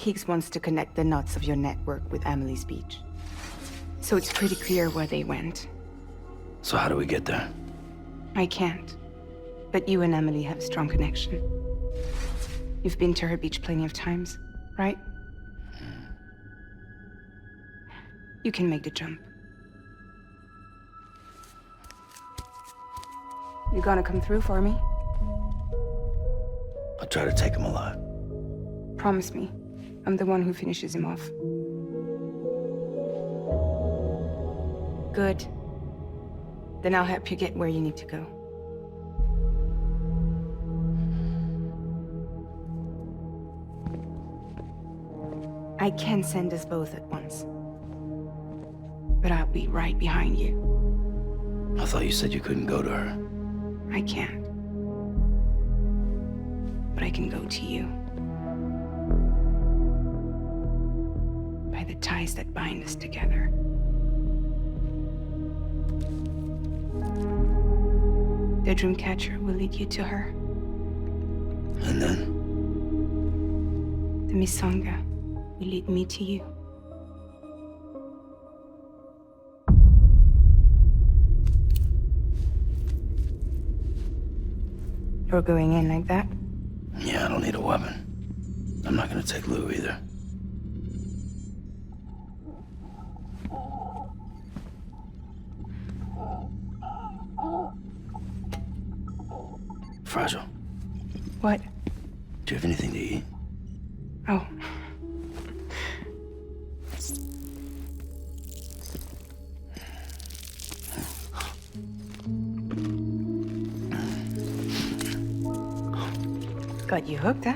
Higgs wants to connect the knots of your network with Emily's beach. So it's pretty clear where they went. So how do we get there? I can't. But you and Emily have a strong connection. You've been to her beach plenty of times, right? You can make the jump. You gonna come through for me? I'll try to take him alive. Promise me. I'm the one who finishes him off. Good. Then I'll help you get where you need to go. I can send us both at once. But I'll be right behind you. I thought you said you couldn't go to her. I can't. But I can go to you. By the ties that bind us together. The Dreamcatcher will lead you to her. And then? The Misanga will lead me to you. You're going in like that? Yeah, I don't need a weapon. I'm not gonna take Lou either. Fragile. What? Do you have anything to eat? Oh. Got you hooked, huh?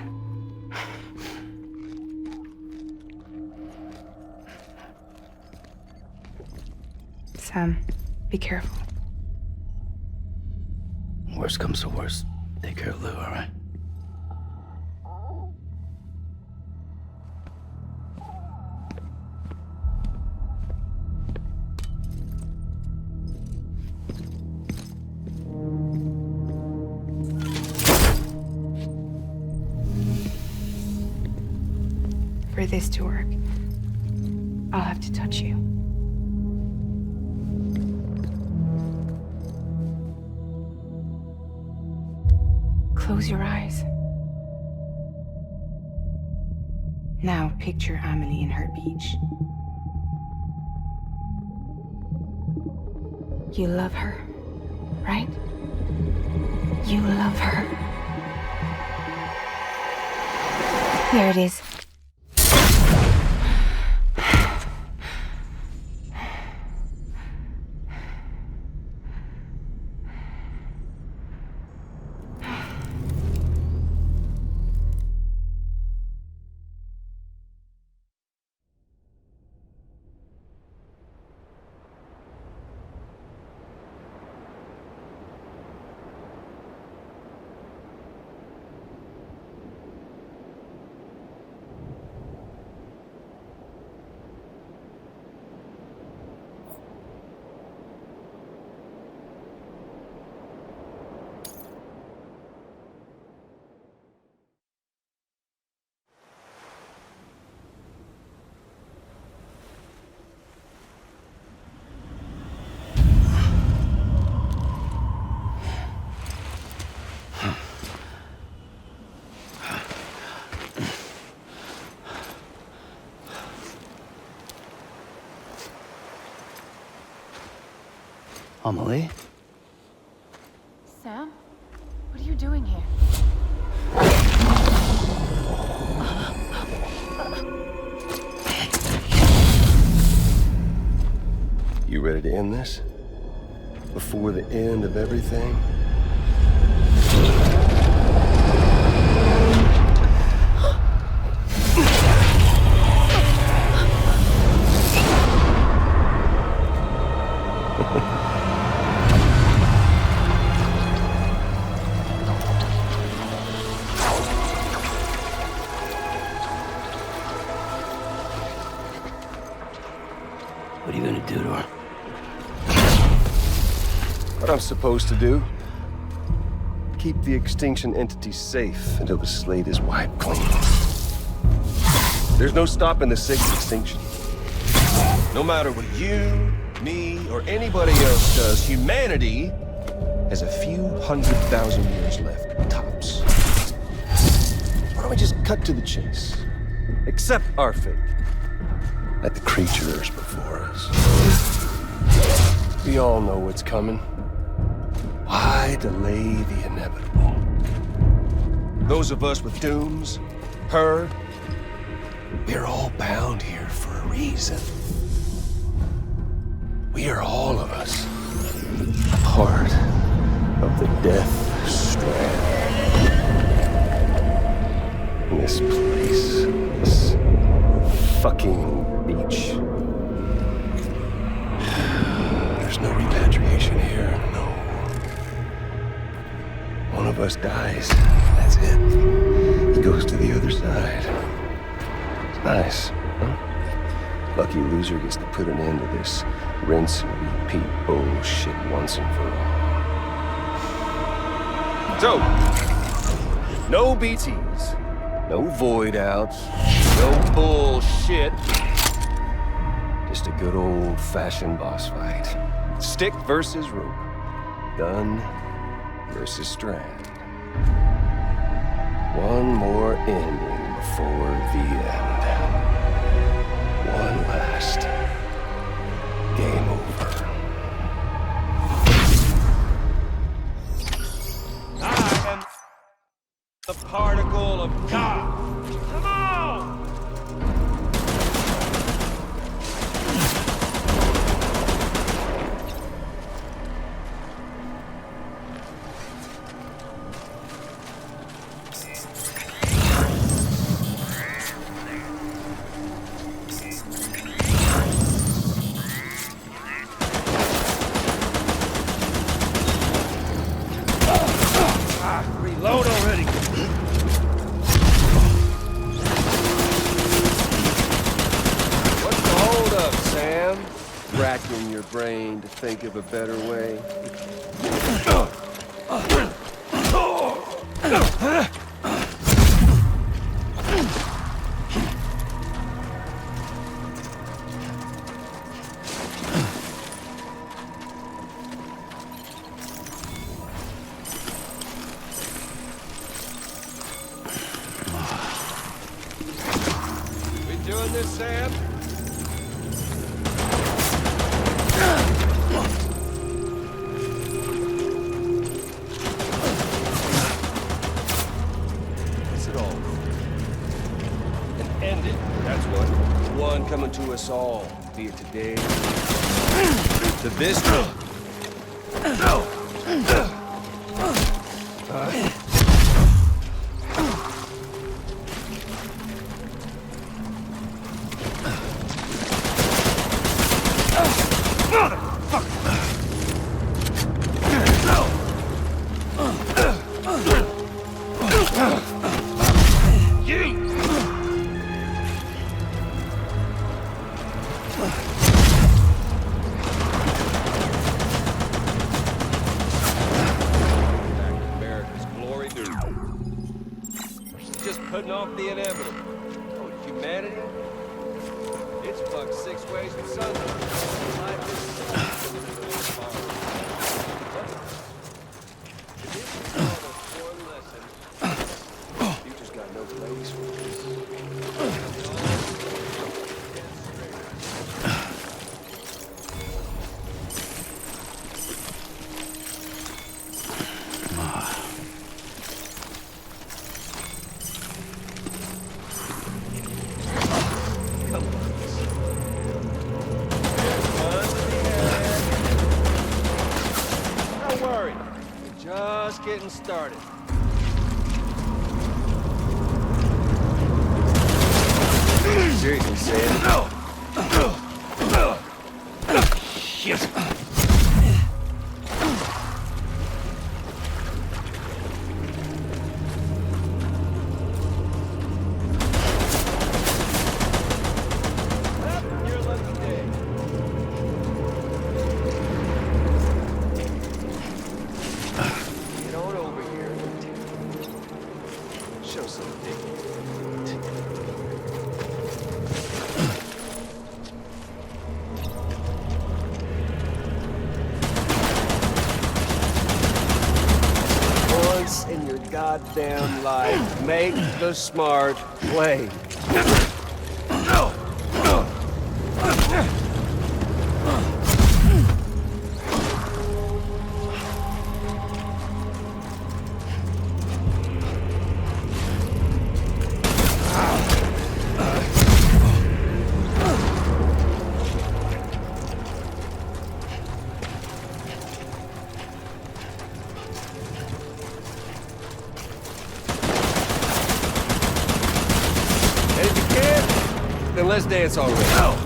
Sam, be careful. Worst comes to worst. Take care of Lou, all right? For this to work, I'll have to touch you. Close your eyes. Now picture Amelie in her beach. You love her, right? You love her. There it is. Amelie? Sam? What are you doing here? You ready to end this? Before the end of everything? What are you gonna do to her? What I'm supposed to do? Keep the extinction entity safe until the slate is wiped clean. There's no stopping the sixth extinction. No matter what you, me, or anybody else does, humanity has a few 100,000 years left, tops. Why don't we just cut to the chase? Accept our fate. Let the creatures before us. We all know what's coming. Why delay the inevitable? Those of us with dooms, her, we're all bound here for a reason. We are all of us a part of the Death Strand. In this place, this fucking beach. There's no repatriation here, no. One of us dies, that's it. He goes to the other side. It's nice, huh? Lucky loser gets to put an end to this rinse and repeat bullshit once and for all. So, no BTs, no void outs, no bullshit. Just a good old-fashioned boss fight. Stick versus rope. Gun versus strand. One more ending before the end. One last game over. I am the particle of God. Come on! Reload already! What's the holdup, Sam? Racking your brain to think of a better way. We doing this, Sam? What's it all? And end it, that's what. One coming to us all, be it today, to this one. America's glory dude. She's just putting off the inevitable. Oh, humanity? It's fucked 6 ways from Sunday. Life is future's got no place for this. Don't worry, we're just getting started. Seriously, Sam? No! Shit! Your lucky day. Get on over here and show some dignity. goddamn life. Make the smart play. Then let's dance already. I've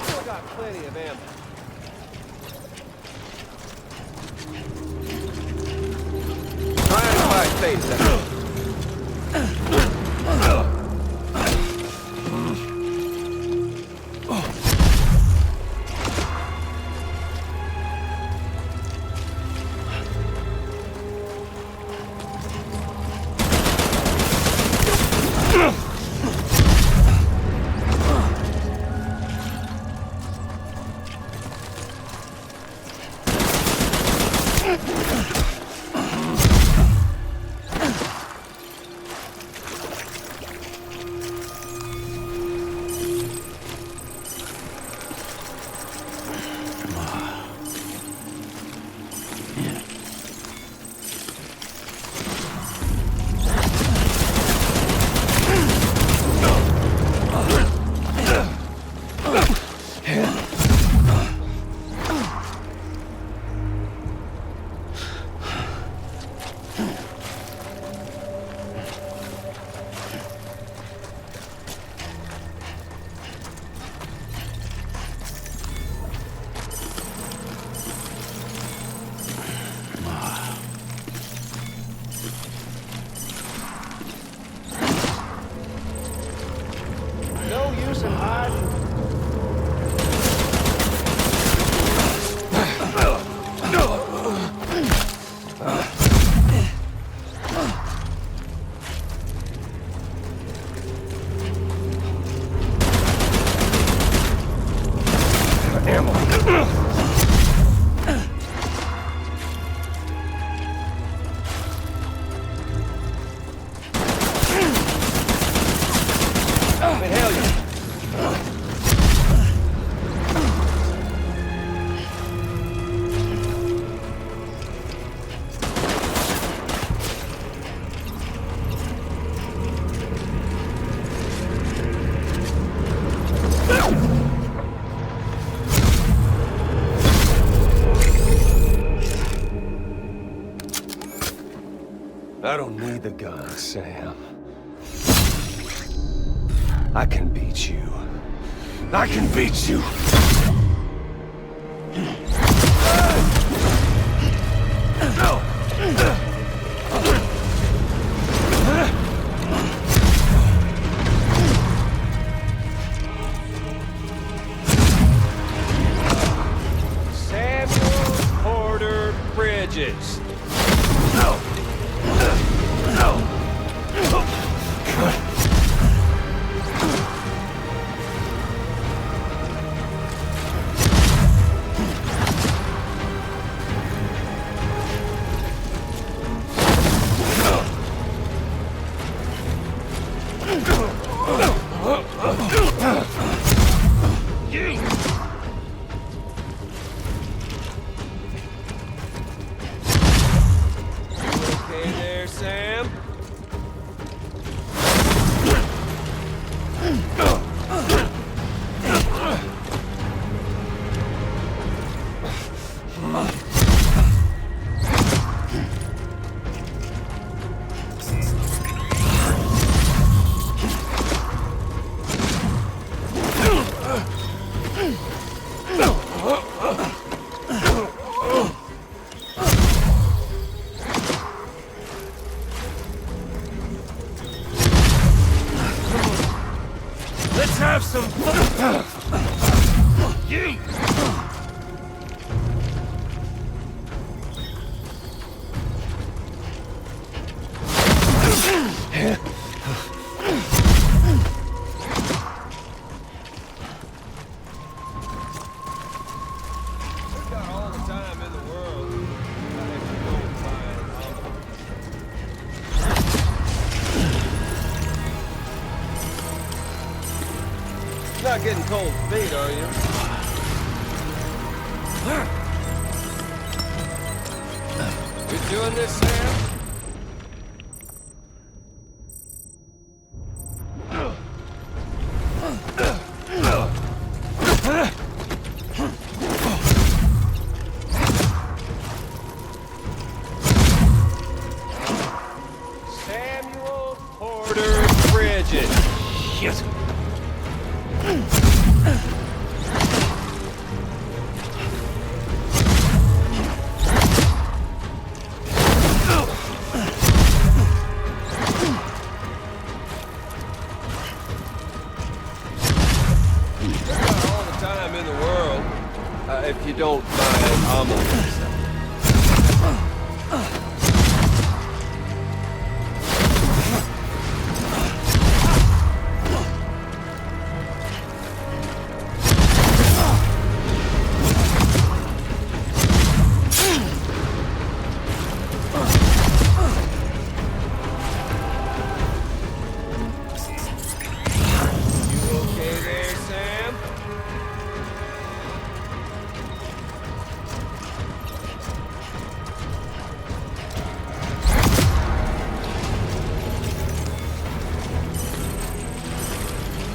still got plenty of ammo. Try and fight face. No use in hiding. Hell yeah. I don't need the gun, Sam. I can beat you. I can beat you! Samuel Porter Bridges. Okay there, Sam? Let's have some fun! not getting cold feet, are you? You doing this, Sam? Samuel Porter Bridges. Shit. All the time in the world. If you don't mind, I'm gonna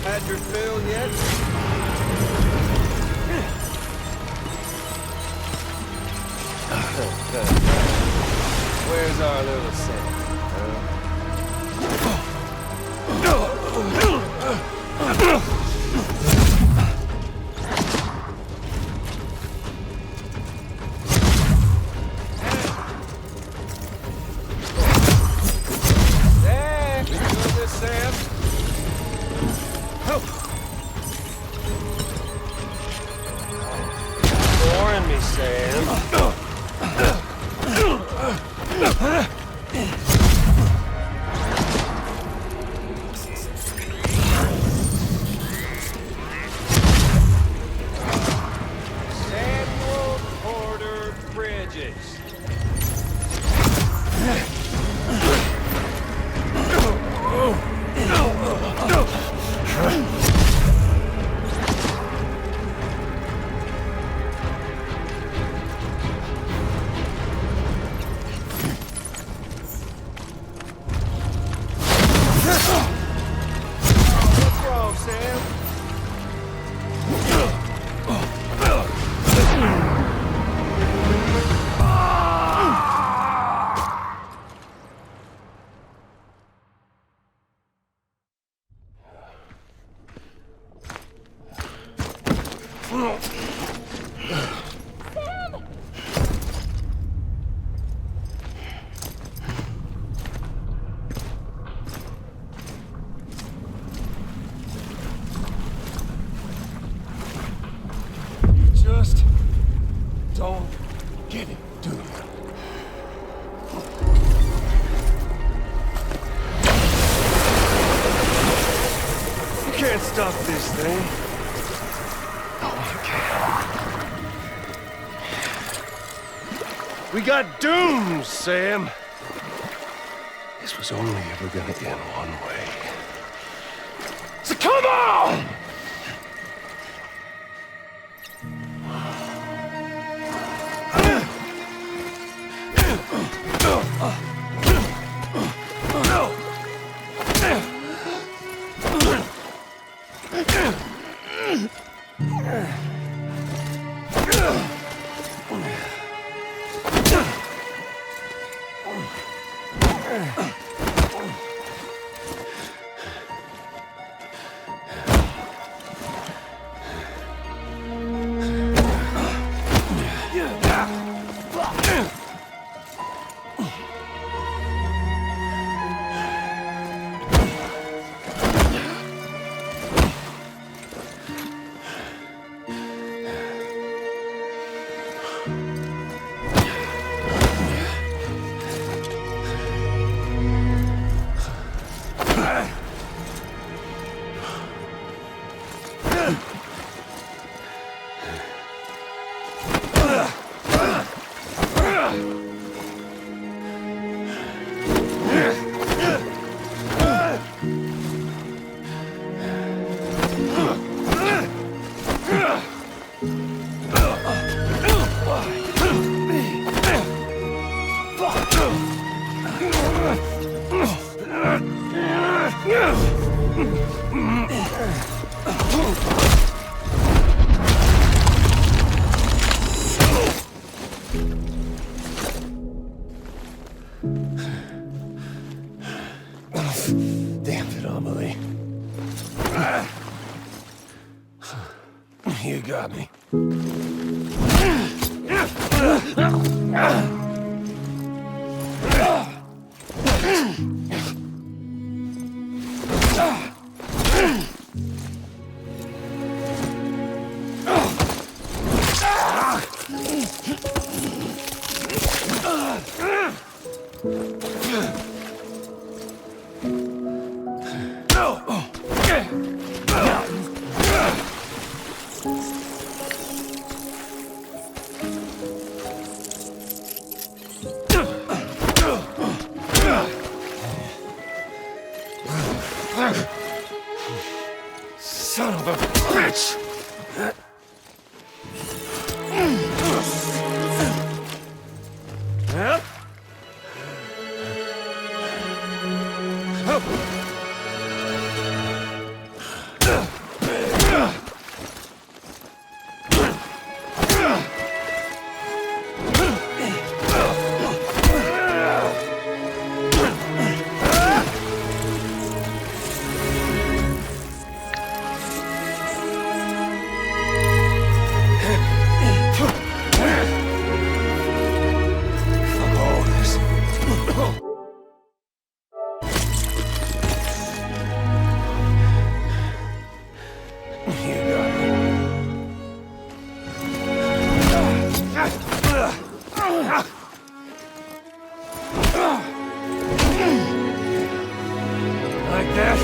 had your fill yet? Where's our little Sam? Sam, you doing this, Sam? Boring me, Sam. Samuel Porter Bridges. What's wrong, Sam? Just don't get it, do you? You can't stop this thing. No one can. We got dooms, Sam. This was only ever gonna end one way. So come on! got me. Son of a bitch! Like that?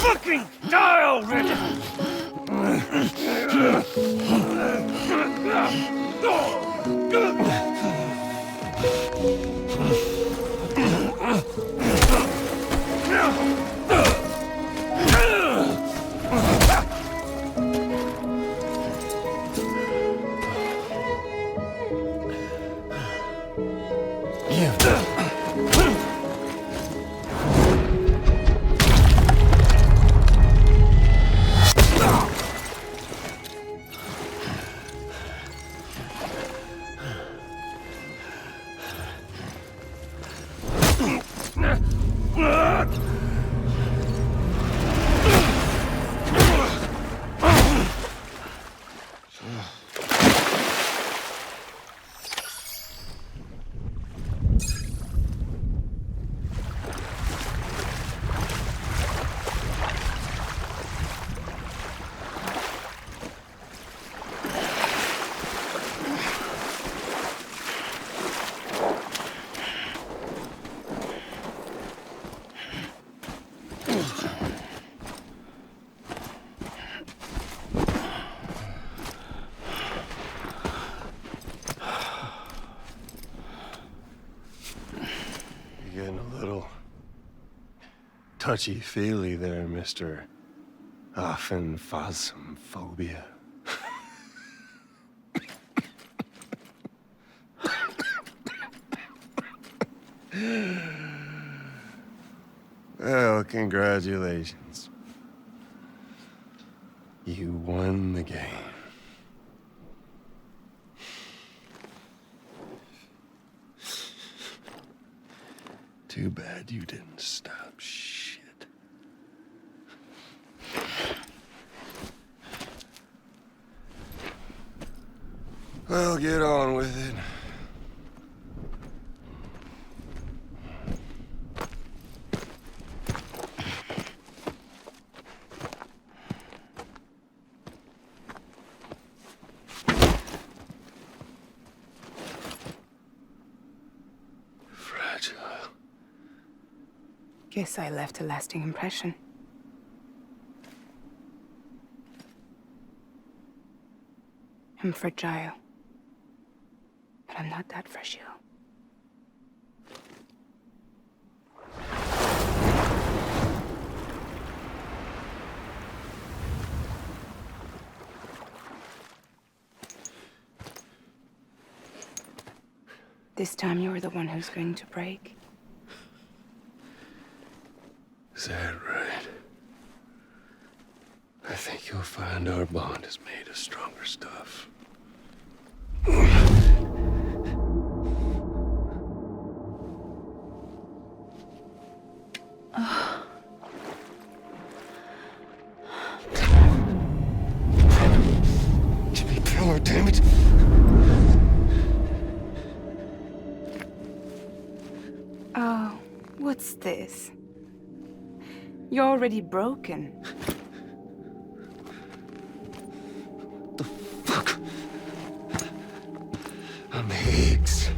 Fucking die already! Getting a little touchy-feely there, Mr. Phasmophobia. Well, congratulations. You won the game. Too bad you didn't stop shit. Well, get on with it. Fragile. Guess I left a lasting impression. I'm fragile. But I'm not that fragile. This time you're the one who's going to break. Is that right? find our bond is made of stronger stuff. Jimmy Pillar, damn it! Oh, what's this? You're already broken. Fuck! I'm Higgs.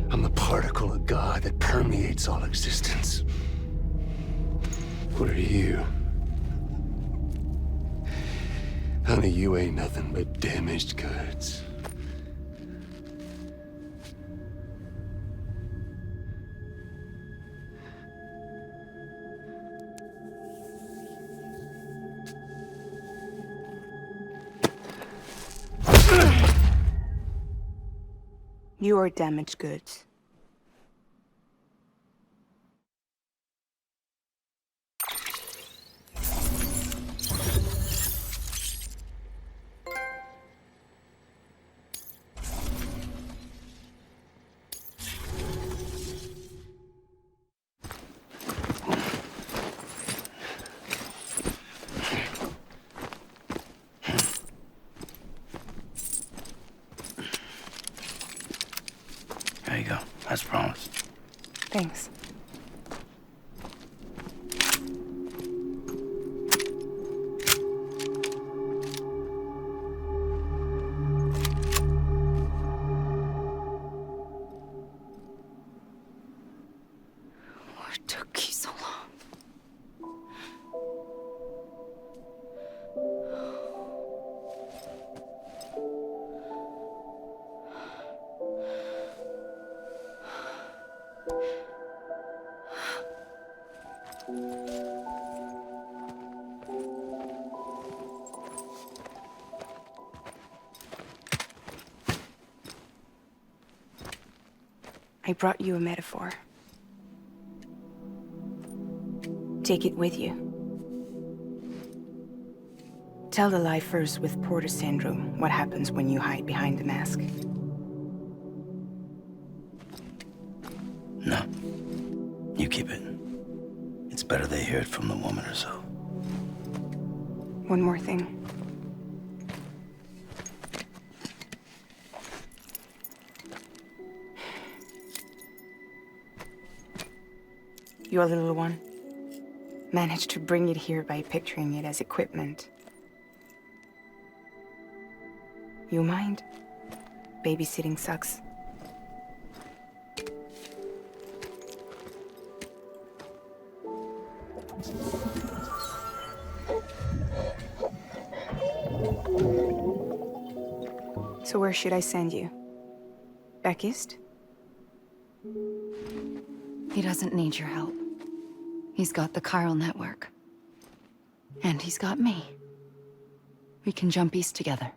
I'm the particle of God that permeates all existence. What are you? Honey, you ain't nothing but damaged goods. You are damaged goods. There you go, as promised. Thanks. What took you so long? I brought you a metaphor. Take it with you. Tell the lifers with Porter syndrome what happens when you hide behind the mask. No. You keep it. It's better they hear it from the woman herself. One more thing. Your little one managed to bring it here by picturing it as equipment. You mind? Babysitting sucks. So where should I send you? Back east? He doesn't need your help. He's got the chiral network. And he's got me. We can jump east together.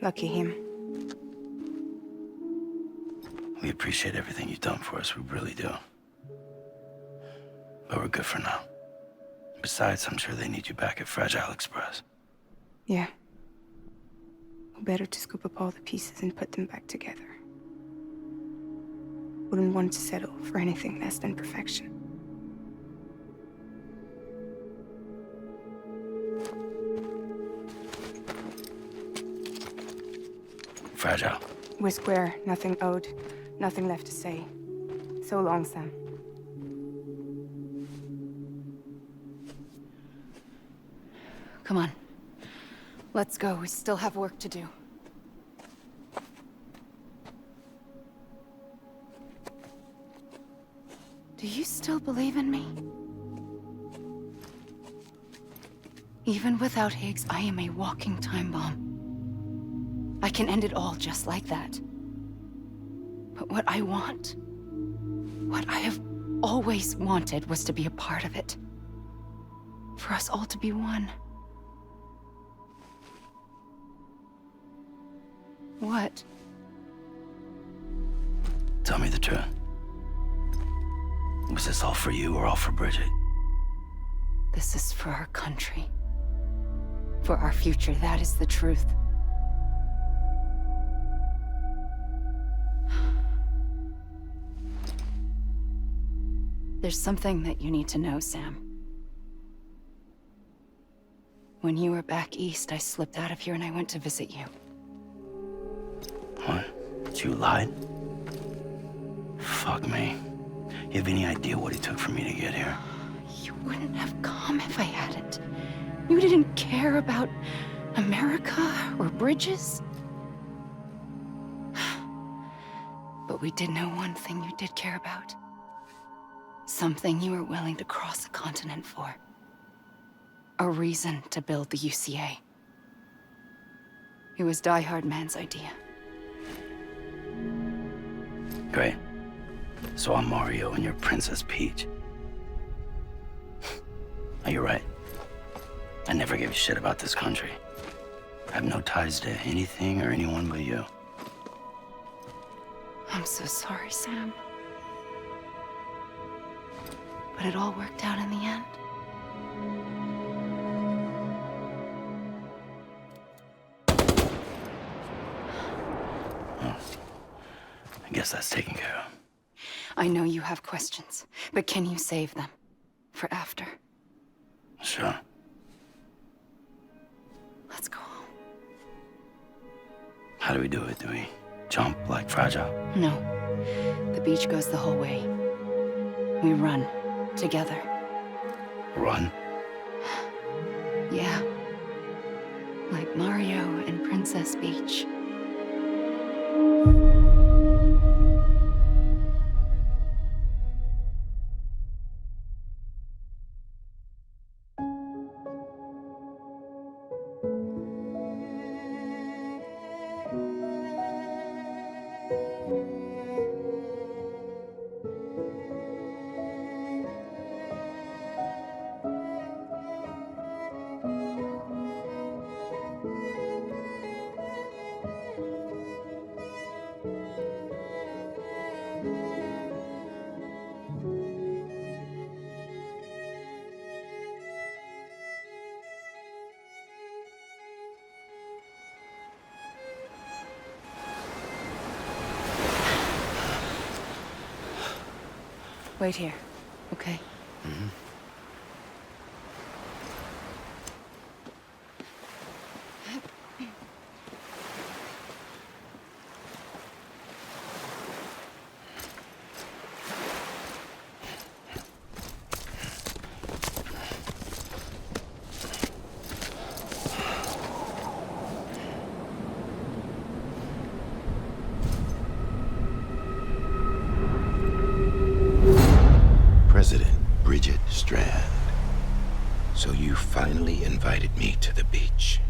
Lucky him. We appreciate everything you've done for us, we really do. But we're good for now. Besides, I'm sure they need you back at Fragile Express. Yeah. Better to scoop up all the pieces and put them back together. Wouldn't want to settle for anything less than perfection. Fragile. We're square, nothing owed, nothing left to say. So long, Sam. Come on. Let's go. We still have work to do. Do you still believe in me? Even without Higgs, I am a walking time bomb. I can end it all just like that. But what I want, what I have always wanted, was to be a part of it. For us all to be one. What? Tell me the truth. Was this all for you or all for Bridget? This is for our country. For our future, that is the truth. There's something that you need to know, Sam. When you were back east, I slipped out of here and I went to visit you. What? You lied? Fuck me. You have any idea what it took for me to get here? You wouldn't have come if I hadn't. You didn't care about America or bridges. But we did know one thing you did care about. Something you were willing to cross a continent for. A reason to build the UCA. It was Die Hard Man's idea. Great. So I'm Mario and you're Princess Peach. Are you right? I never gave a shit about this country. I have no ties to anything or anyone but you. I'm so sorry, Sam. But it all worked out in the end. I guess that's taken care of. I know you have questions, but can you save them? For after? Sure. Let's go home. How do we do it? Do we jump like Fragile? No. The beach goes the whole way. We run. Together. Run? Yeah. Like Mario and Princess Peach. Wait here, okay? Mm-hmm. President Bridget Strand. So you finally invited me to the beach.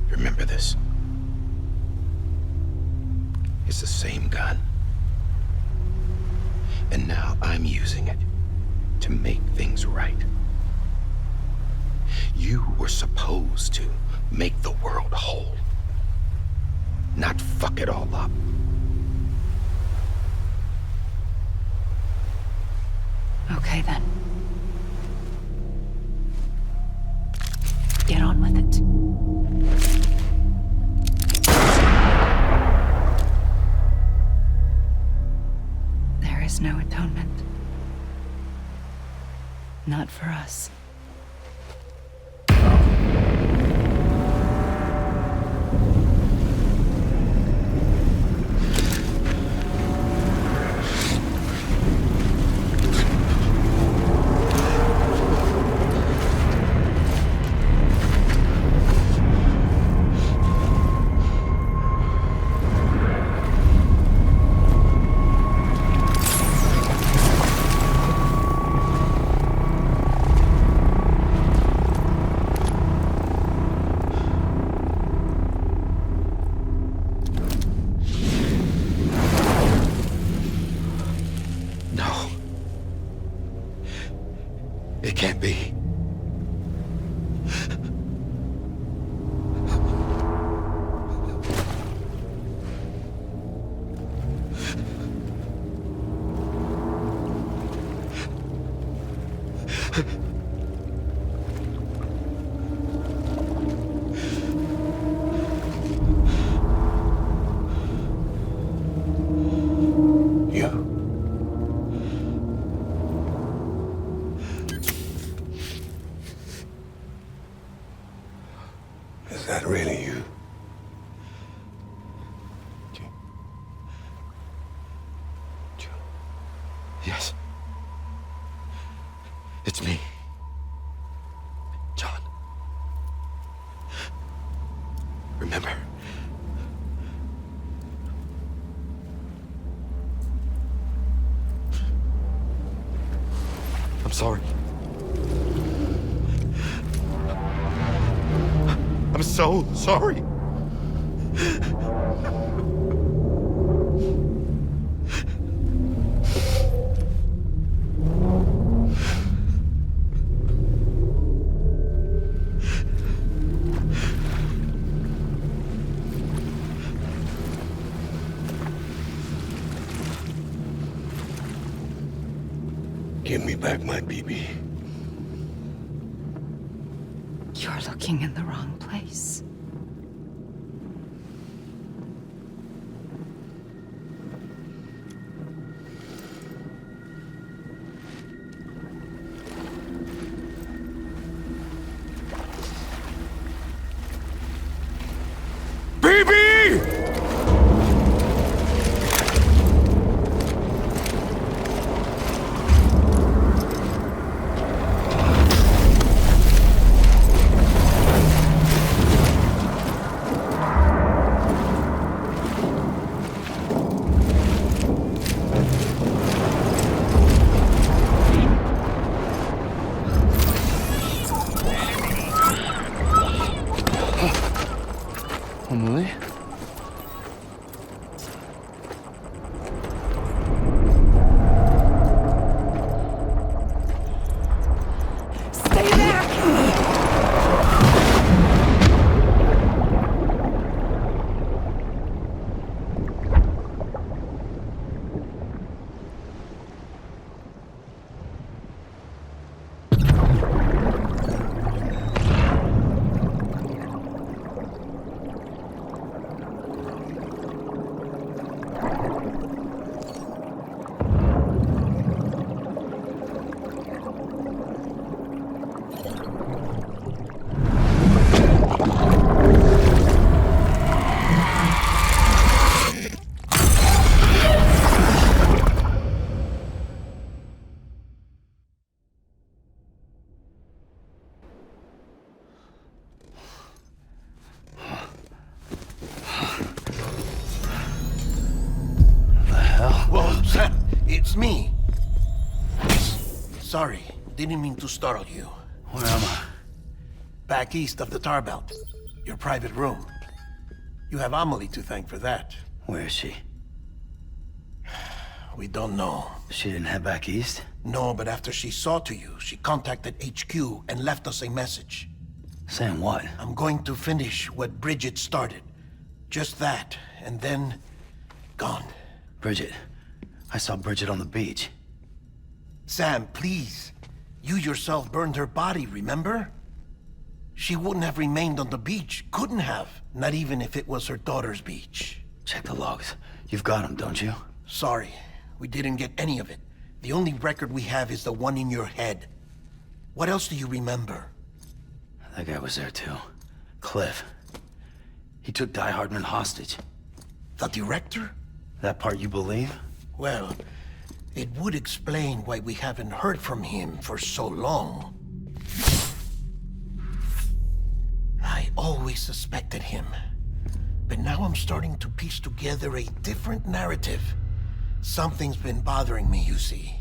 Remember this? It's the same gun. And now I'm using it to make things right. You were supposed to make the world whole, not fuck it all up. Okay, then. Get on with it. There is no atonement. Not for us. It's me. John. Remember? I'm sorry. I'm so sorry. Give me back my BB. You're looking in the wrong place. Emily? Stay there! Whoa, Sam, it's me. Sorry, didn't mean to startle you. Where am I? Back east of the tar belt. Your private room. You have Amelie to thank for that. Where is she? We don't know. She didn't head back east? No, but after she saw to you, she contacted HQ and left us a message. Saying what? I'm going to finish what Bridget started. Just that, and then... gone. Bridget. I saw Bridget on the beach. Sam, please. You yourself burned her body, remember? She wouldn't have remained on the beach. Couldn't have. Not even if it was her daughter's beach. Check the logs. You've got them, don't you? Sorry, we didn't get any of it. The only record we have is the one in your head. What else do you remember? That guy was there too. Cliff. He took Die Hardman hostage. The director? That part you believe? Well, it would explain why we haven't heard from him for so long. I always suspected him. But now I'm starting to piece together a different narrative. Something's been bothering me, you see.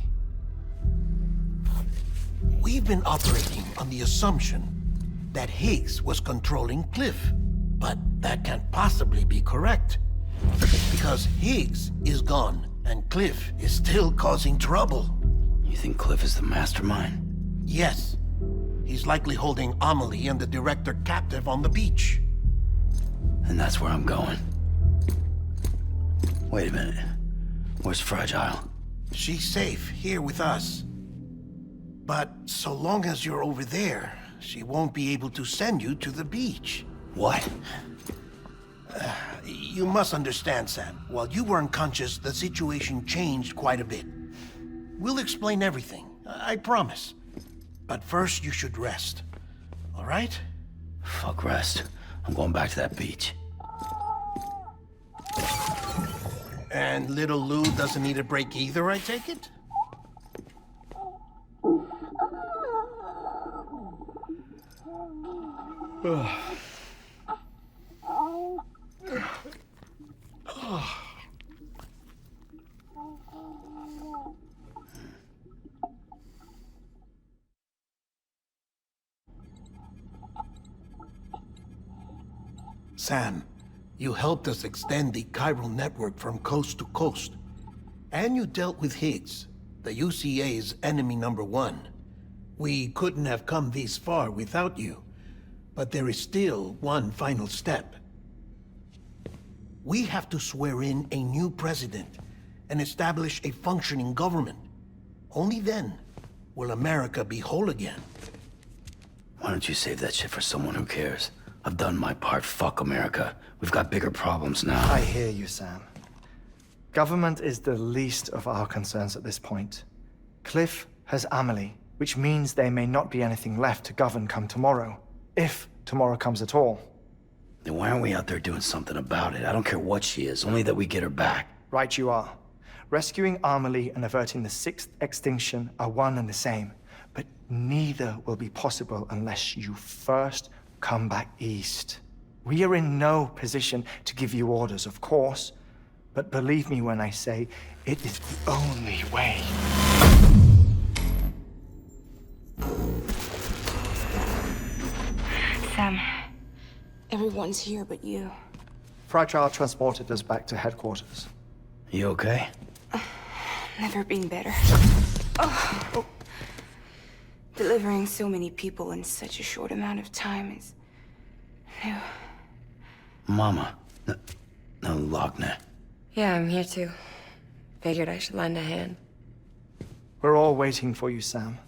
We've been operating on the assumption that Higgs was controlling Cliff. But that can't possibly be correct. Because Higgs is gone, and Cliff is still causing trouble. You think Cliff is the mastermind? Yes. He's likely holding Amelie and the director captive on the beach. And that's where I'm going. Wait a minute. Where's Fragile? She's safe here with us. But so long as you're over there, she won't be able to send you to the beach. What? You must understand, Sam. While you were unconscious, the situation changed quite a bit. We'll explain everything, I promise. But first, you should rest. All right? Fuck rest. I'm going back to that beach. And little Lou doesn't need a break either, I take it? Sam, you helped us extend the chiral network from coast to coast. And you dealt with Higgs, the UCA's enemy #1. We couldn't have come this far without you. But there is still one final step. We have to swear in a new president and establish a functioning government. Only then will America be whole again. Why don't you save that shit for someone who cares? I've done my part. Fuck America. We've got bigger problems now. I hear you, Sam. Government is the least of our concerns at this point. Cliff has Amelie, which means there may not be anything left to govern come tomorrow. If tomorrow comes at all. Then why aren't we out there doing something about it? I don't care what she is, only that we get her back. Right you are. Rescuing Amelie and averting the 6th extinction are one and the same. But neither will be possible unless you first come back east. We are in no position to give you orders, of course. But believe me when I say, it is the only way. Sam, everyone's here but you. Fragile transported us back to headquarters. You okay? Never been better. Oh. Delivering so many people in such a short amount of time is new. Mama. No, Logne. Yeah, I'm here too. Figured I should lend a hand. We're all waiting for you, Sam.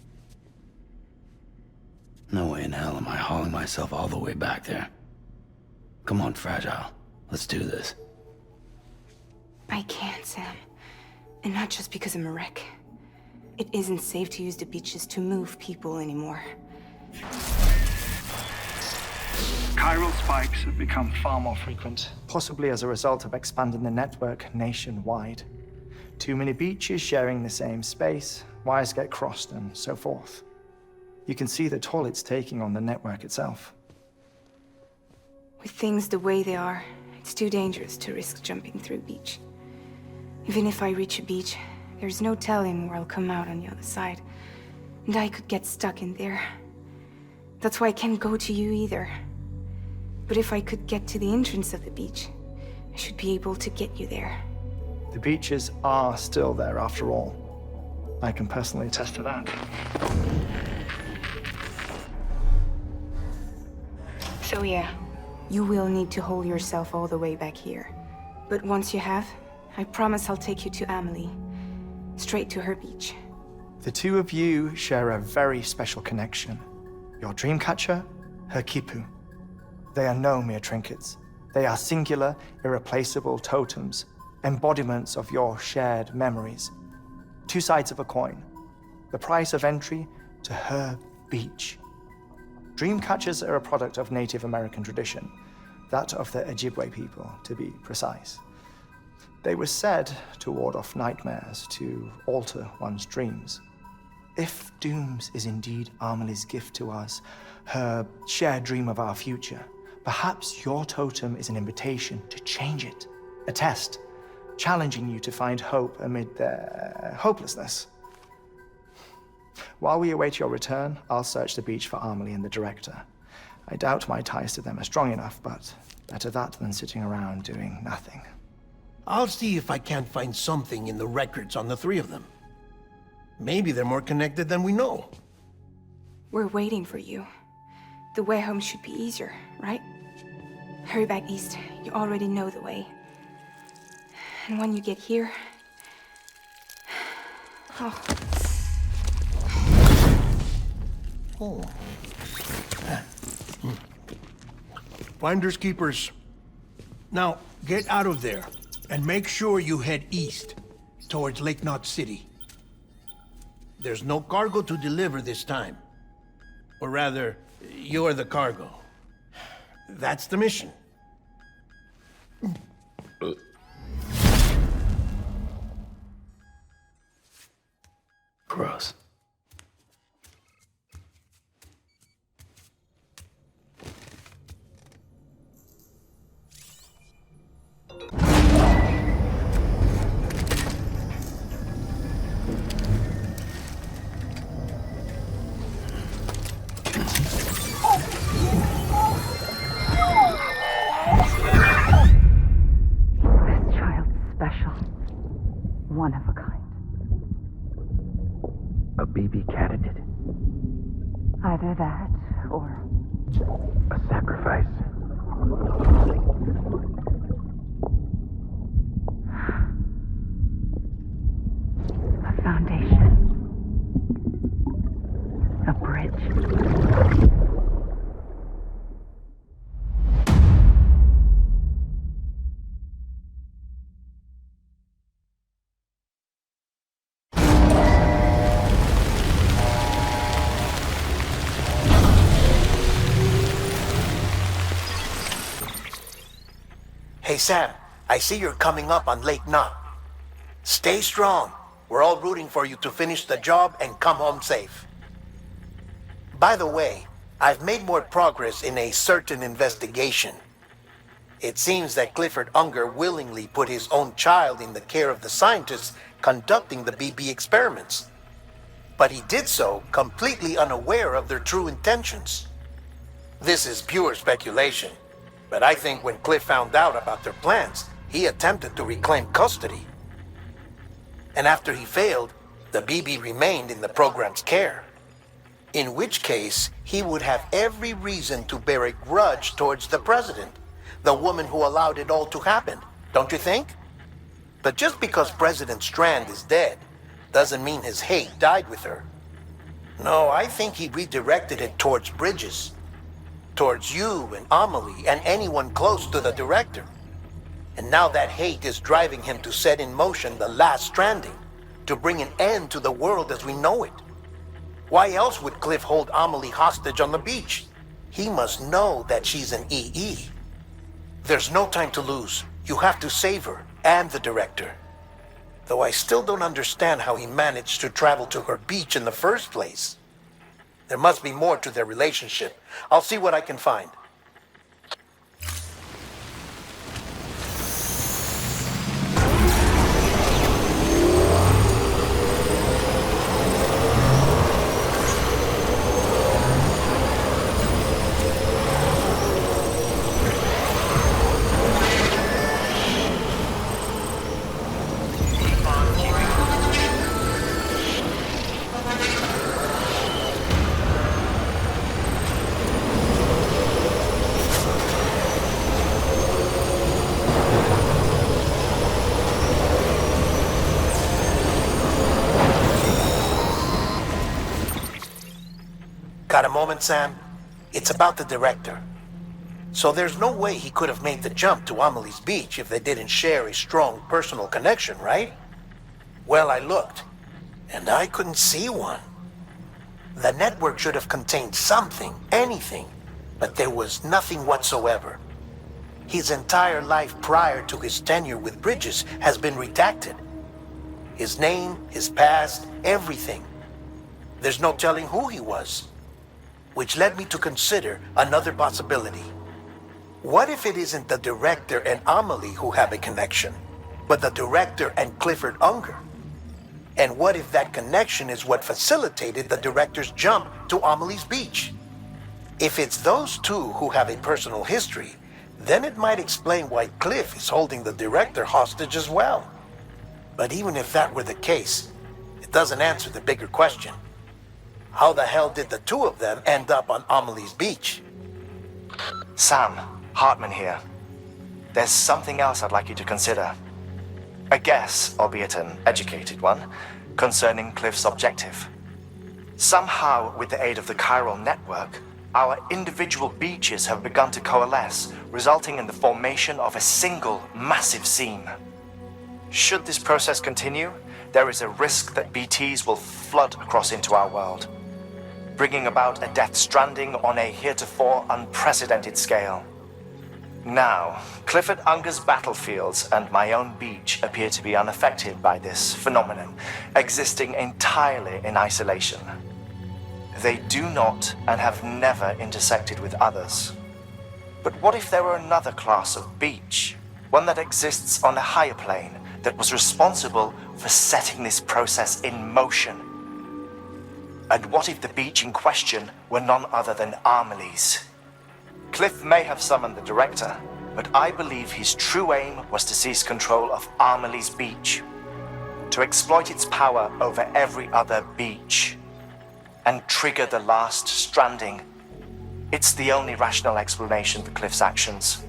No way in hell am I hauling myself all the way back there. Come on, Fragile. Let's do this. I can't, Sam. And not just because I'm a wreck. It isn't safe to use the beaches to move people anymore. Chiral spikes have become far more frequent. Possibly as a result of expanding the network nationwide. Too many beaches sharing the same space, wires get crossed, and so forth. You can see the toll it's taking on the network itself. With things the way they are, it's too dangerous to risk jumping through a beach. Even if I reach a beach, there's no telling where I'll come out on the other side. And I could get stuck in there. That's why I can't go to you either. But if I could get to the entrance of the beach, I should be able to get you there. The beaches are still there after all. I can personally attest to that. So yeah, you will need to hold yourself all the way back here. But once you have, I promise I'll take you to Amelie. Straight to her beach. The two of you share a very special connection. Your dreamcatcher, her Kipu. They are no mere trinkets. They are singular, irreplaceable totems, embodiments of your shared memories. Two sides of a coin. The price of entry to her beach. Dreamcatchers are a product of Native American tradition, that of the Ojibwe people, to be precise. They were said to ward off nightmares, to alter one's dreams. If Dooms is indeed Amelie's gift to us, her shared dream of our future, perhaps your totem is an invitation to change it. A test, challenging you to find hope amid their hopelessness. While we await your return, I'll search the beach for Amelie and the director. I doubt my ties to them are strong enough, but better that than sitting around doing nothing. I'll see if I can't find something in the records on the three of them. Maybe they're more connected than we know. We're waiting for you. The way home should be easier, right? Hurry back east. You already know the way. And when you get here... Oh. Oh. Finders keepers. Now, get out of there, and make sure you head east, towards Lake Knot City. There's no cargo to deliver this time. Or rather, you're the cargo. That's the mission. Gross. one of a kind. A BB candidate? Either that, or A sacrifice? a foundation. A bridge. Hey, Sam, I see you're coming up on Lake Knot. Stay strong. We're all rooting for you to finish the job and come home safe. By the way, I've made more progress in a certain investigation. It seems that Clifford Unger willingly put his own child in the care of the scientists conducting the BB experiments. But he did so completely unaware of their true intentions. This is pure speculation, but I think when Cliff found out about their plans, he attempted to reclaim custody. And after he failed, the BB remained in the program's care. In which case, he would have every reason to bear a grudge towards the president, the woman who allowed it all to happen, don't you think? But just because President Strand is dead, doesn't mean his hate died with her. No, I think he redirected it towards Bridges. Towards you and Amelie and anyone close to the director. And now that hate is driving him to set in motion the last stranding, to bring an end to the world as we know it. Why else would Cliff hold Amelie hostage on the beach? He must know that she's an EE. There's no time to lose. You have to save her and the director. Though I still don't understand how he managed to travel to her beach in the first place. There must be more to their relationship. I'll see what I can find. Got a moment, Sam? It's about the director. So there's no way he could have made the jump to Amelie's beach if they didn't share a strong personal connection, right? Well, I looked, and I couldn't see one. The network should have contained something, anything, but there was nothing whatsoever. His entire life prior to his tenure with Bridges has been redacted. His name, his past, everything. There's no telling who he was. Which led me to consider another possibility. What if it isn't the director and Amelie who have a connection, but the director and Clifford Unger? And what if that connection is what facilitated the director's jump to Amelie's beach? If it's those two who have a personal history, then it might explain why Cliff is holding the director hostage as well. But even if that were the case, it doesn't answer the bigger question. How the hell did the two of them end up on Amelie's beach? Sam, Hartman here. There's something else I'd like you to consider. A guess, albeit an educated one, concerning Cliff's objective. Somehow, with the aid of the chiral network, our individual beaches have begun to coalesce, resulting in the formation of a single massive seam. Should this process continue, there is a risk that BTs will flood across into our world, bringing about a death stranding on a heretofore unprecedented scale. Now, Clifford Unger's battlefields and my own beach appear to be unaffected by this phenomenon, existing entirely in isolation. They do not and have never intersected with others. But what if there were another class of beach, one that exists on a higher plane, that was responsible for setting this process in motion? And what if the beach in question were none other than Amelie's? Cliff may have summoned the director, but I believe his true aim was to seize control of Amelie's beach. to exploit its power over every other beach and trigger the last stranding. It's the only rational explanation for Cliff's actions,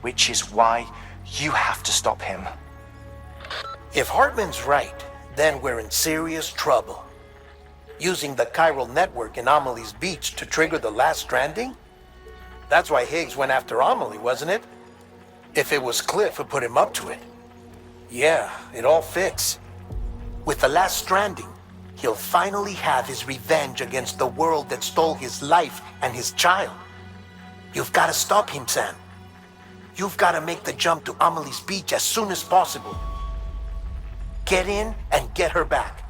which is why you have to stop him. If Hartman's right, then we're in serious trouble. Using the chiral network in Amelie's beach to trigger the last stranding? That's why Higgs went after Amelie, wasn't it? If it was Cliff who put him up to it. Yeah, it all fits. With the last stranding, he'll finally have his revenge against the world that stole his life and his child. You've got to stop him, Sam. You've got to make the jump to Amelie's beach as soon as possible. Get in and get her back.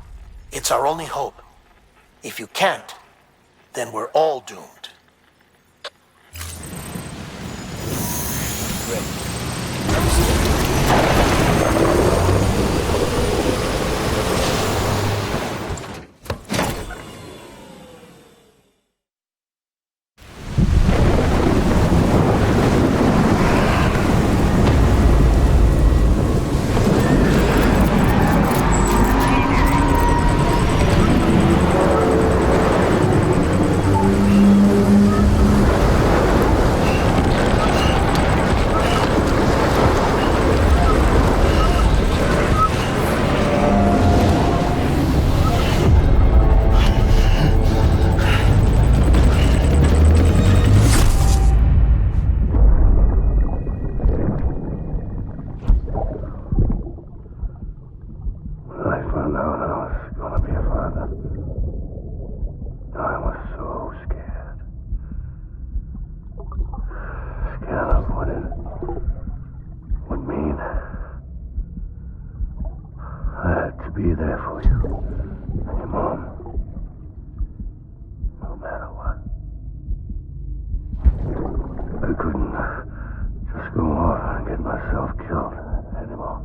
It's our only hope. If you can't, then we're all doomed. Be there for you and your mom, no matter what. I couldn't just go off and get myself killed anymore.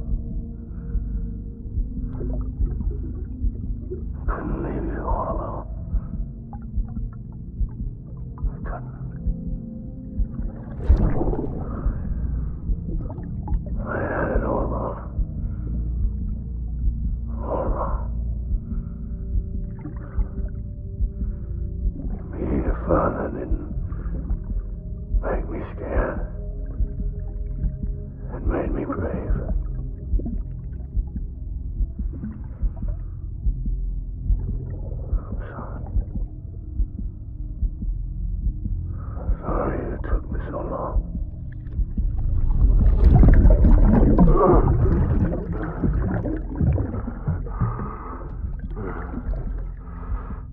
I couldn't leave you all alone. I couldn't. I had it all wrong. Being a father didn't make me scared. It made me brave. I'm sorry. I'm sorry it took me so long.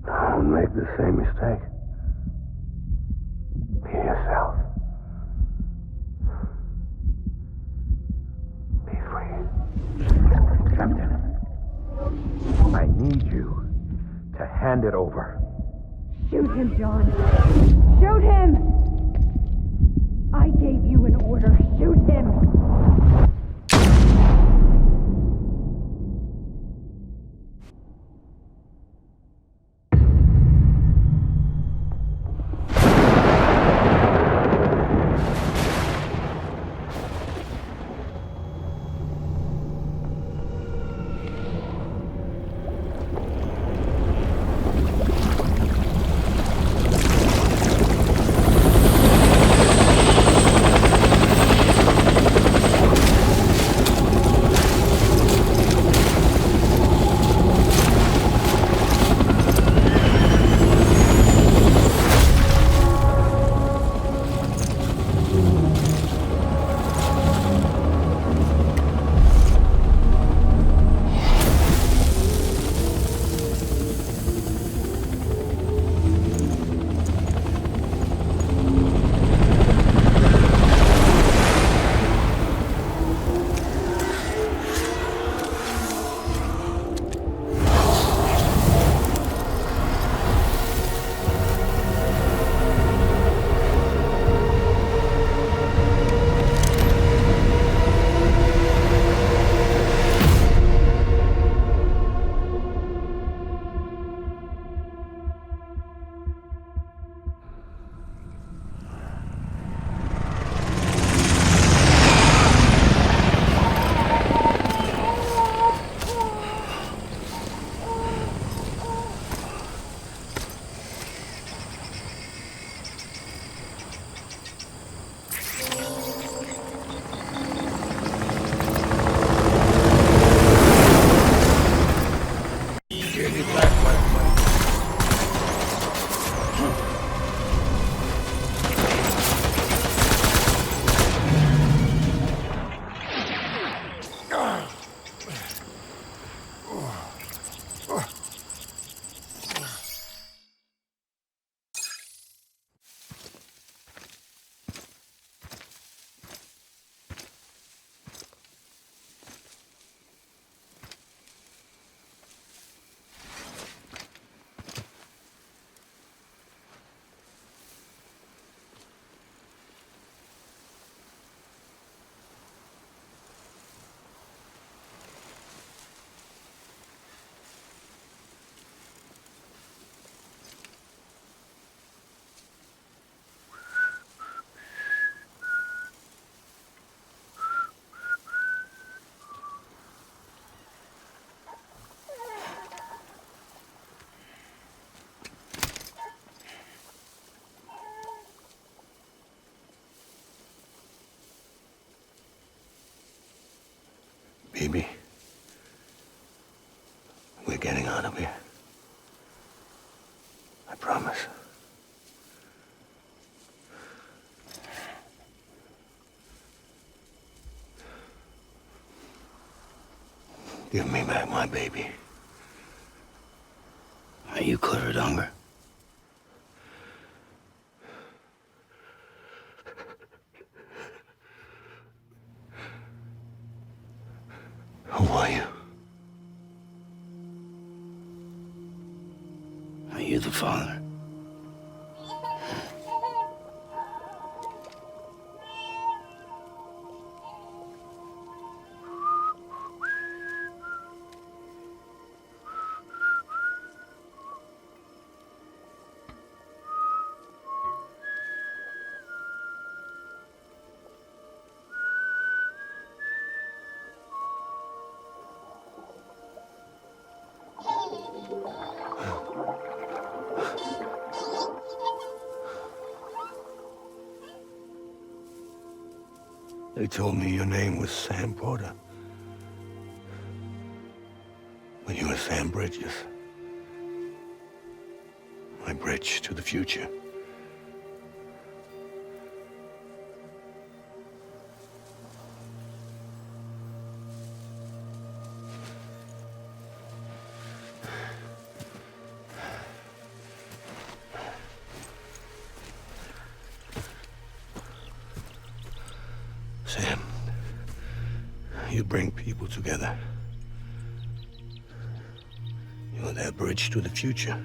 Don't make the same mistake. Be yourself. Be free. Captain, I need you to hand it over. Shoot him, John. Shoot him! I gave you an order. Shoot him! Baby, we're getting out of here. I promise. Give me back my baby. Are you Clifford Unger? Who are you? Are you the father? They told me your name was Sam Porter. But you were Sam Bridges. My bridge to the future. Sam, you bring people together. You're their bridge to the future.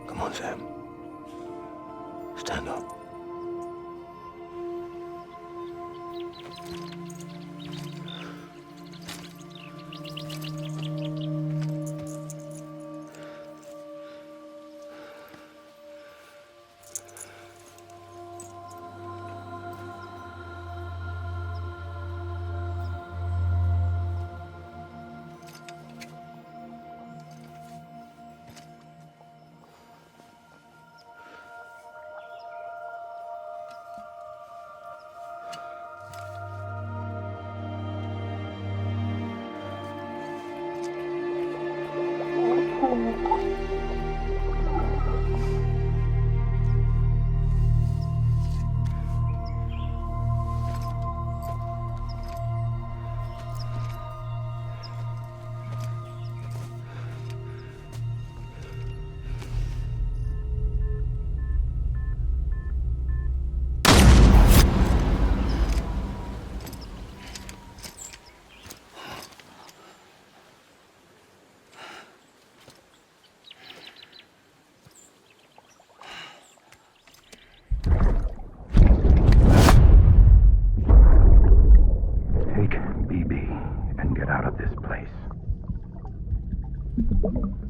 Come on, Sam. Stand up.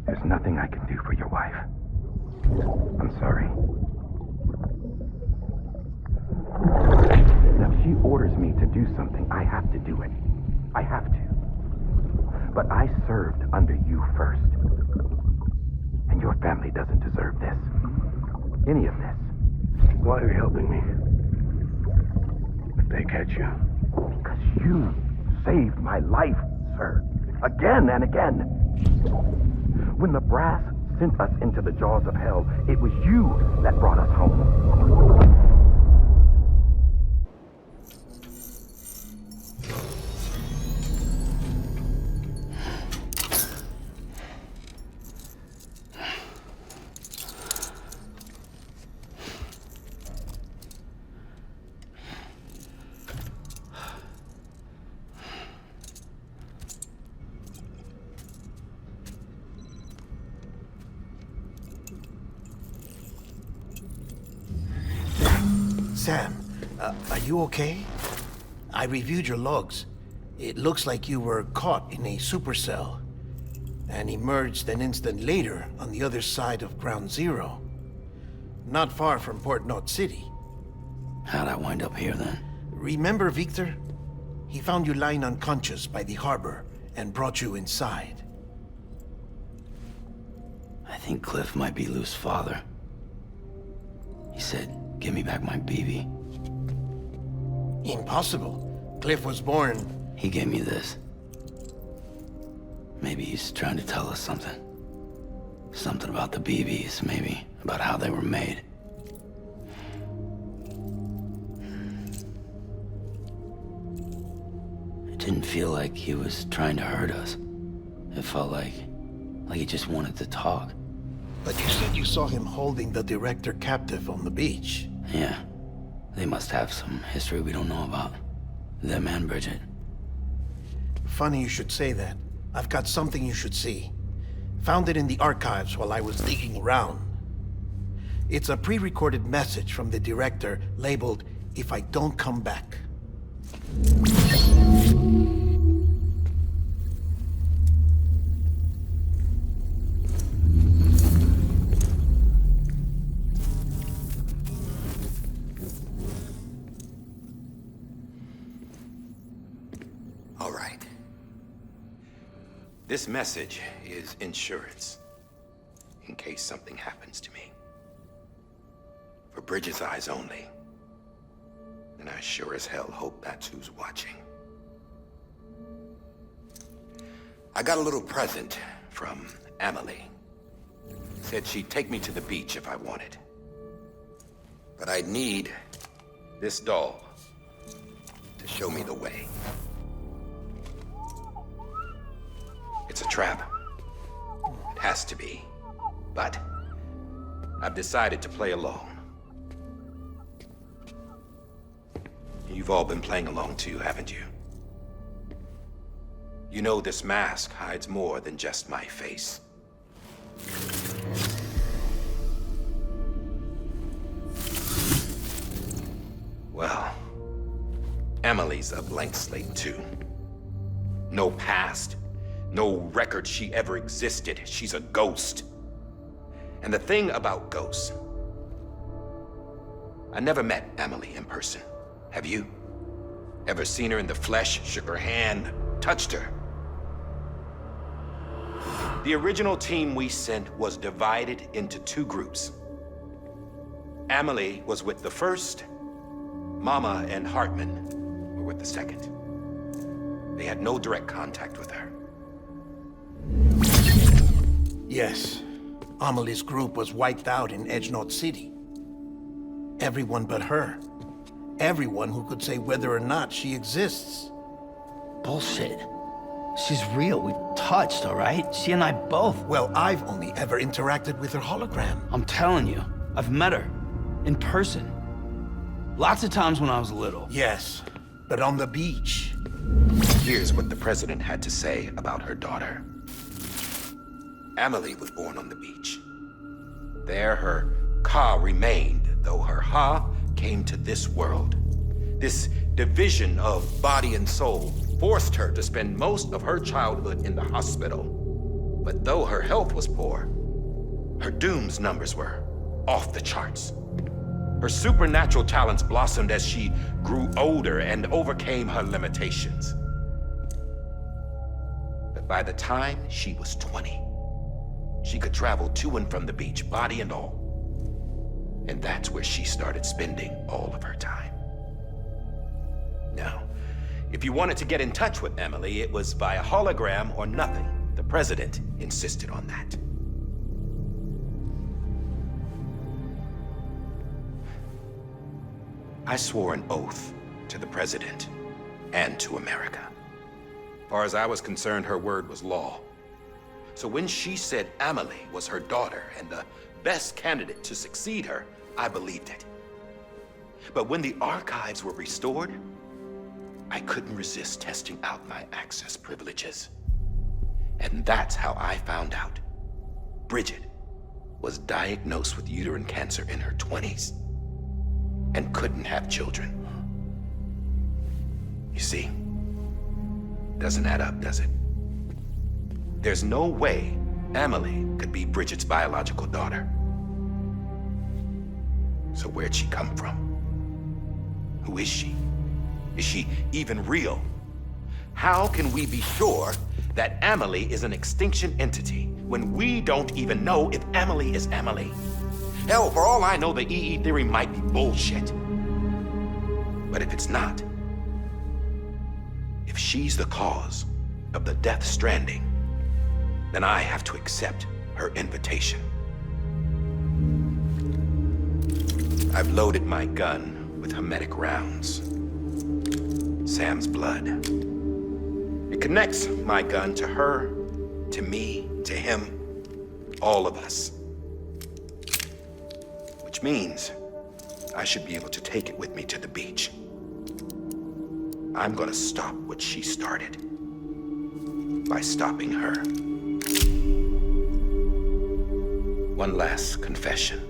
There's nothing I can do for your wife. I'm sorry. Now, if she orders me to do something, I have to do it. I have to. But I served under you first. And your family doesn't deserve this. Any of this. Why are you helping me? If they catch you. Because you saved my life, sir. Again and again. When the brass sent us into the jaws of hell, it was you that brought us home. Sam, are you okay? I reviewed your logs. It looks like you were caught in a supercell and emerged an instant later on the other side of Ground Zero. Not far from Port Knot City. How'd I wind up here then? Remember Victor? He found you lying unconscious by the harbor and brought you inside. I think Cliff might be Lou's father. He said, "Give me back my baby." Impossible. Cliff was born. He gave me this. Maybe he's trying to tell us something. Something about the BBs, maybe. About how they were made. It didn't feel like he was trying to hurt us. It felt like he just wanted to talk. But you said you saw him holding the director captive on the beach. Yeah. They must have some history we don't know about. Them and Bridget. Funny you should say that. I've got something you should see. Found it in the archives while I was digging around. It's a pre-recorded message from the director labeled, "If I don't come back." All right. This message is insurance, in case something happens to me. For Bridget's eyes only. And I sure as hell hope that's who's watching. I got a little present from Emily. Said she'd take me to the beach if I wanted. But I'd need this doll to show me the way. It's a trap. It has to be. But I've decided to play along. You've all been playing along too, haven't you? You know this mask hides more than just my face. Well, Emily's a blank slate too. No past. No record she ever existed. She's a ghost. And the thing about ghosts, I never met Emily in person. Have you? Ever seen her in the flesh, shook her hand, touched her? The original team we sent was divided into two groups. Emily was with the first. Mama and Hartman were with the second. They had no direct contact with her. Yes. Amelie's group was wiped out in Edgenorth City. Everyone but her. Everyone who could say whether or not she exists. Bullshit. She's real. We touched, all right? She and I both. Well, I've only ever interacted with her hologram. I'm telling you, I've met her. In person. Lots of times when I was little. Yes, but on the beach. Here's what the president had to say about her daughter. Emily was born on the beach. There her Ka remained, though her Ha came to this world. This division of body and soul forced her to spend most of her childhood in the hospital. But though her health was poor, her Doom's numbers were off the charts. Her supernatural talents blossomed as she grew older and overcame her limitations. But by the time she was 20, she could travel to and from the beach, body and all. And that's where she started spending all of her time. Now, if you wanted to get in touch with Emily, it was via hologram or nothing. The president insisted on that. I swore an oath to the president and to America. As far as I was concerned, her word was law. So when she said Emily was her daughter and the best candidate to succeed her, I believed it. But when the archives were restored, I couldn't resist testing out my access privileges. And that's how I found out Bridget was diagnosed with uterine cancer in her 20s and couldn't have children. You see, doesn't add up, does it? There's no way Emily could be Bridget's biological daughter. So where'd she come from? Who is she? Is she even real? How can we be sure that Emily is an extinction entity when we don't even know if Emily is Emily? Hell, for all I know, the EE theory might be bullshit. But if it's not, If she's the cause of the Death Stranding, then I have to accept her invitation. I've loaded my gun with hermetic rounds. Sam's blood. It connects my gun to her, to me, to him, all of us. Which means I should be able to take it with me to the beach. I'm gonna stop what she started by stopping her. One last confession.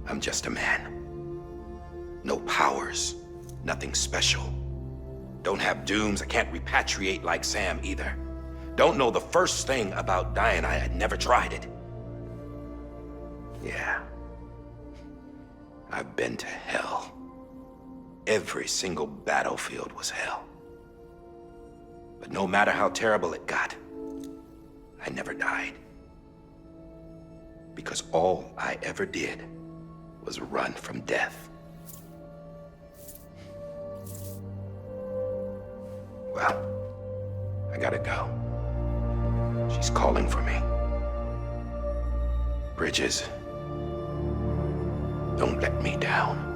I'm just a man. No powers, nothing special. Don't have dooms, I can't repatriate like Sam either. Don't know the first thing about dying, I had never tried it. Yeah. I've been to hell. Every single battlefield was hell. But no matter how terrible it got, I never died. Because all I ever did was run from death. Well, I gotta go. She's calling for me. Bridges, don't let me down.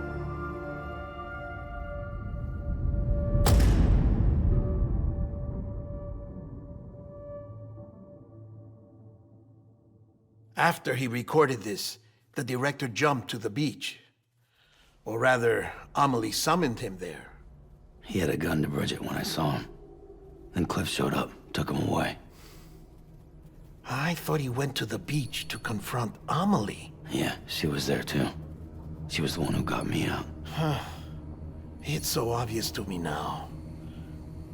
After he recorded this, the director jumped to the beach. Or rather, Amelie summoned him there. He had a gun to Bridget when I saw him. Then Cliff showed up, took him away. I thought he went to the beach to confront Amelie. Yeah, she was there too. She was the one who got me out. It's so obvious to me now.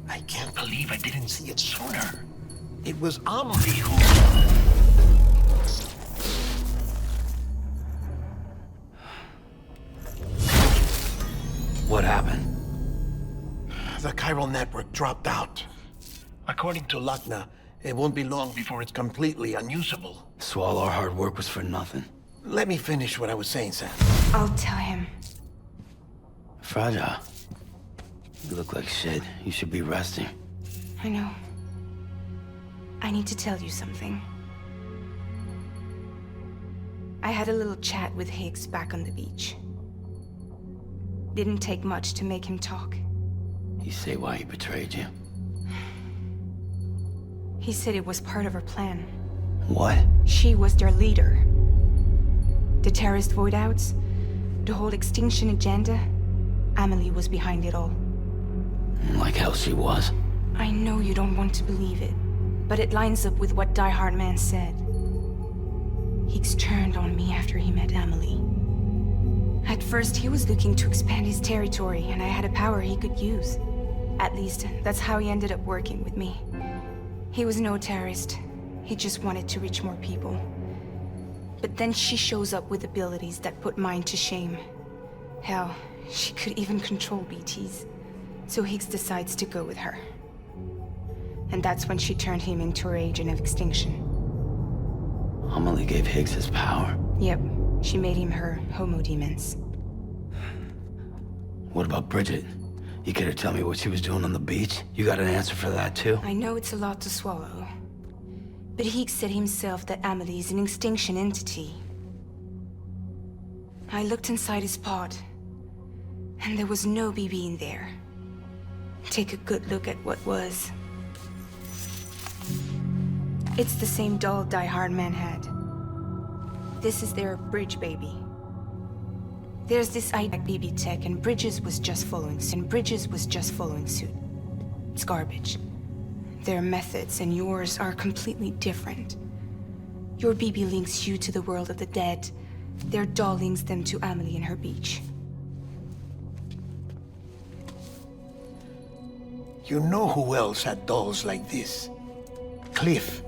I can't believe I didn't see it sooner. It was Amelie who... What happened? The chiral network dropped out. According to Lakna, it won't be long before it's completely unusable. So all our hard work was for nothing. Let me finish what I was saying, Sam. I'll tell him. Fragile. You look like shit. You should be resting. I know. I need to tell you something. I had a little chat with Higgs back on the beach. Didn't take much to make him talk. You say why he betrayed you? He said it was part of her plan. What? She was their leader. The terrorist voidouts, the whole extinction agenda, Amelie was behind it all. Like hell she was. I know you don't want to believe it, but it lines up with what Die Hard Man said. Higgs turned on me after he met Amelie. At first, he was looking to expand his territory, and I had a power he could use. At least, that's how he ended up working with me. He was no terrorist. He just wanted to reach more people. But then she shows up with abilities that put mine to shame. Hell, she could even control BTs. So Higgs decides to go with her. And that's when she turned him into her agent of extinction. Amelie gave Higgs his power. Yep, she made him her homo demons. What about Bridget? You care to tell me what she was doing on the beach? You got an answer for that too? I know it's a lot to swallow. But Higgs said himself that Amelie is an extinction entity. I looked inside his pod, and there was no BB in there. Take a good look at what was. It's the same doll Die Hard Man had. This is their bridge baby. There's this IDAC BB tech, and Bridges was just following suit. It's garbage. Their methods and yours are completely different. Your BB links you to the world of the dead. Their doll links them to Amelie and her beach. You know who else had dolls like this? Cliff.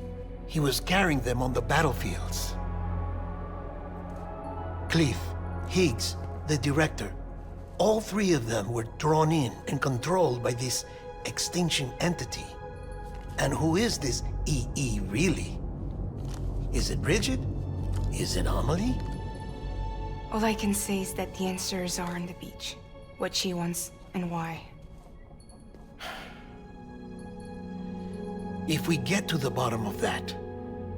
He was carrying them on the battlefields. Cliff, Higgs, the director. All three of them were drawn in and controlled by this extinction entity. And who is this EE really? Is it Bridget? Is it Amelie? All I can say is that the answers are on the beach, what she wants and why. If we get to the bottom of that,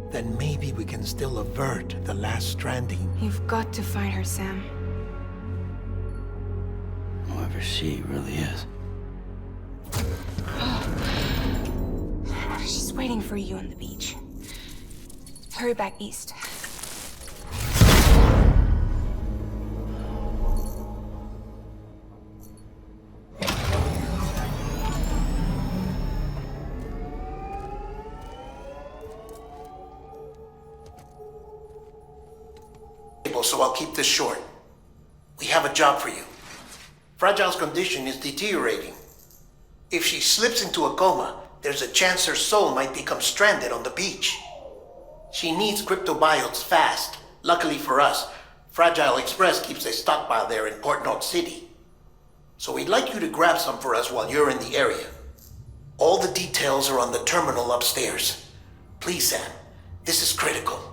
then maybe we can still avert the last stranding. You've got to find her, Sam. Whoever she really is. She's waiting for you on the beach. Hurry back east. So I'll keep this short. We have a job for you. Fragile's condition is deteriorating. If she slips into a coma, there's a chance her soul might become stranded on the beach. She needs cryptobiotes fast. Luckily for us, Fragile Express keeps a stockpile there in Port North City. So we'd like you to grab some for us while you're in the area. All the details are on the terminal upstairs. Please, Sam, this is critical.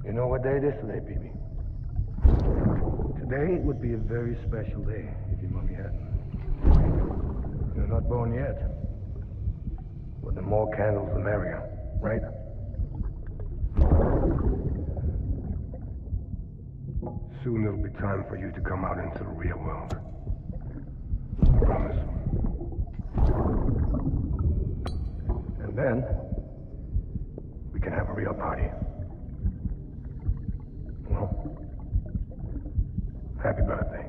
You know what day it is today, BB? Today would be a very special day if your mommy hadn't. You're not born yet. But the more candles, the merrier, right? Soon it'll be time for you to come out into the real world. I promise. And then, we can have a real party. Well, happy birthday.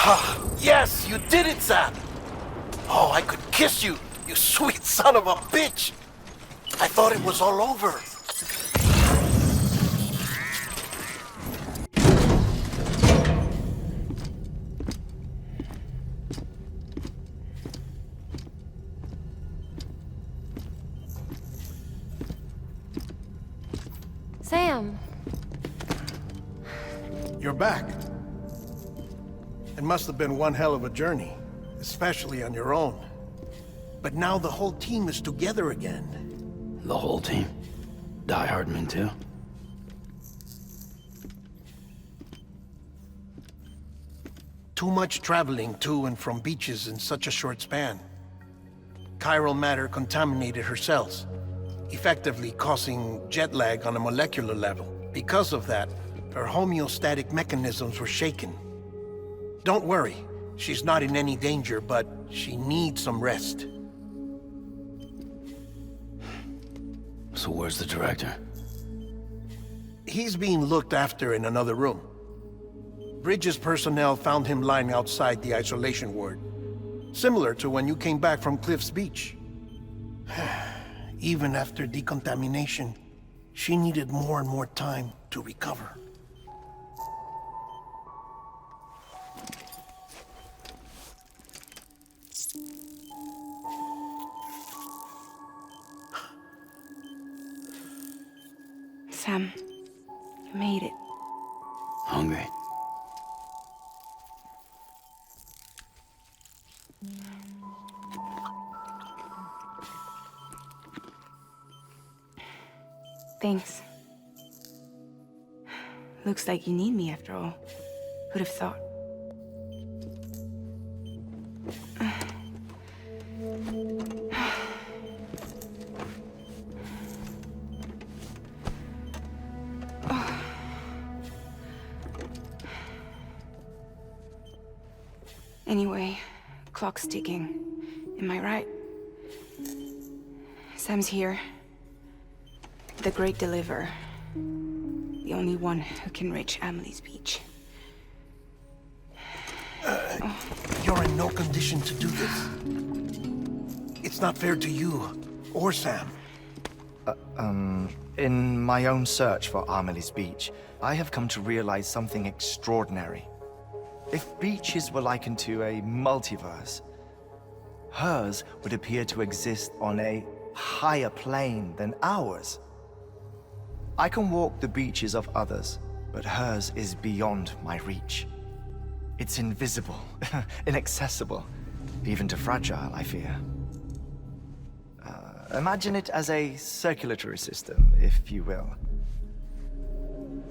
Yes, you did it, Sam! Oh, I could kiss you, you sweet son of a bitch! I thought it was all over. Sam. You're back. It must have been one hell of a journey, especially on your own. But now the whole team is together again. The whole team? Die Hardman too? Too much traveling to and from beaches in such a short span. Chiral matter contaminated her cells, effectively causing jet lag on a molecular level. Because of that, her homeostatic mechanisms were shaken. Don't worry, she's not in any danger, but she needs some rest. So where's the director? He's being looked after in another room. Bridges personnel found him lying outside the isolation ward. Similar to when you came back from Cliff's Beach. Even after decontamination, she needed more and more time to recover. Sam, you made it. Hungry? Thanks. Looks like you need me after all. Who'd have thought? Anyway, clock's ticking. Am I right? Sam's here. The Great Deliverer. The only one who can reach Amelie's Beach. You're in no condition to do this. It's not fair to you or Sam. In my own search for Amelie's Beach, I have come to realize something extraordinary. If beaches were likened to a multiverse, hers would appear to exist on a higher plane than ours. I can walk the beaches of others, but hers is beyond my reach. It's invisible, inaccessible, even to Fragile, I fear. Imagine it as a circulatory system, if you will.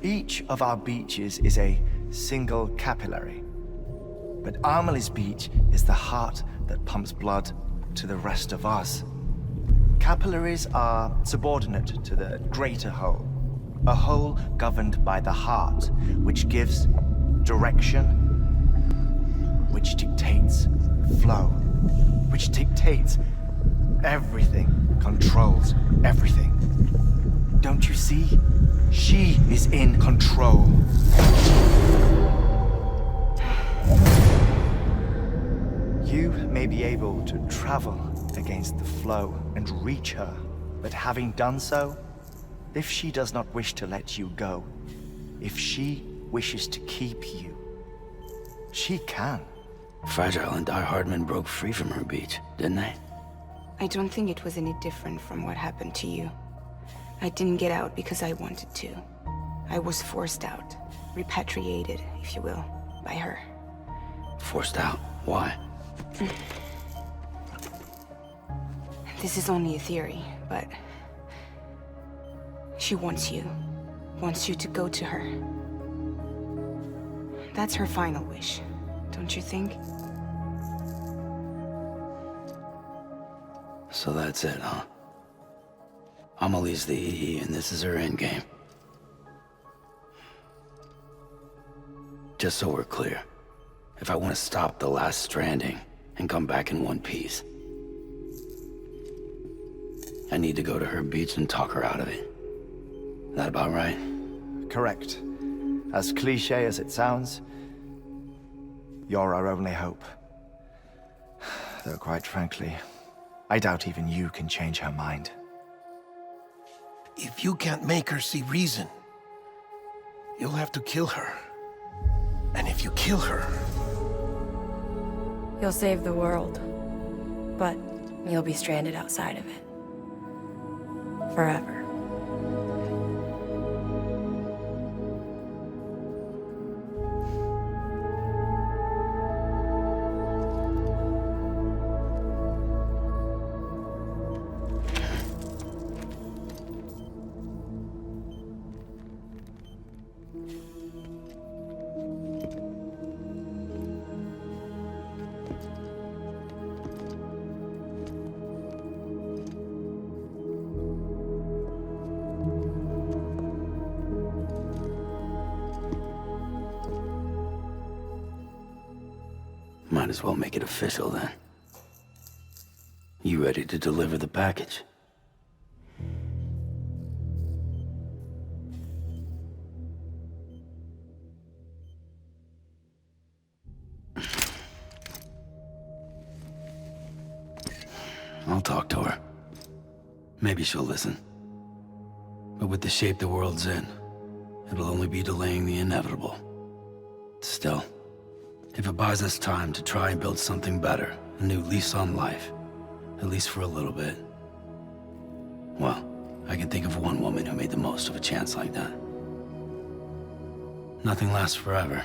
Each of our beaches is a single capillary. But Amelie's Beach is the heart that pumps blood to the rest of us. Capillaries are subordinate to the greater whole. A whole governed by the heart, which gives direction, which dictates flow, which dictates everything, controls everything. Don't you see? She is in control. You may be able to travel against the flow and reach her, but having done so, if she does not wish to let you go, if she wishes to keep you, she can. Fragile and Die Hardman broke free from her beach, didn't they? I don't think it was any different from what happened to you. I didn't get out because I wanted to. I was forced out, repatriated, if you will, by her. Forced out? Why? This is only a theory, but she wants you to go to her. That's her final wish, don't you think? So that's it, huh? Amelie's the EE, and this is her endgame. Just so we're clear, if I want to stop the last stranding and come back in one piece, I need to go to her beach and talk her out of it. That about right? Correct. As cliche as it sounds, You're our only hope. Though quite frankly, I doubt even you can change her mind. If you can't make her see reason, you'll have to kill her. And if you kill her... You'll save the world, but you'll be stranded outside of it. Forever. Might as well make it official then. You ready to deliver the package? I'll talk to her. Maybe she'll listen. But with the shape the world's in, it'll only be delaying the inevitable. Still, if it buys us time to try and build something better, a new lease on life, at least for a little bit, well, I can think of one woman who made the most of a chance like that. Nothing lasts forever,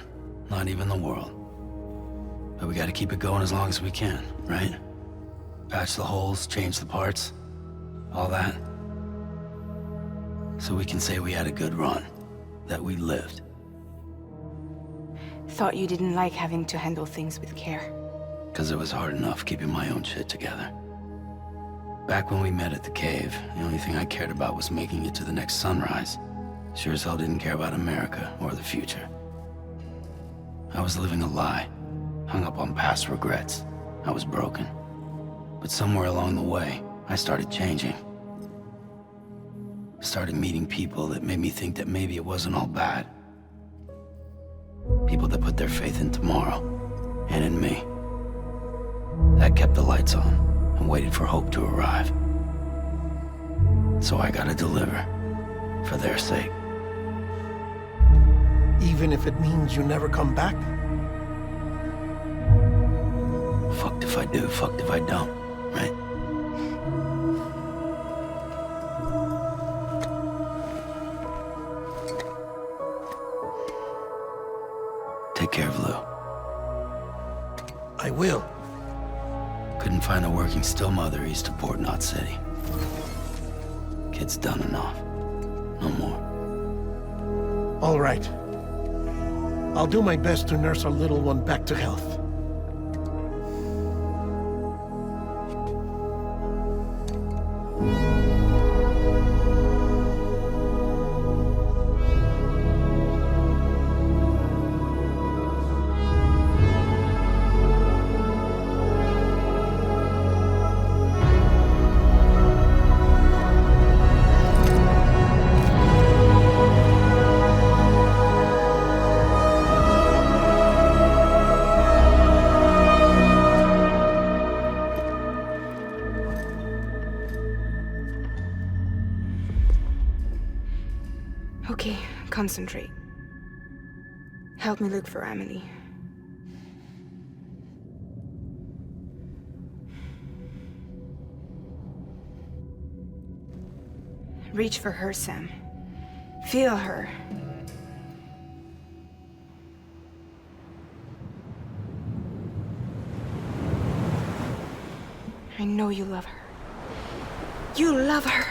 not even the world. But we gotta keep it going as long as we can, right? Patch the holes, change the parts, all that. So we can say we had a good run, that we lived. Thought you didn't like having to handle things with care. 'Cause it was hard enough keeping my own shit together. Back when we met at the cave, the only thing I cared about was making it to the next sunrise. Sure as hell didn't care about America or the future. I was living a lie, hung up on past regrets. I was broken. But somewhere along the way, I started changing. Started meeting people that made me think that maybe it wasn't all bad. People that put their faith in tomorrow, and in me. That kept the lights on, and waited for hope to arrive. So I gotta deliver, for their sake. Even if it means you never come back? Fucked if I do, fucked if I don't, right? Take care of Lou. I will. Couldn't find a working still mother east of Port Knot City. Kid's done enough. No more. All right. I'll do my best to nurse our little one back to health. Okay, concentrate. Help me look for Emily. Reach for her, Sam. Feel her. I know you love her. You love her!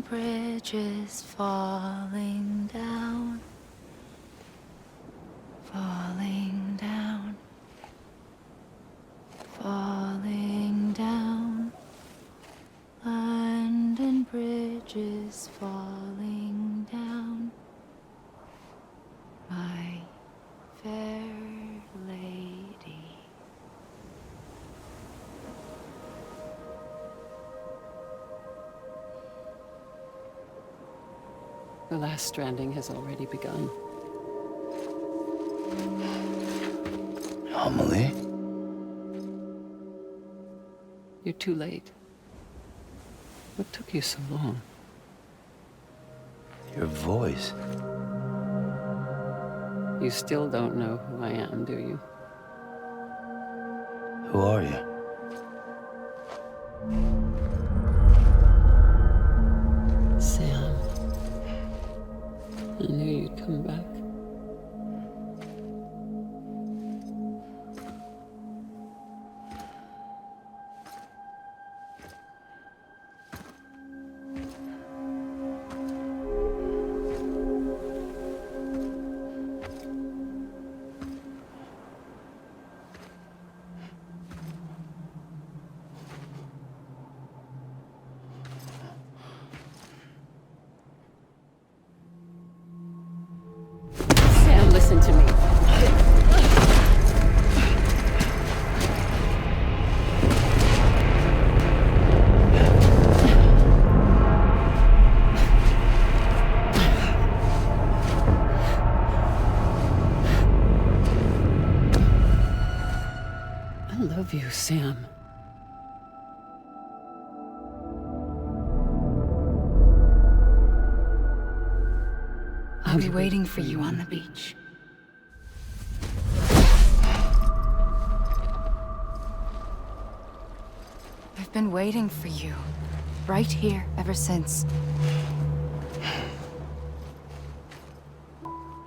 bridges falling down, falling down, falling down. London Bridge is falling down, my fair lady. The last stranding has already begun. Amelie? You're too late. What took you so long? Your voice. You still don't know who I am, do you? Who are you? Sam. I knew you'd come back. Sam, listen to me. I love you, Sam. I'll be waiting for you on the beach. I've been waiting for you, right here, ever since.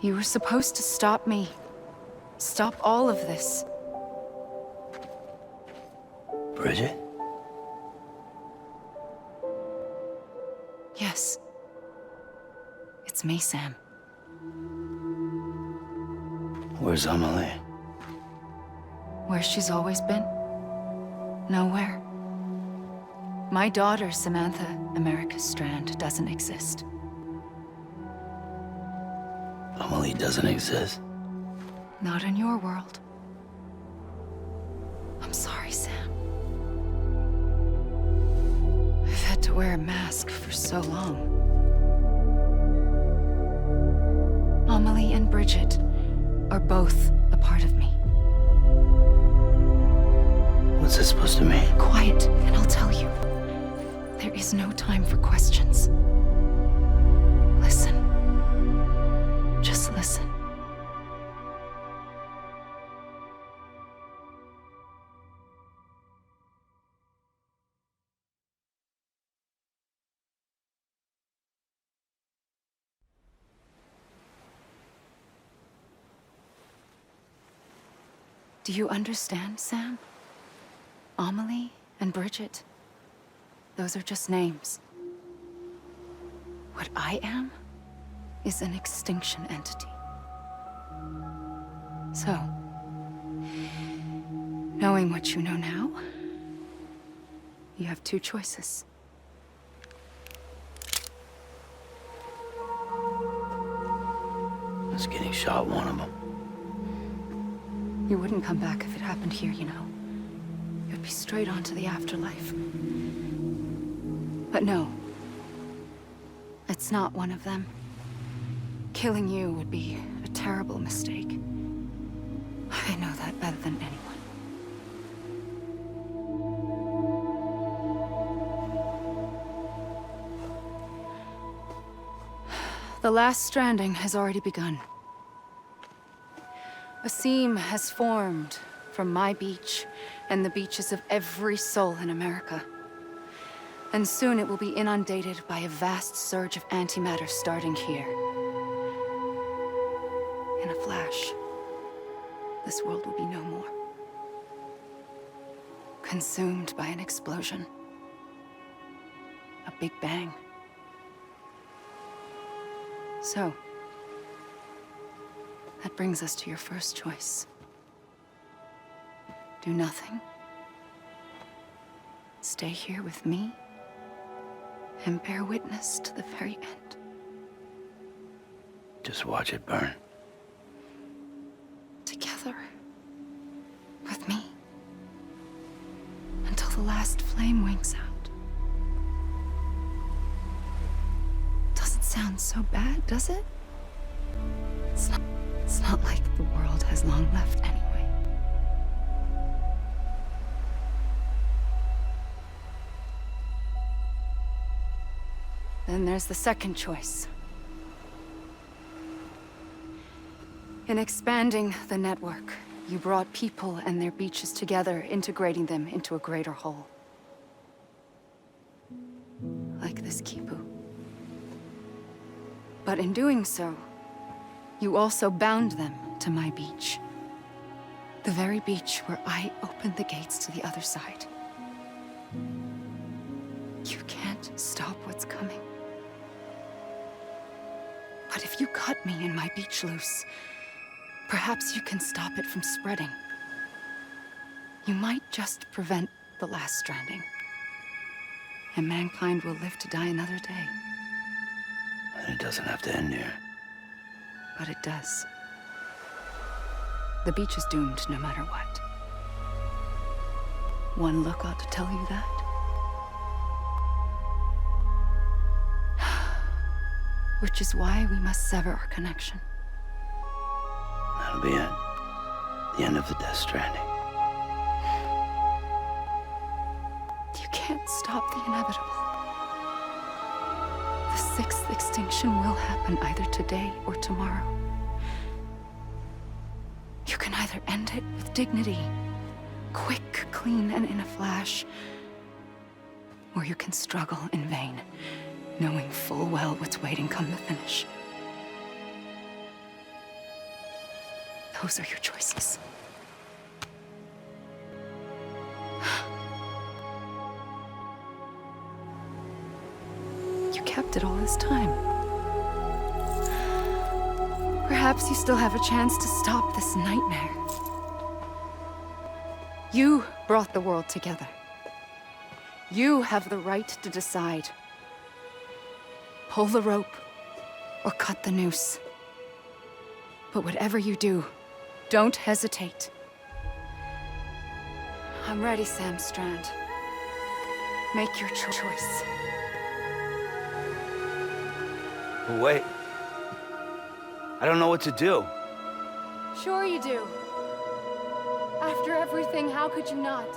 You were supposed to stop me. Stop all of this. Bridget? Yes. It's me, Sam. Where's Amelie? Where she's always been. Nowhere. My daughter, Samantha America Strand, doesn't exist. Amelie doesn't exist. Not in your world. I'm sorry, Sam. I've had to wear a mask for so long. Amelie and Bridget are both a part of me. What's this supposed to mean? Quiet, and I'll tell you. There is no time for questions. Listen. Just listen. Do you understand, Sam? Amelie and Bridget, those are just names. What I am is an extinction entity. So, knowing what you know now, you have two choices. Is getting shot one of them? You wouldn't come back if it happened here, you know. You'd be straight on to the afterlife. But no. It's not one of them. Killing you would be a terrible mistake. I know that better than anyone. The last stranding has already begun. A seam has formed from my beach and the beaches of every soul in America. And soon it will be inundated by a vast surge of antimatter starting here. In a flash, this world will be no more. Consumed by an explosion. A big bang. So, that brings us to your first choice. Do nothing. Stay here with me and bear witness to the very end. Just watch it burn. Together. With me. Until the last flame winks out. Doesn't sound so bad, does it? It's not like the world has long left anyway. Then there's the second choice. In expanding the network, you brought people and their beaches together, integrating them into a greater whole. Like this Kipu. But in doing so, you also bound them to my beach. The very beach where I opened the gates to the other side. You can't stop what's coming. But if you cut me and my beach loose, perhaps you can stop it from spreading. You might just prevent the last stranding. And mankind will live to die another day. And it doesn't have to end here. But it does. The beach is doomed no matter what. One look ought to tell you that. Which is why we must sever our connection. That'll be it. The end of the Death Stranding. You can't stop the inevitable. The sixth extinction will happen either today or tomorrow. You can either end it with dignity, quick, clean, and in a flash, or you can struggle in vain, knowing full well what's waiting come the finish. Those are your choices. You kept it all this time. Perhaps you still have a chance to stop this nightmare. You brought the world together. You have the right to decide. Pull the rope or cut the noose. But whatever you do, don't hesitate. I'm ready, Sam Strand. Make your choice. But wait. I don't know what to do. Sure you do. After everything, how could you not?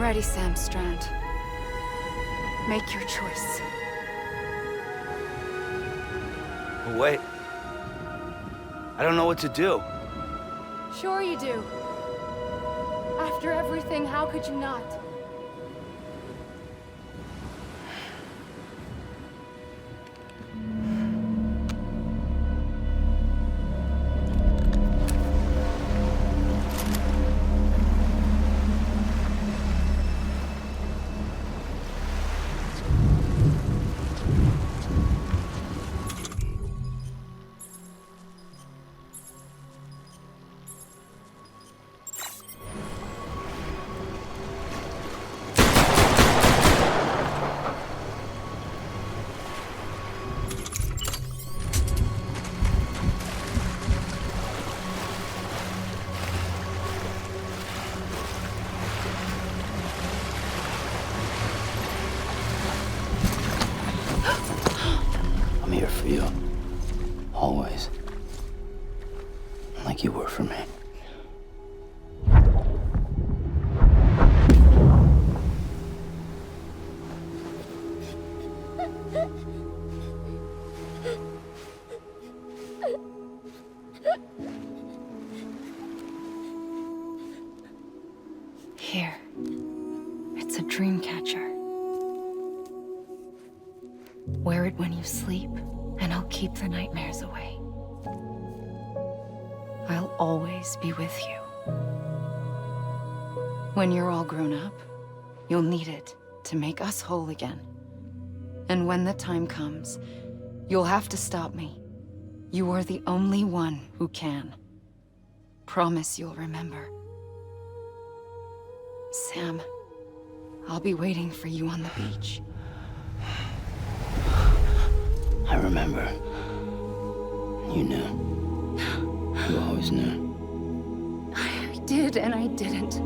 ready, Sam Strand. Make your choice. Wait. I don't know what to do. Sure you do. After everything, how could you not? I'm here for you. Always. Like you were for me. Here. It's a dream catcher. Wear it when you sleep, and I'll keep the nightmares away. I'll always be with you. When you're all grown up, you'll need it to make us whole again. And when the time comes, you'll have to stop me. You are the only one who can. Promise you'll remember. Sam, I'll be waiting for you on the beach. I remember. You knew. You always knew. I did and I didn't.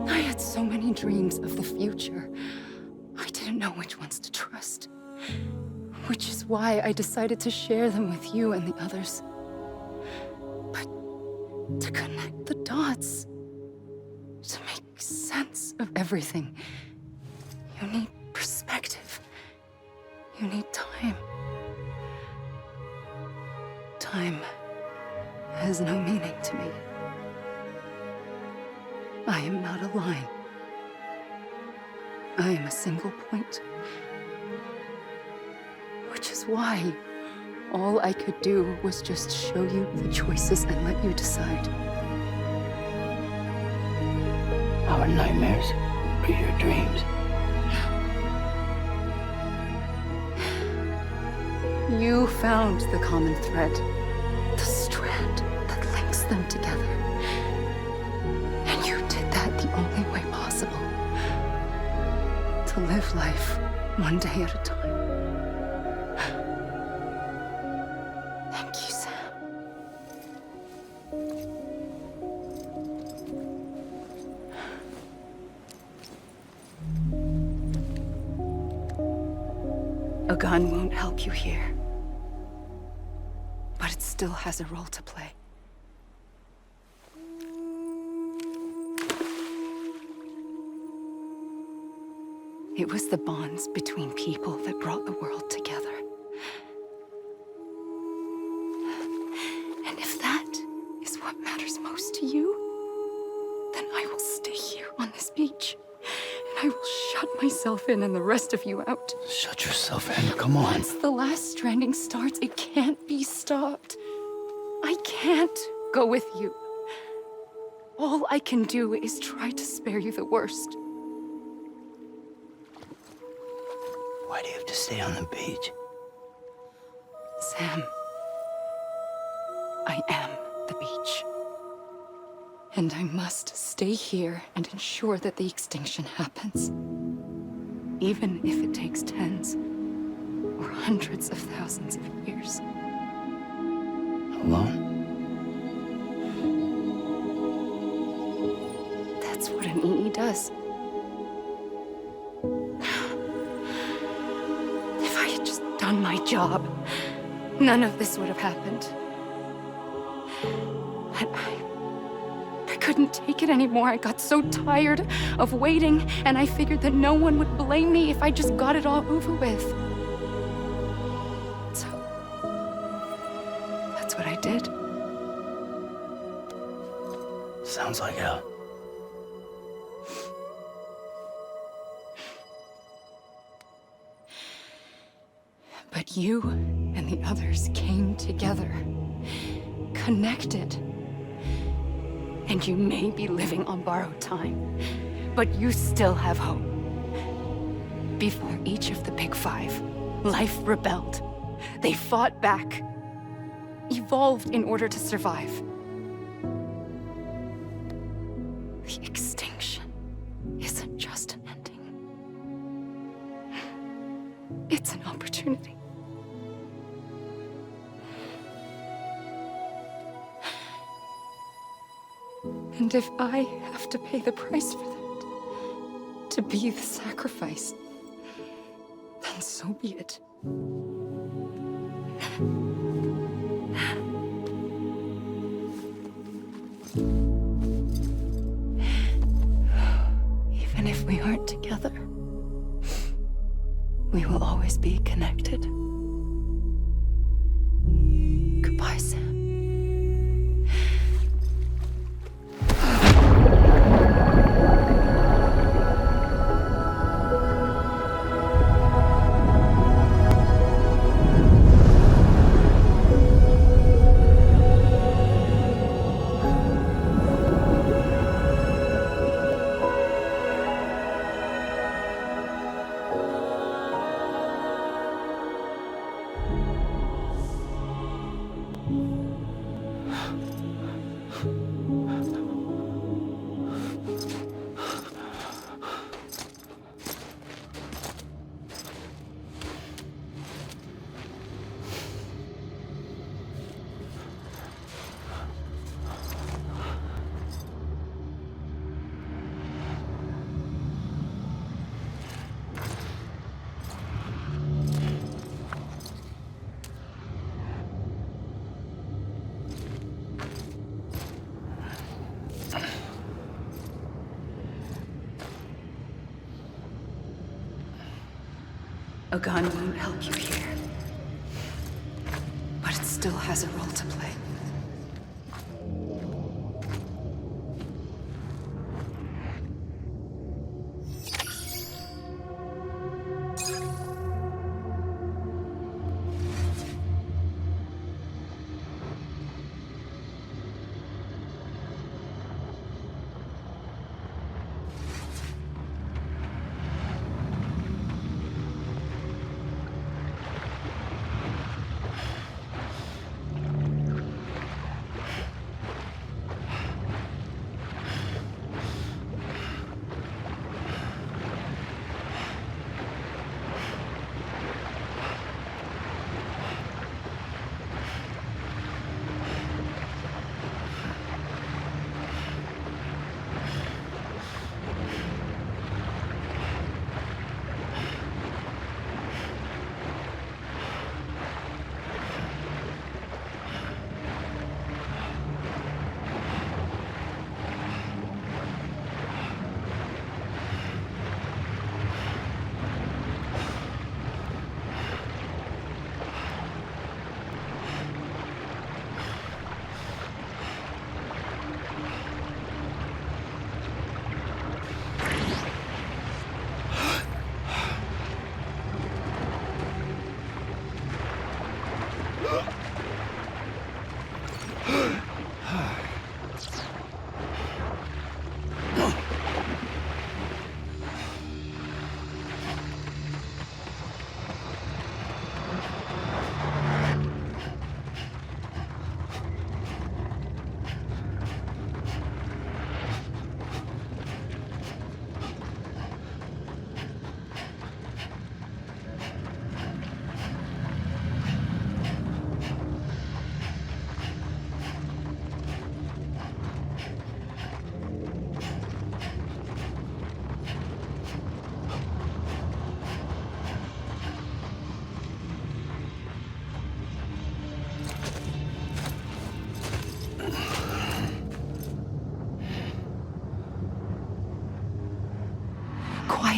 I had so many dreams of the future. I didn't know which ones to trust. Which is why I decided to share them with you and the others. But to connect the dots, to make sense of everything, you need perspective. You need time. Time has no meaning to me. I am not a line. I am a single point. Which is why all I could do was just show you the choices and let you decide. Our nightmares or your dreams? You found the common thread, the strand that links them together. And you did that the only way possible. To live life one day at a time. Thank you, Sam. A gun won't help you here. But it still has a role to play. It was the bonds between people that brought the world together. And if that is what matters most to you, then I will stay here on this beach. And I will shut myself in and the rest of you out. Shut yourself in, come on. Once the last stranding starts, it can't be stopped. I can't go with you. All I can do is try to spare you the worst. Why do you have to stay on the beach? Sam, I am the beach. And I must stay here and ensure that the extinction happens. Even if it takes tens or hundreds of thousands of years. Alone? That's what an EE does. If I had just done my job, none of this would have happened. But I couldn't take it anymore. I got so tired of waiting, and I figured that no one would blame me if I just got it all over with. So, that's what I did. Sounds like hell. But you and the others came together, connected. And you may be living on borrowed time, but you still have hope. Before each of the Big Five, life rebelled. They fought back, evolved in order to survive. The extinction isn't just an ending. It's an opportunity. And if I have to pay the price for that, to be the sacrifice, then so be it. Even if we aren't together, we will always be connected. Goodbye, Sam. A gun won't help you here, but it still has a role to play.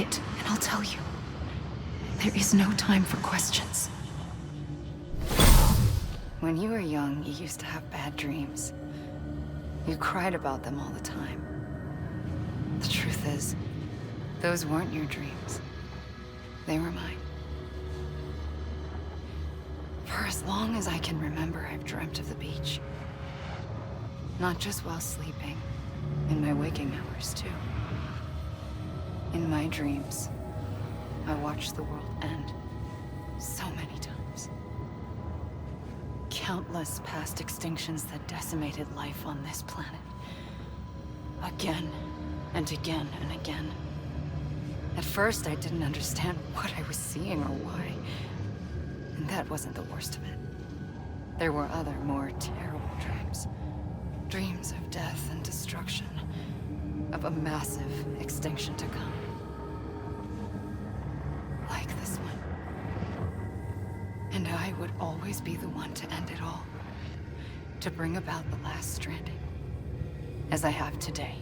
quiet, and I'll tell you. There is no time for questions. When you were young, you used to have bad dreams. You cried about them all the time. The truth is, those weren't your dreams. They were mine. For as long as I can remember, I've dreamt of the beach. Not just while sleeping, in my waking hours, too. In my dreams, I watched the world end so many times. Countless past extinctions that decimated life on this planet. Again and again and again. At first, I didn't understand what I was seeing or why. And that wasn't the worst of it. There were other, more terrible dreams. Dreams of death and destruction. Of a massive extinction to come. Like this one. And I would always be the one to end it all. To bring about the last stranding. As I have today.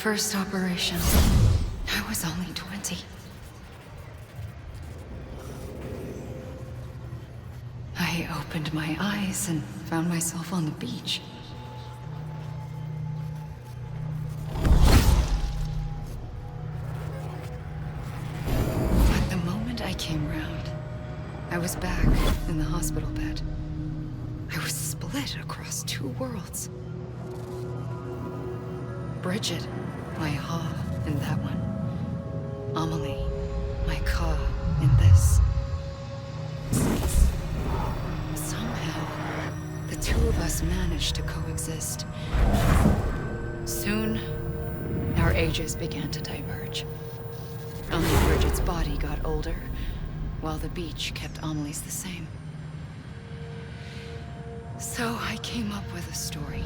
First operation, I was only 20. I opened my eyes and found myself on the beach. But the moment I came round, I was back in the hospital bed. I was split across two worlds. Bridget, my Ha in that one. Amelie, my Ka in this. Somehow, the two of us managed to coexist. Soon, our ages began to diverge. Only Bridget's body got older, while the beach kept Amelie's the same. So I came up with a story.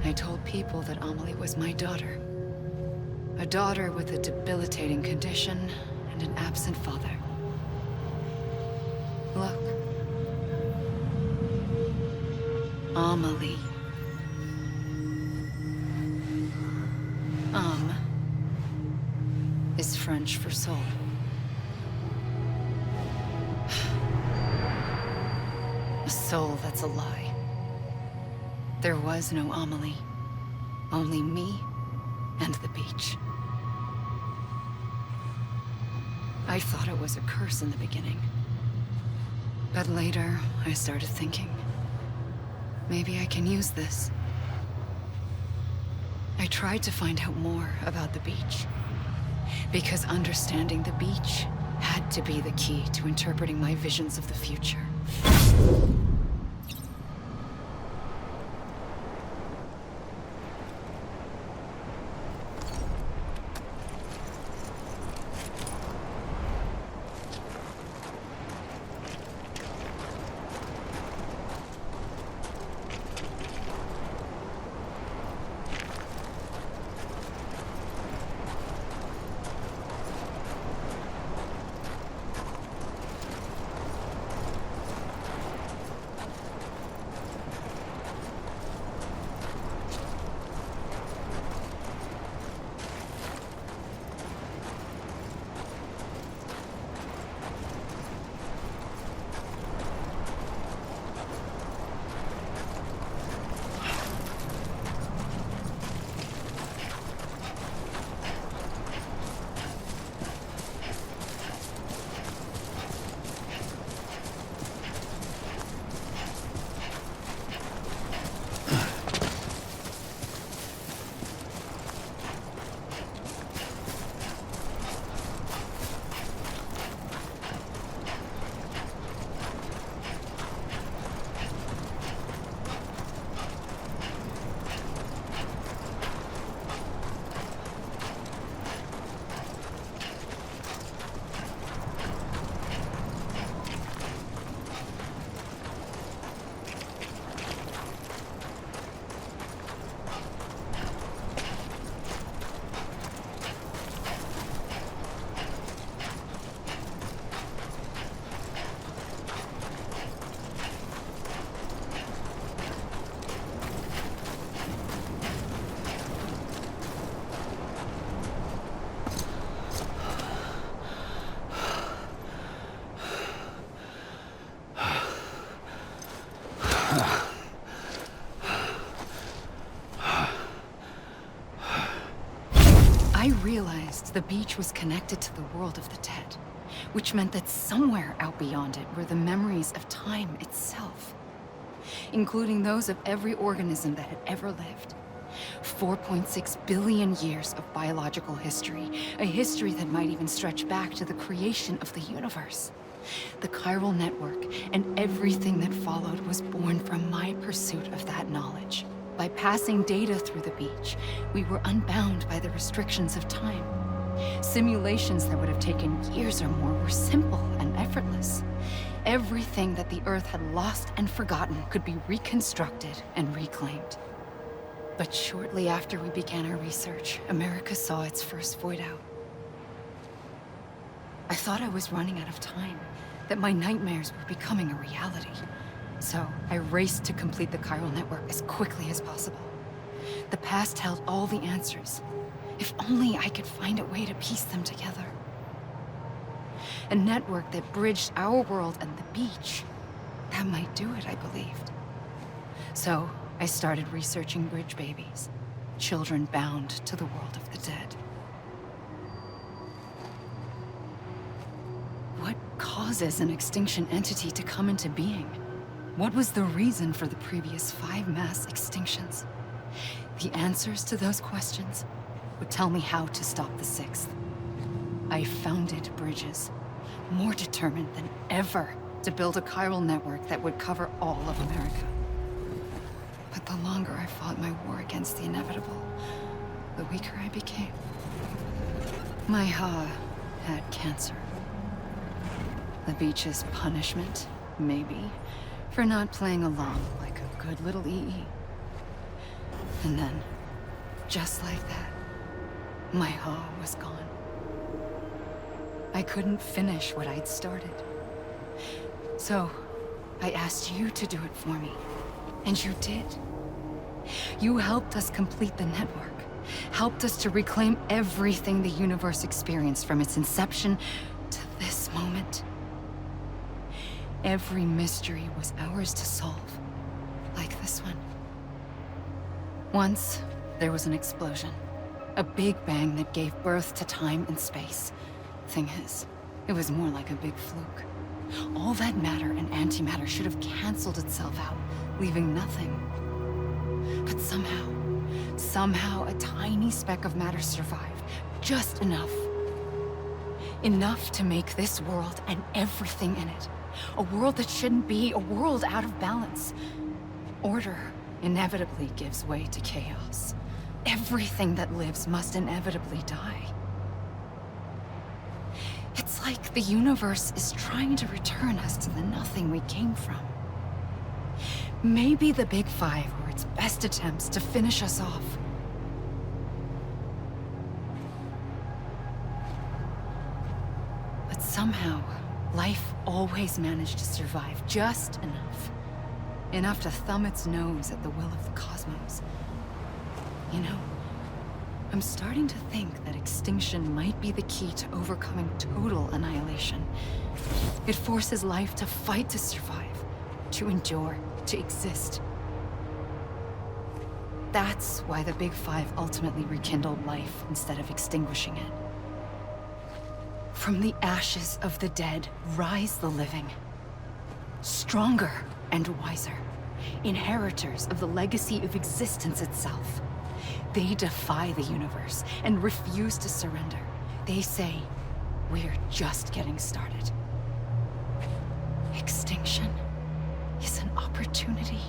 I told people that Amelie was my daughter. A daughter with a debilitating condition and an absent father. Look. Amelie. Is French for soul. A soul that's a lie. There was no Amelie. Only me and the beach. I thought it was a curse in the beginning. But later, I started thinking, maybe I can use this. I tried to find out more about the beach, because understanding the beach had to be the key to interpreting my visions of the future. I realized the beach was connected to the world of the dead, which meant that somewhere out beyond it were the memories of time itself, including those of every organism that had ever lived. 4.6 billion years of biological history, a history that might even stretch back to the creation of the universe. The chiral network and everything that followed was born from my pursuit of that knowledge. By passing data through the beach, we were unbound by the restrictions of time. Simulations that would have taken years or more were simple and effortless. Everything that the Earth had lost and forgotten could be reconstructed and reclaimed. But shortly after we began our research, America saw its first void out. I thought I was running out of time, that my nightmares were becoming a reality. So I raced to complete the chiral network as quickly as possible. The past held all the answers. If only I could find a way to piece them together. A network that bridged our world and the beach. That might do it, I believed. So I started researching bridge babies, children bound to the world of the dead. What causes an extinction entity to come into being? What was the reason for the previous 5 mass extinctions? The answers to those questions would tell me how to stop the 6th. I founded bridges, more determined than ever to build a chiral network that would cover all of America. But the longer I fought my war against the inevitable, the weaker I became. My Ha had cancer. The beach's punishment, maybe, for not playing along like a good little EE. And then, just like that, my Ha was gone. I couldn't finish what I'd started. So, I asked you to do it for me, and you did. You helped us complete the network, helped us to reclaim everything the universe experienced from its inception to this moment. Every mystery was ours to solve, like this one. Once, there was an explosion. A big bang that gave birth to time and space. Thing is, It was more like a big fluke. All that matter and antimatter should have canceled itself out, leaving nothing. But somehow a tiny speck of matter survived. Just enough. Enough to make this world and everything in it a world that shouldn't be, a world out of balance. Order inevitably gives way to chaos. Everything that lives must inevitably die. It's like the universe is trying to return us to the nothing we came from. Maybe the Big Five were its best attempts to finish us off. But somehow, life always managed to survive just enough. Enough to thumb its nose at the will of the cosmos. You know, I'm starting to think that extinction might be the key to overcoming total annihilation. It forces life to fight to survive, to endure, to exist. That's why the Big Five ultimately rekindled life instead of extinguishing it. From the ashes of the dead rise the living. Stronger and wiser. Inheritors of the legacy of existence itself. They defy the universe and refuse to surrender. They say, we're just getting started. Extinction is an opportunity.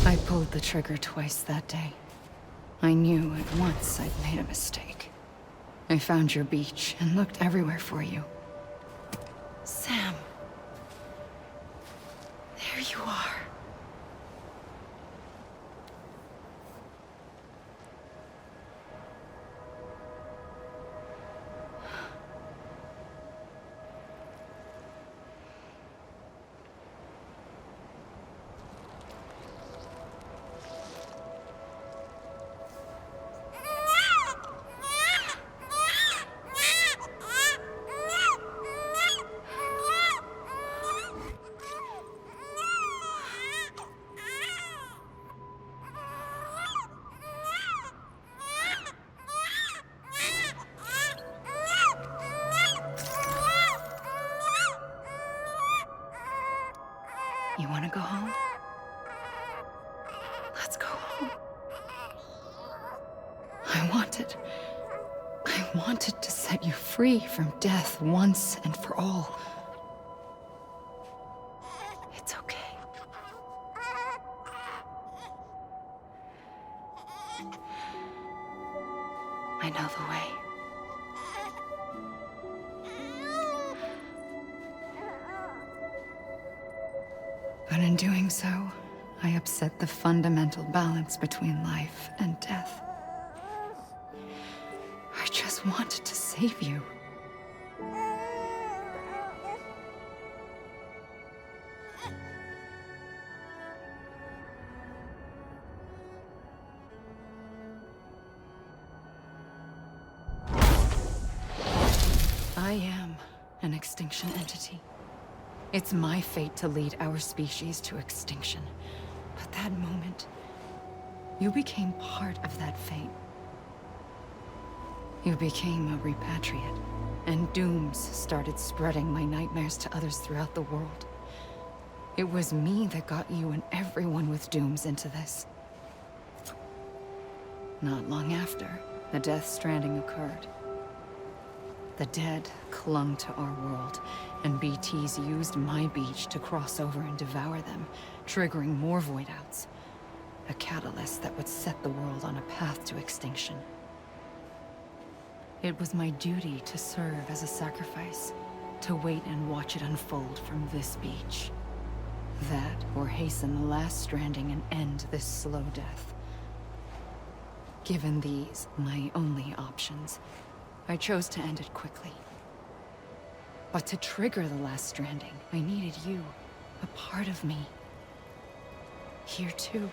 I pulled the trigger twice that day. I knew at once I'd made a mistake. I found your beach and looked everywhere for you. Sam. There you are. You want to go home? Let's go home. I wanted to set you free from death once and for all. It's okay. I know the way. But in doing so, I upset the fundamental balance between life and death. I just wanted to save you. I am an extinction entity. It's my fate to lead our species to extinction. But that moment, you became part of that fate. You became a repatriate, and dooms started spreading my nightmares to others throughout the world. It was me that got you and everyone with dooms into this. Not long after, the Death Stranding occurred. The dead clung to our world, and BTs used my beach to cross over and devour them, triggering more void outs. A catalyst that would set the world on a path to extinction. It was my duty to serve as a sacrifice, to wait and watch it unfold from this beach. That, or hasten the last stranding and end this slow death. Given these, my only options, I chose to end it quickly. But to trigger the last stranding, I needed you, a part of me. Here too.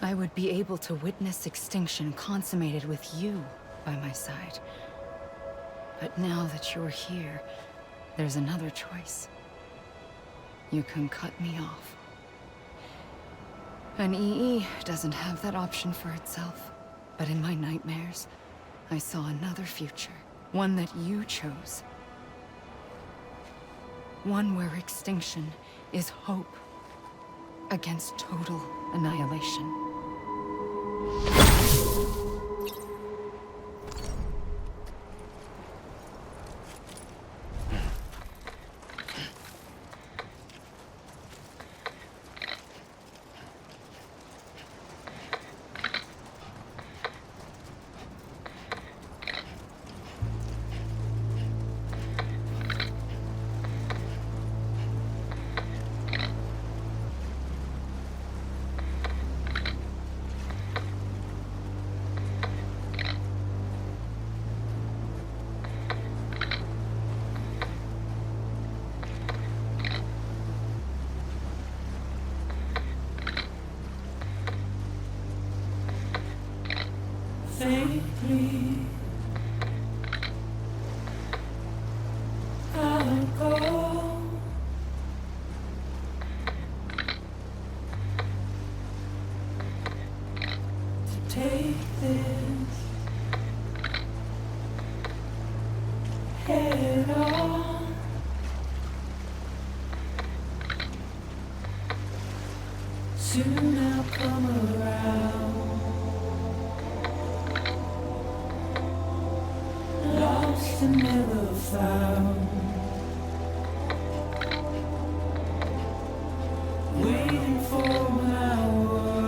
I would be able to witness extinction consummated with you by my side. But now that you're here, there's another choice. You can cut me off. An EE doesn't have that option for itself. But in my nightmares, I saw another future. One that you chose. One where extinction is hope against total annihilation. Safely, I'll go. To take this head on. Soon I'll come around. Lost and never found. Waiting for my words.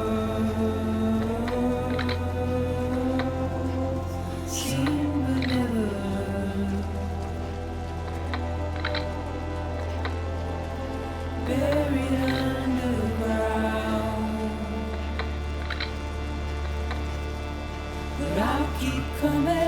Seen but never heard. Buried underground. But I'll keep coming.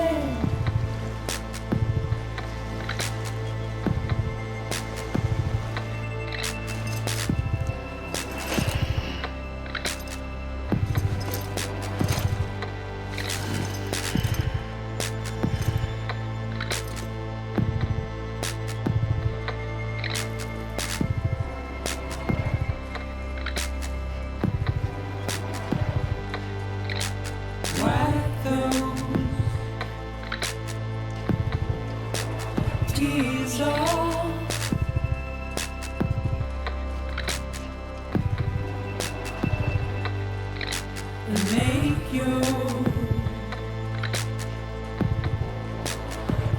Make your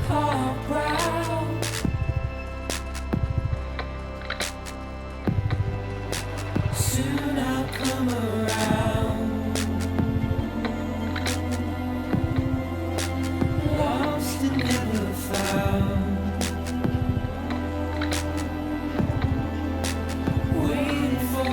heart proud. Soon I'll come around. Lost and never found. Waiting for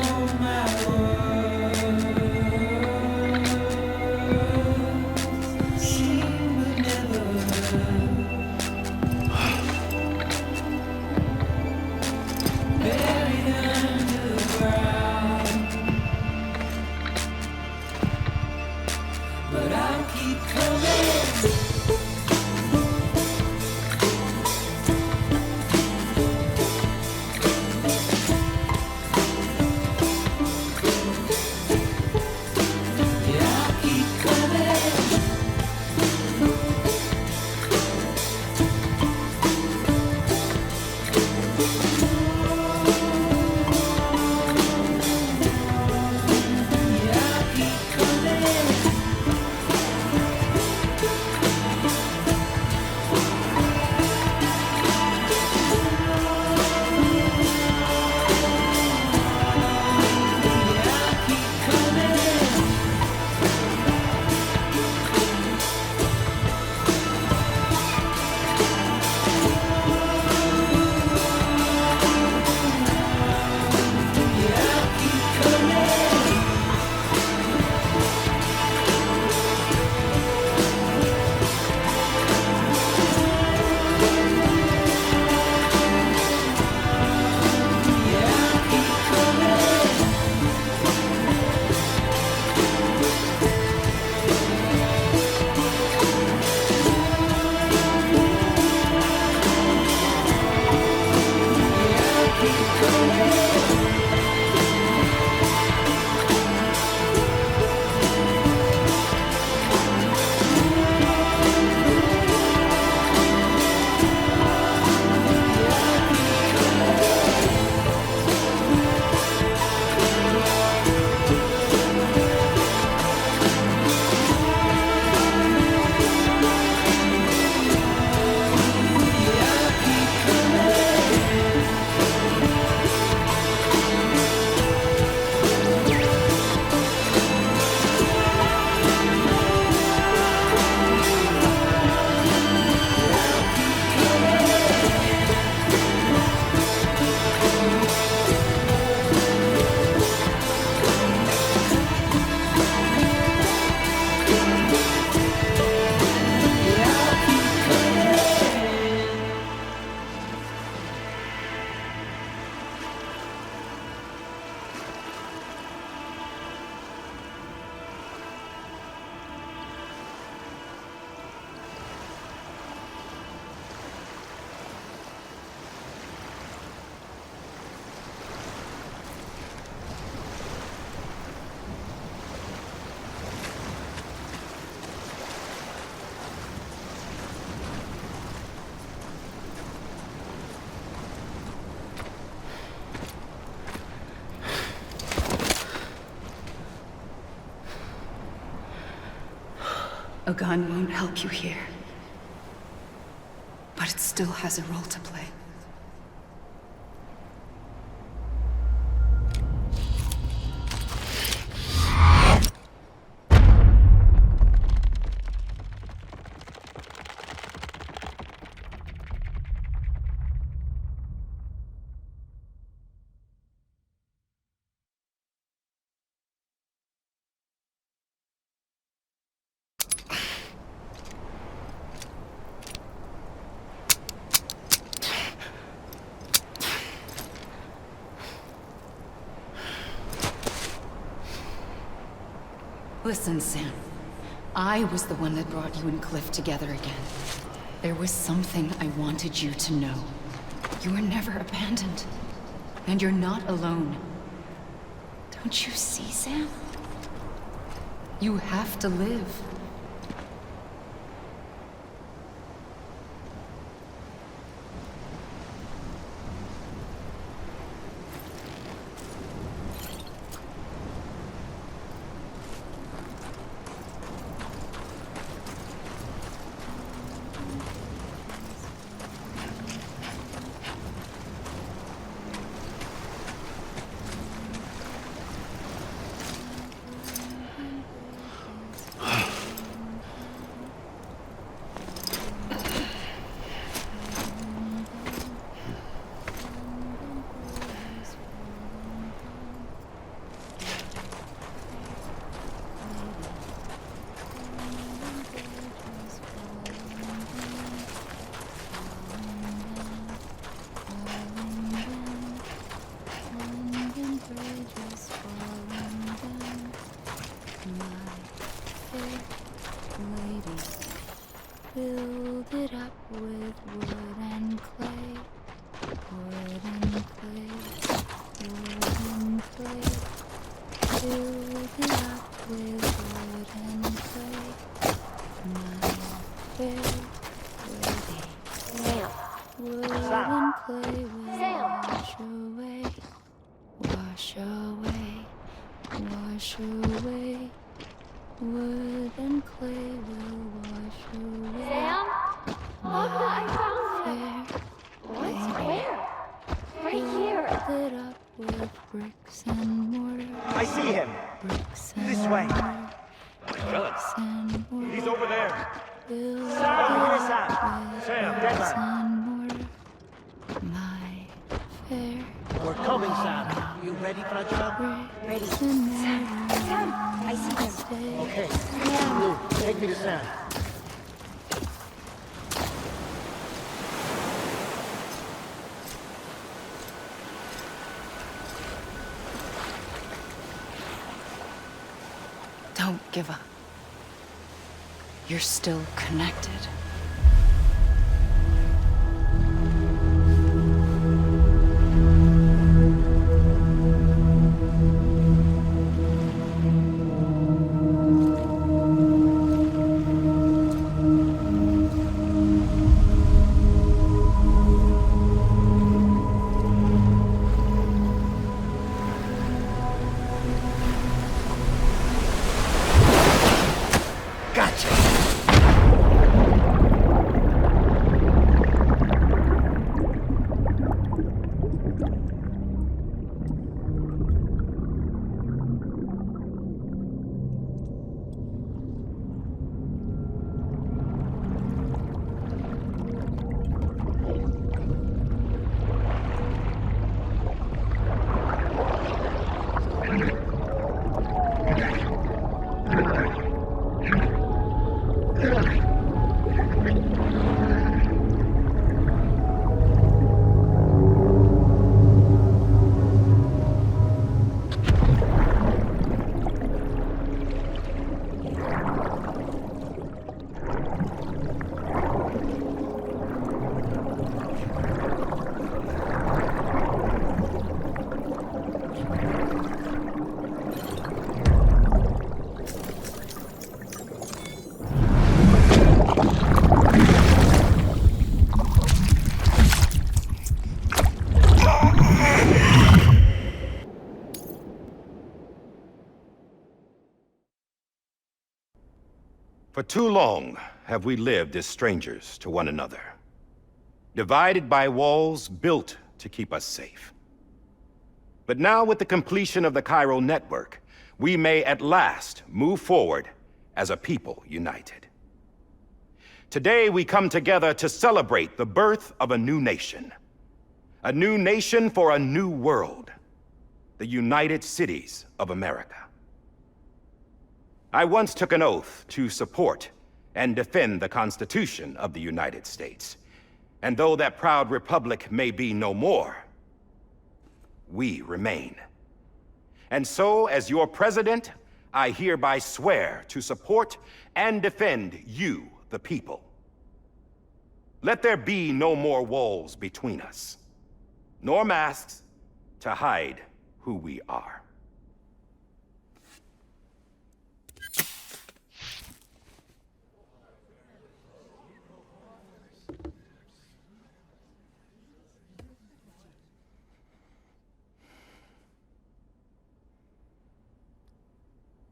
A gun won't help you here. But it still has a role to play. Listen, Sam. I was the one that brought you and Cliff together again. There was something I wanted you to know. You were never abandoned. And you're not alone. Don't you see, Sam? You have to live. Build it up with wood and clay. Wood and clay. Wood and clay. Build it up with wood and clay. My fair lady. Sam. Wood and clay will wash away. Wash away. Wash away. Wood and clay will wash away. Sam? Look, I found it. What? Where? Right here. Build it up with bricks and mortar. I see him. Bricks and This way. mortar. Bricks and mortar. He's over there. Build Sam, it where's up Sam? with Sam, bricks dead and mortar. My fair. We're coming, Sam. You ready for a job? Ready. Sam, I see him. Okay. Lou, take me to Sam. Don't give up. You're still connected. For too long have we lived as strangers to one another, divided by walls built to keep us safe. But now, with the completion of the chiral network, we may at last move forward as a people united. Today, we come together to celebrate the birth of a new nation. A new nation for a new world. The United Cities of America. I once took an oath to support and defend the Constitution of the United States. And though that proud republic may be no more, we remain. And so, as your president, I hereby swear to support and defend you, the people. Let there be no more walls between us, nor masks to hide who we are.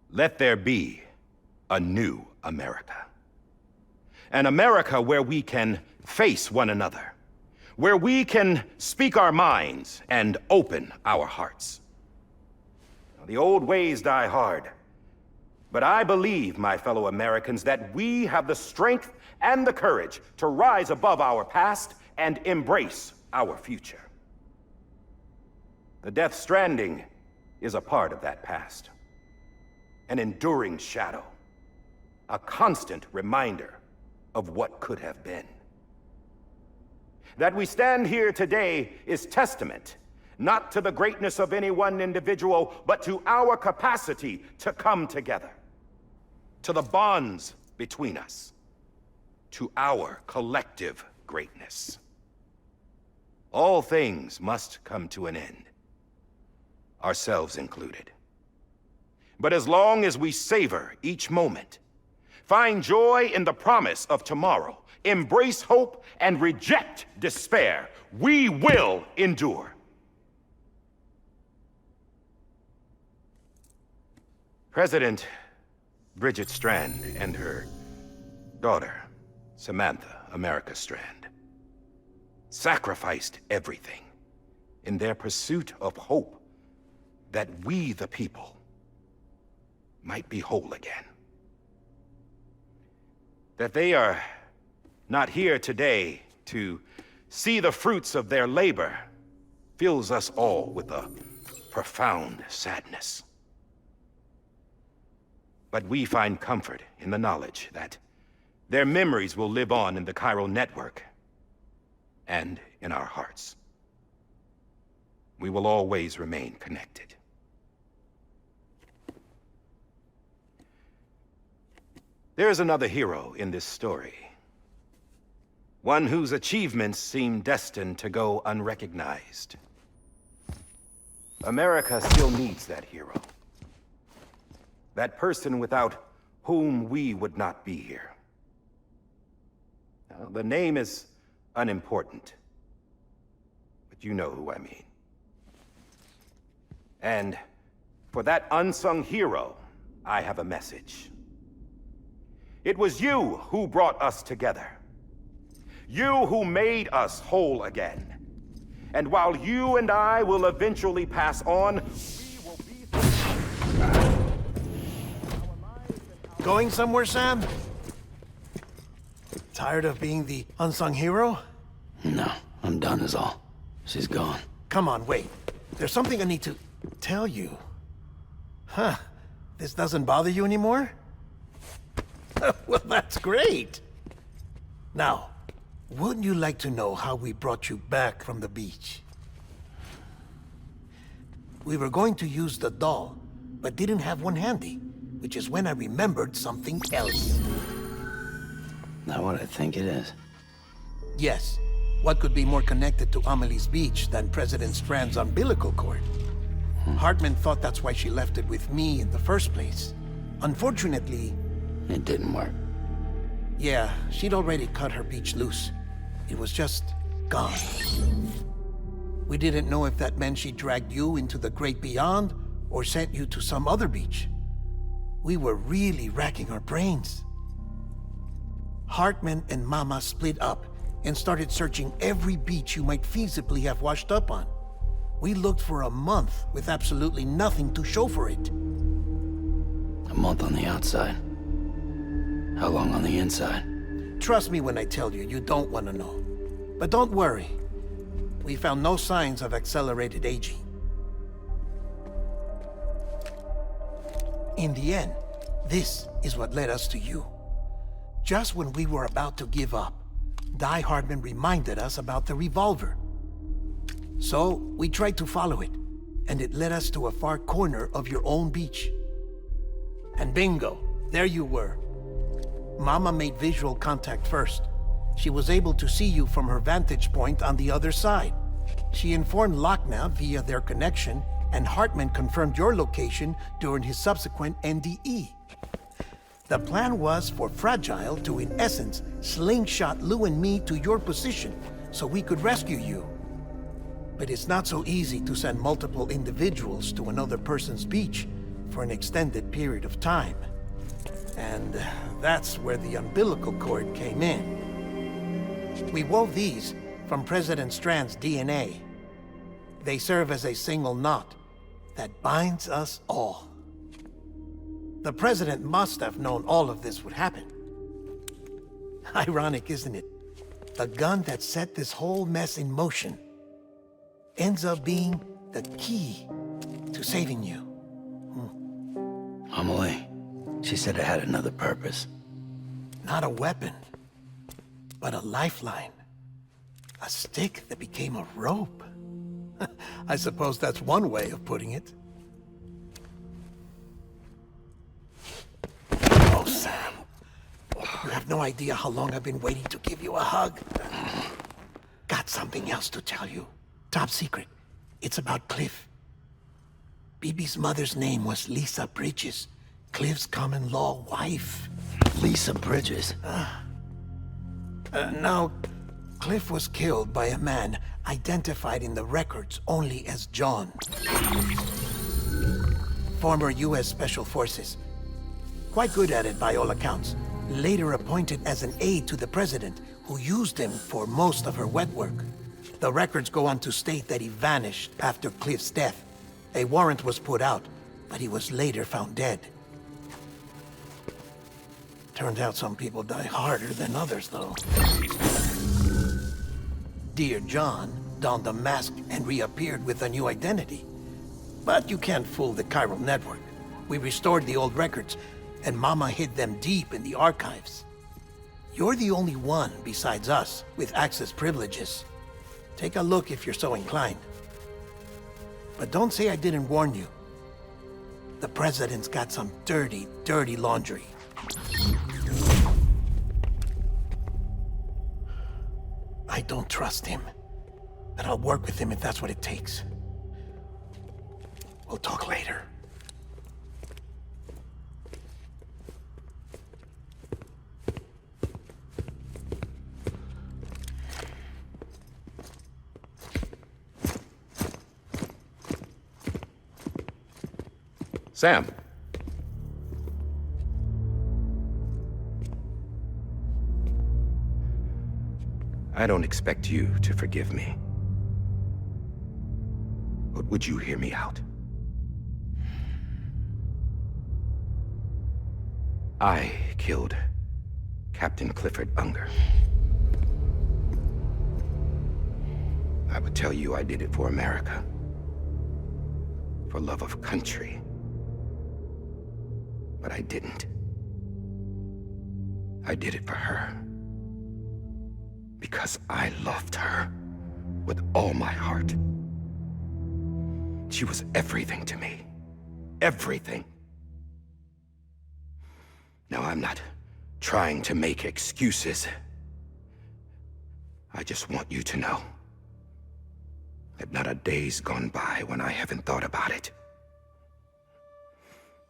Let there be a new America. An America where we can face one another, where we can speak our minds and open our hearts. The old ways die hard, but I believe, my fellow Americans, that we have the strength and the courage to rise above our past and embrace our future. The Death Stranding is a part of that past. An enduring shadow, a constant reminder of what could have been. That we stand here today is testament, not to the greatness of any one individual, but to our capacity to come together, to the bonds between us, to our collective greatness. All things must come to an end, ourselves included. But as long as we savor each moment, find joy in the promise of tomorrow, embrace hope, and reject despair, we will endure. President Bridget Strand and her daughter, Samantha America Strand, sacrificed everything in their pursuit of hope that we, the people, might be whole again. That they are not here today to see the fruits of their labor fills us all with a profound sadness. But we find comfort in the knowledge that their memories will live on in the chiral network and in our hearts. We will always remain connected. There is another hero in this story. One whose achievements seem destined to go unrecognized. America still needs that hero. That person without whom we would not be here. Now, the name is unimportant, but you know who I mean. And for that unsung hero, I have a message. It was you who brought us together. You who made us whole again. And while you and I will eventually pass on, we will be... Going somewhere, Sam? Tired of being the unsung hero? No, I'm done is all. She's gone. Come on, wait. There's something I need to tell you. Huh. This doesn't bother you anymore? Well, that's great. Now, wouldn't you like to know how we brought you back from the beach? We were going to use the doll, but didn't have one handy, which is when I remembered something else. Not what I think it is. Yes. What could be more connected to Amelie's beach than President Strand's umbilical cord? Hartman thought that's why she left it with me in the first place. Unfortunately... It didn't work. Yeah, she'd already cut her beach loose. It was just gone. We didn't know if that meant she dragged you into the great beyond or sent you to some other beach. We were really racking our brains. Hartman and Mama split up and started searching every beach you might feasibly have washed up on. We looked for a month with absolutely nothing to show for it. A month on the outside. How long on the inside? Trust me when I tell you, you don't want to know. But don't worry. We found no signs of accelerated aging. In the end, this is what led us to you. Just when we were about to give up, Die Hartman reminded us about the revolver. So, we tried to follow it, and it led us to a far corner of your own beach. And bingo, there you were. Mama made visual contact first. She was able to see you from her vantage point on the other side. She informed Lochner via their connection, and Hartman confirmed your location during his subsequent NDE. The plan was for Fragile to, in essence, slingshot Lou and me to your position so we could rescue you. But it's not so easy to send multiple individuals to another person's beach for an extended period of time. And that's where the umbilical cord came in. We wove these from President Strand's DNA. They serve as a single knot that binds us all. The President must have known all of this would happen. Ironic, isn't it? The gun that set this whole mess in motion ends up being the key to saving you. Amelie, she said it had another purpose. Not a weapon, but a lifeline. A stick that became a rope. I suppose that's one way of putting it. Oh, Sam. You have no idea how long I've been waiting to give you a hug. Got something else to tell you. Top secret. It's about Cliff. Bibi's mother's name was Lisa Bridges, Cliff's common-law wife. Lisa Bridges? Now, Cliff was killed by a man identified in the records only as John. Former U.S. Special Forces. Quite good at it by all accounts. Later appointed as an aide to the president, who used him for most of her wet work. The records go on to state that he vanished after Cliff's death. A warrant was put out, but he was later found dead. Turned out some people die harder than others, though. Dear John donned a mask and reappeared with a new identity. But you can't fool the chiral network. We restored the old records, and Mama hid them deep in the archives. You're the only one besides us with access privileges. Take a look if you're so inclined. But don't say I didn't warn you. The President's got some dirty, dirty laundry. I don't trust him, but I'll work with him if that's what it takes. We'll talk later. Sam. I don't expect you to forgive me. But would you hear me out? I killed Captain Clifford Unger. I would tell you I did it for America. For love of country. But I didn't. I did it for her. Because I loved her with all my heart. She was everything to me. Everything. Now, I'm not trying to make excuses. I just want you to know that not a day's gone by when I haven't thought about it.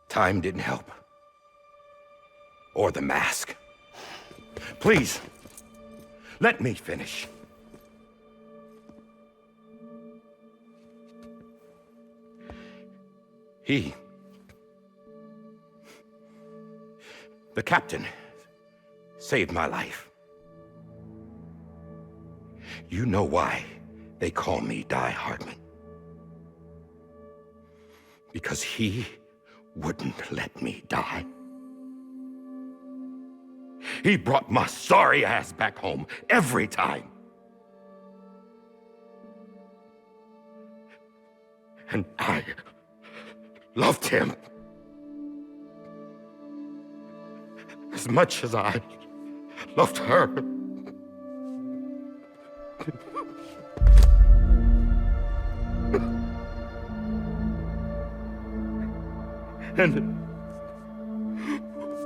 Time didn't help. Or the mask. Please, let me finish. The captain saved my life. You know why they call me Die Hardman. Because he wouldn't let me die. He brought my sorry ass back home every time. And I loved him as much as I loved her. And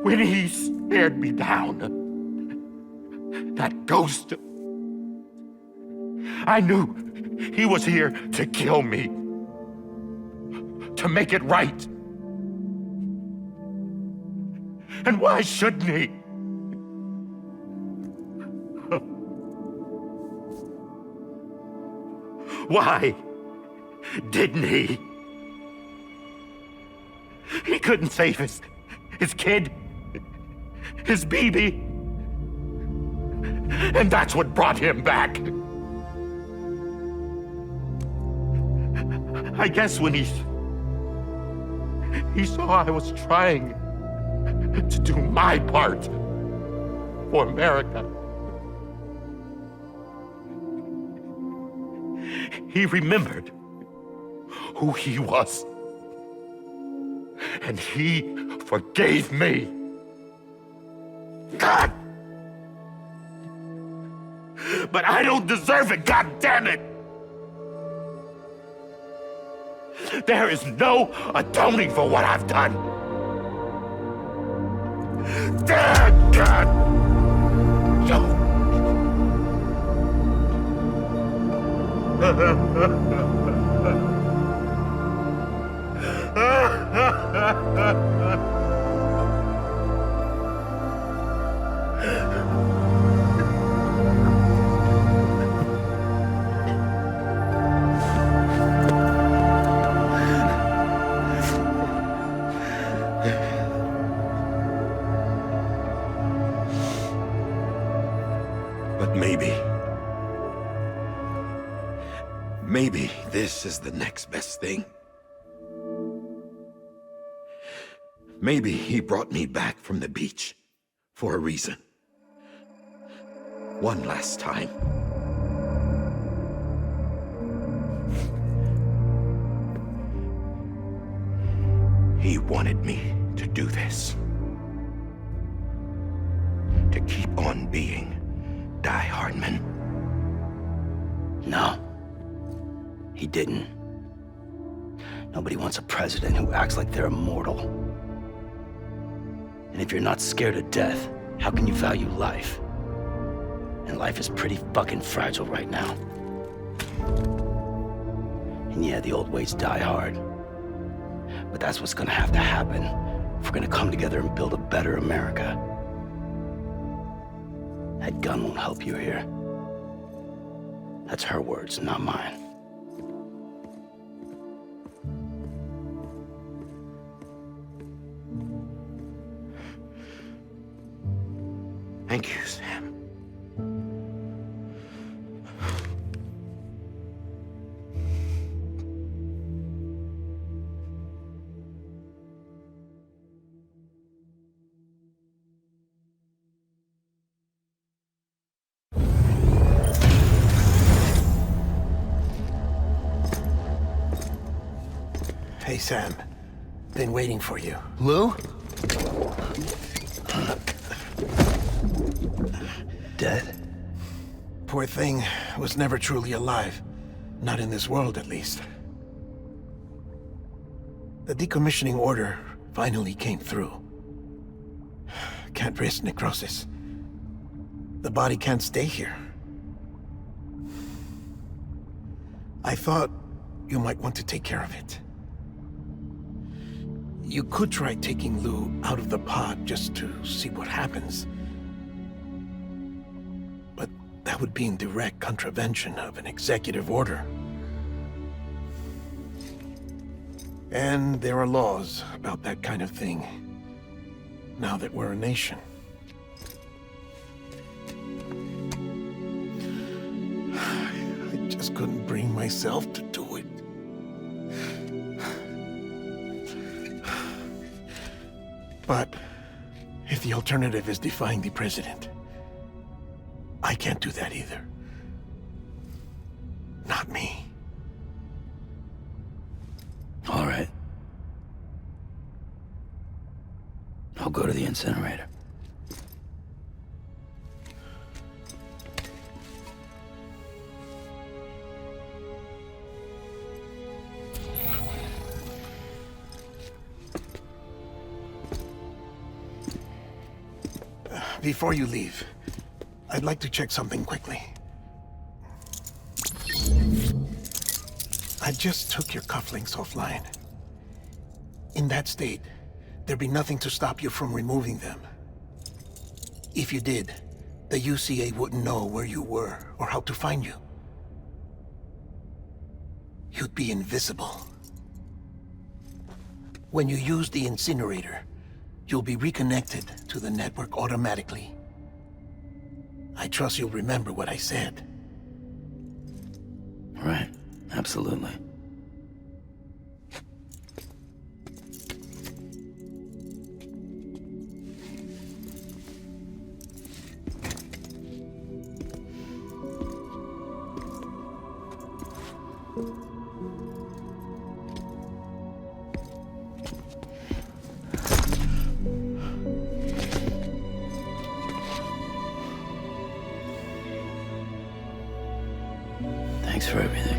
when he stared me down, that ghost, I knew he was here to kill me, to make it right. And why shouldn't he? Why didn't he? He couldn't save his kid, his baby. And that's what brought him back. I guess when he saw I was trying to do my part for America, he remembered who he was. And he forgave me. God! But I don't deserve it, God damn it! There is no atoning for what I've done. Damn, God! But maybe this is the next best thing. Maybe he brought me back from the beach for a reason. One last time. He wanted me to do this. To keep on being Die Hardman. No. He didn't. Nobody wants a president who acts like they're immortal. And if you're not scared of death, how can you value life? And life is pretty fucking fragile right now. And yeah, the old ways die hard. But that's what's gonna have to happen if we're gonna come together and build a better America. That gun won't help you here. That's her words, not mine. Thank you, Sam. Hey, Sam. Been waiting for you. Lou? Dead? Poor thing was never truly alive. Not in this world, at least. The decommissioning order finally came through. Can't risk necrosis. The body can't stay here. I thought you might want to take care of it. You could try taking Lou out of the pod just to see what happens. But that would be in direct contravention of an executive order. And there are laws about that kind of thing, now that we're a nation. just couldn't bring myself to do it. But if the alternative is defying the president, I can't do that either. Not me. All right. I'll go to the incinerator. Before you leave, I'd like to check something quickly. I just took your cufflinks offline. In that state, there'd be nothing to stop you from removing them. If you did, the UCA wouldn't know where you were or how to find you. You'd be invisible. When you use the incinerator, you'll be reconnected to the network automatically. I trust you'll remember what I said. Right, absolutely. Thanks for everything.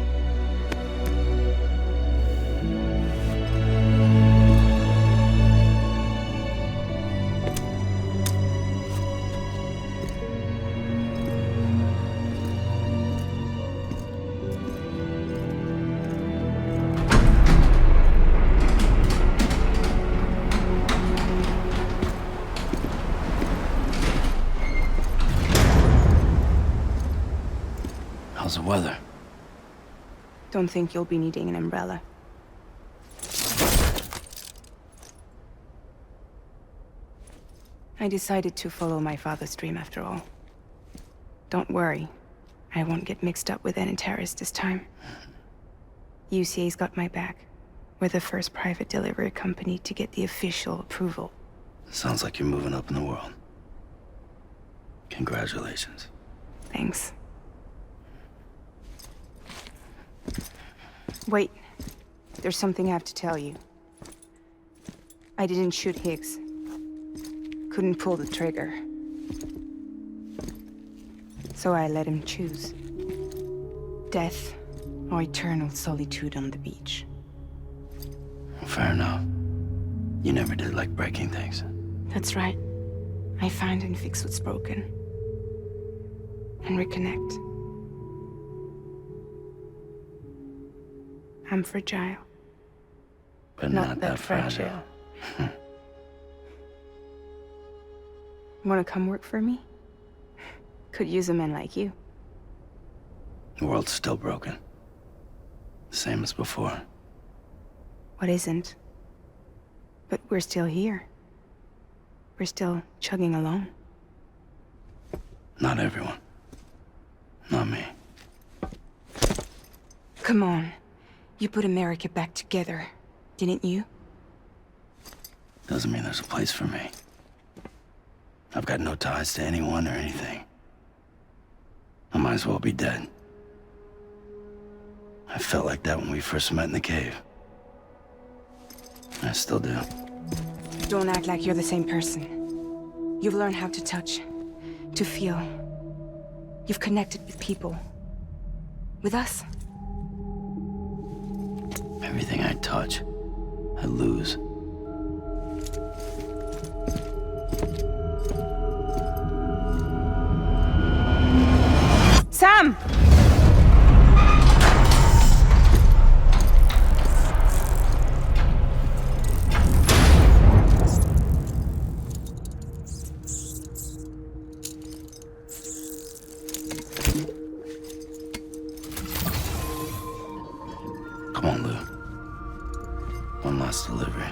How's the weather? Don't think you'll be needing an umbrella. I decided to follow my father's dream after all. Don't worry, I won't get mixed up with any terrorists this time. UCA's got my back. We're the first private delivery company to get the official approval. Sounds like you're moving up in the world. Congratulations. Thanks. Wait, there's something I have to tell you. I didn't shoot Higgs. Couldn't pull the trigger. So I let him choose. Death or eternal solitude on the beach. Fair enough. You never did like breaking things. That's right. I find and fix what's broken. And reconnect. I'm fragile. But not that fragile. Wanna come work for me? Could use a man like you. The world's still broken. Same as before. What isn't? But we're still here. We're still chugging along. Not everyone. Not me. Come on. You put America back together, didn't you? Doesn't mean there's a place for me. I've got no ties to anyone or anything. I might as well be dead. I felt like that when we first met in the cave. I still do. Don't act like you're the same person. You've learned how to touch, to feel. You've connected with people. With us. Everything I touch, I lose. Sam! Come on, Lou. One last delivery.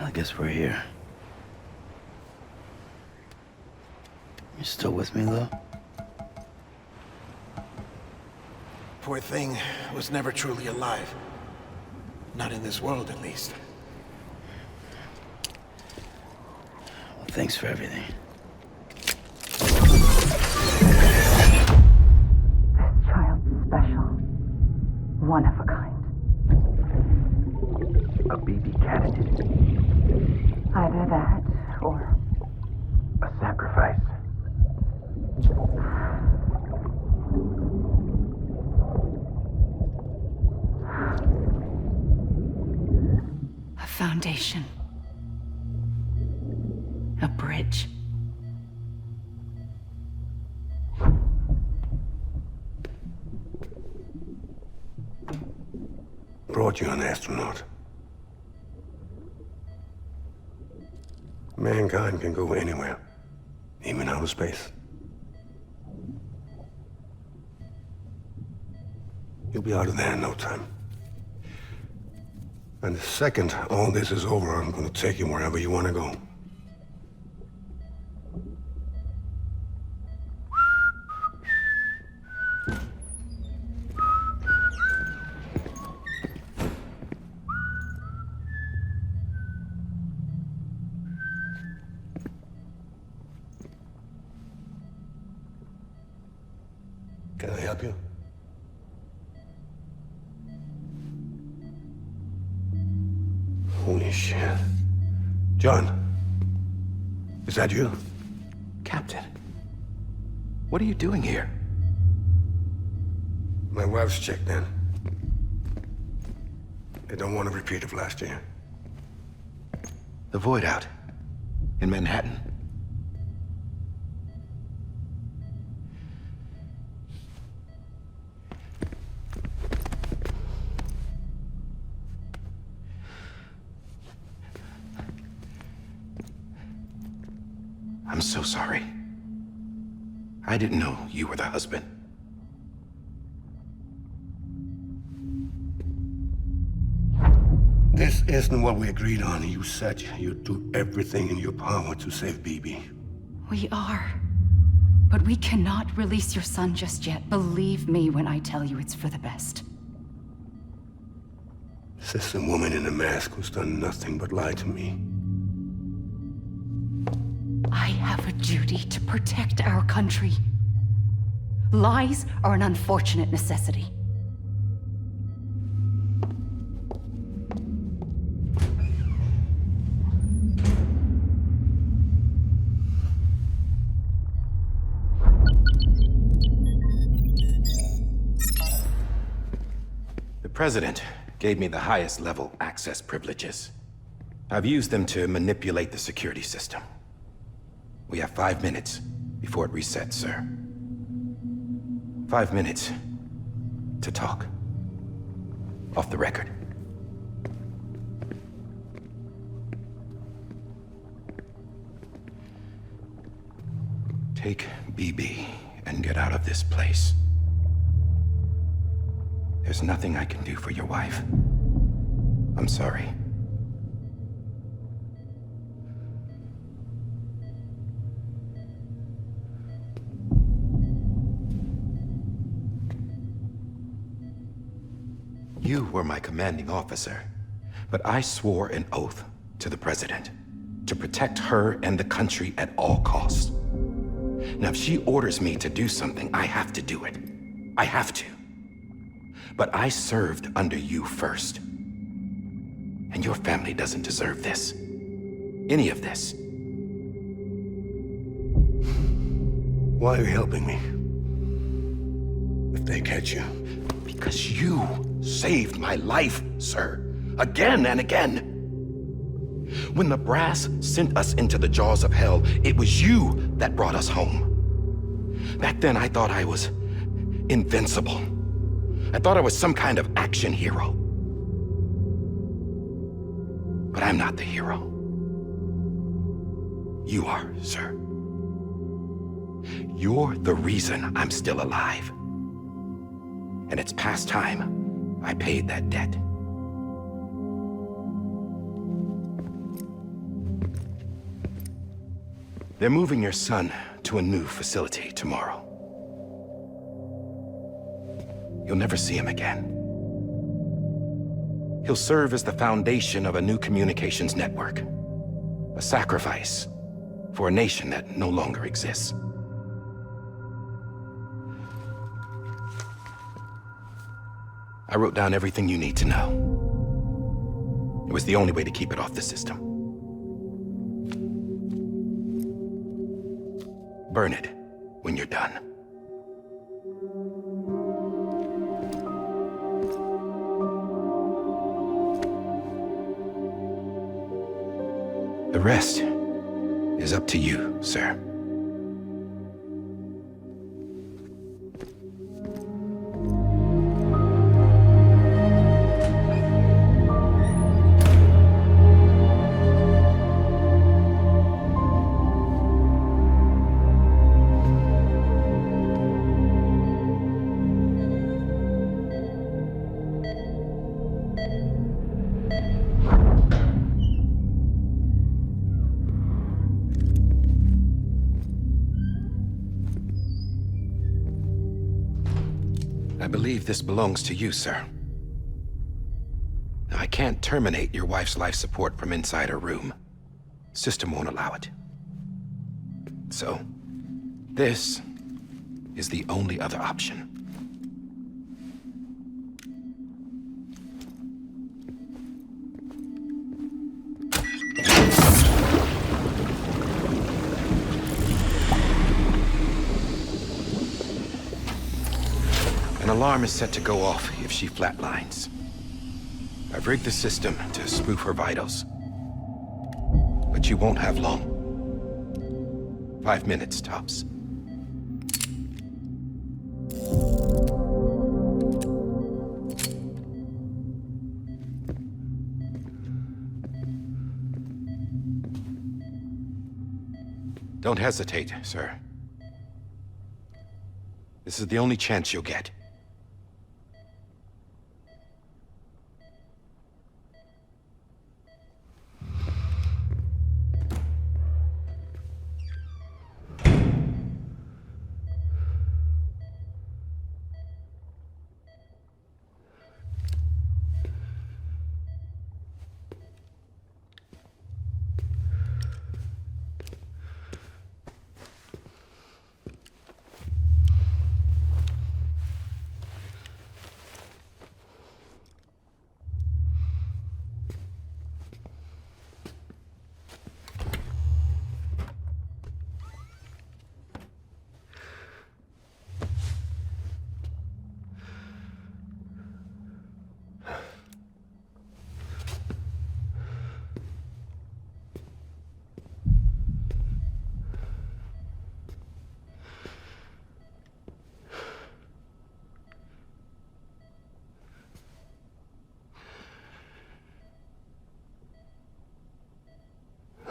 I guess we're here. You still with me, though? Poor thing was never truly alive. Not in this world, at least. Well, thanks for everything. This child's special. One of a kind. A BB candidate. Either that, or... A sacrifice. A foundation. A bridge. Brought you an astronaut. Mankind can go anywhere, even outer space. You'll be out of there in no time. And the second all this is over, I'm gonna take you wherever you wanna go. Can I help you? Holy shit. John, is that you? Captain, what are you doing here? My wife's checked in. They don't want a repeat of last year. The Void Out in Manhattan. I'm so sorry. I didn't know you were the husband. This isn't what we agreed on. You said you'd do everything in your power to save BB. We are. But we cannot release your son just yet. Believe me when I tell you it's for the best. This is a woman in a mask who's done nothing but lie to me. I have a duty to protect our country. Lies are an unfortunate necessity. The President gave me the highest level access privileges. I've used them to manipulate the security system. We have 5 minutes before it resets, sir. 5 minutes to talk. Off the record. Take BB and get out of this place. There's nothing I can do for your wife. I'm sorry. You were my commanding officer, but I swore an oath to the President to protect her and the country at all costs. Now, if she orders me to do something, I have to do it. I have to. But I served under you first. And your family doesn't deserve this. Any of this. Why are you helping me? If they catch you. Because you saved my life, sir. Again and again. When the brass sent us into the jaws of hell, it was you that brought us home. Back then, I thought I was invincible. I thought I was some kind of action hero. But I'm not the hero. You are, sir. You're the reason I'm still alive. And it's past time I paid that debt. They're moving your son to a new facility tomorrow. You'll never see him again. He'll serve as the foundation of a new communications network. A sacrifice for a nation that no longer exists. I wrote down everything you need to know. It was the only way to keep it off the system. Burn it when you're done. The rest is up to you, sir. I believe this belongs to you, sir. Now, I can't terminate your wife's life support from inside her room. System won't allow it. So, this is the only other option. An alarm is set to go off if she flatlines. I've rigged the system to spoof her vitals. But you won't have long. 5 minutes, tops. Don't hesitate, sir. This is the only chance you'll get.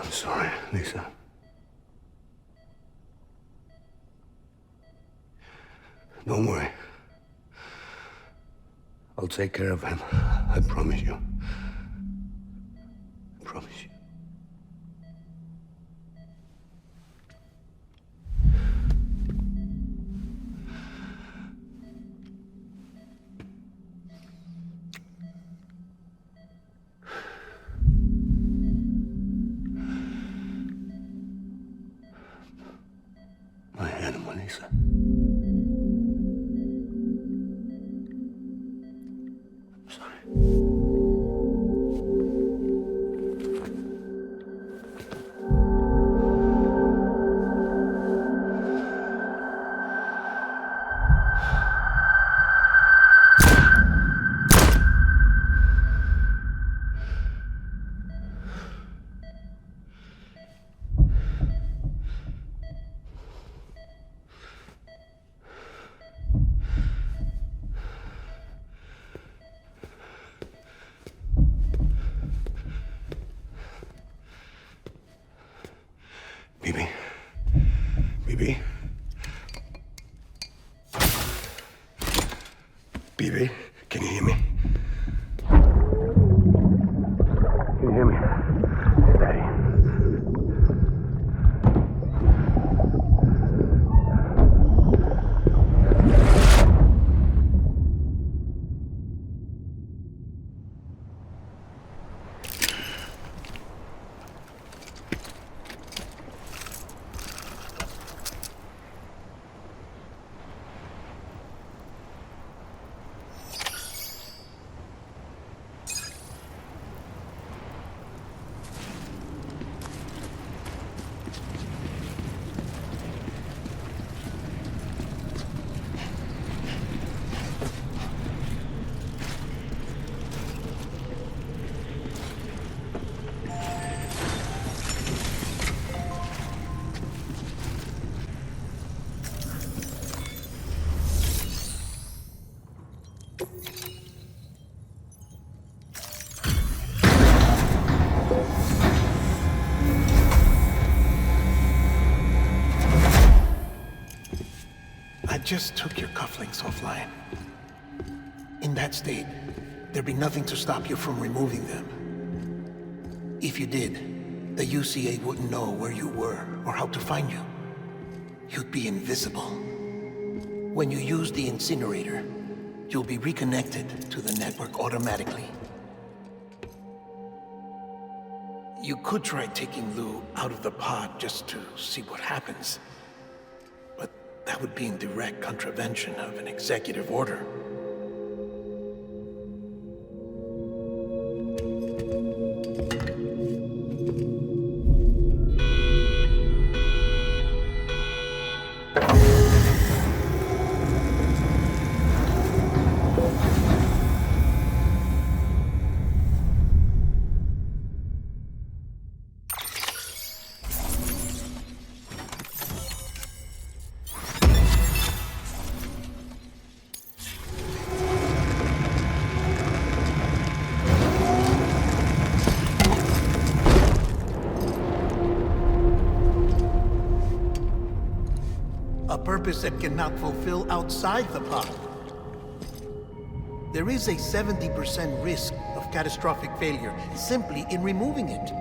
I'm sorry, Lisa. Don't worry. I'll take care of him. I promise you. I promise you. My animal, Lisa. I'm sorry. just took your cufflinks offline. In that state, there'd be nothing to stop you from removing them. If you did, the UCA wouldn't know where you were or how to find you. You'd be invisible. When you use the incinerator, you'll be reconnected to the network automatically. You could try taking Lou out of the pod just to see what happens. But that would be in direct contravention of an executive order. A purpose that cannot fulfill outside the pod. There is a 70% risk of catastrophic failure simply in removing it.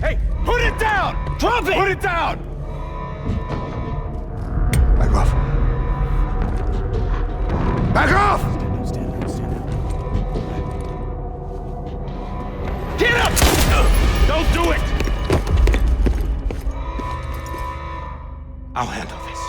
Hey, put it down! Drop it! Put it down! Back off. Back off! Get up! Don't do it! I'll handle this.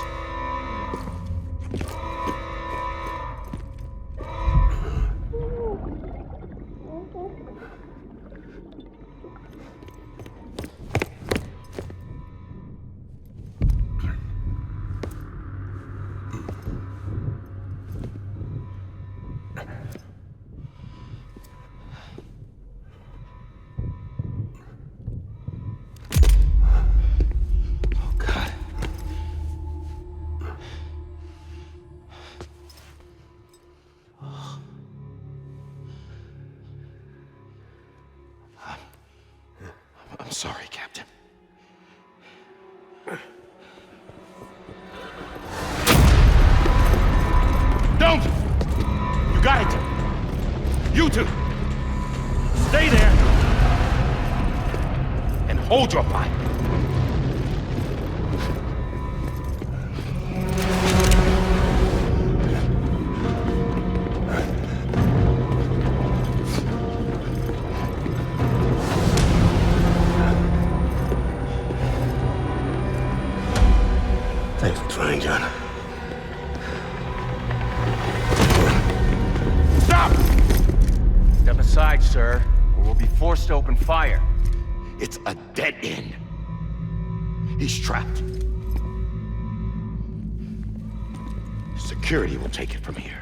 to. Stay there and hold your fire. Thanks for trying, John. Stop! Step aside, sir, or we'll be forced to open fire. It's a dead end. He's trapped. Security will take it from here.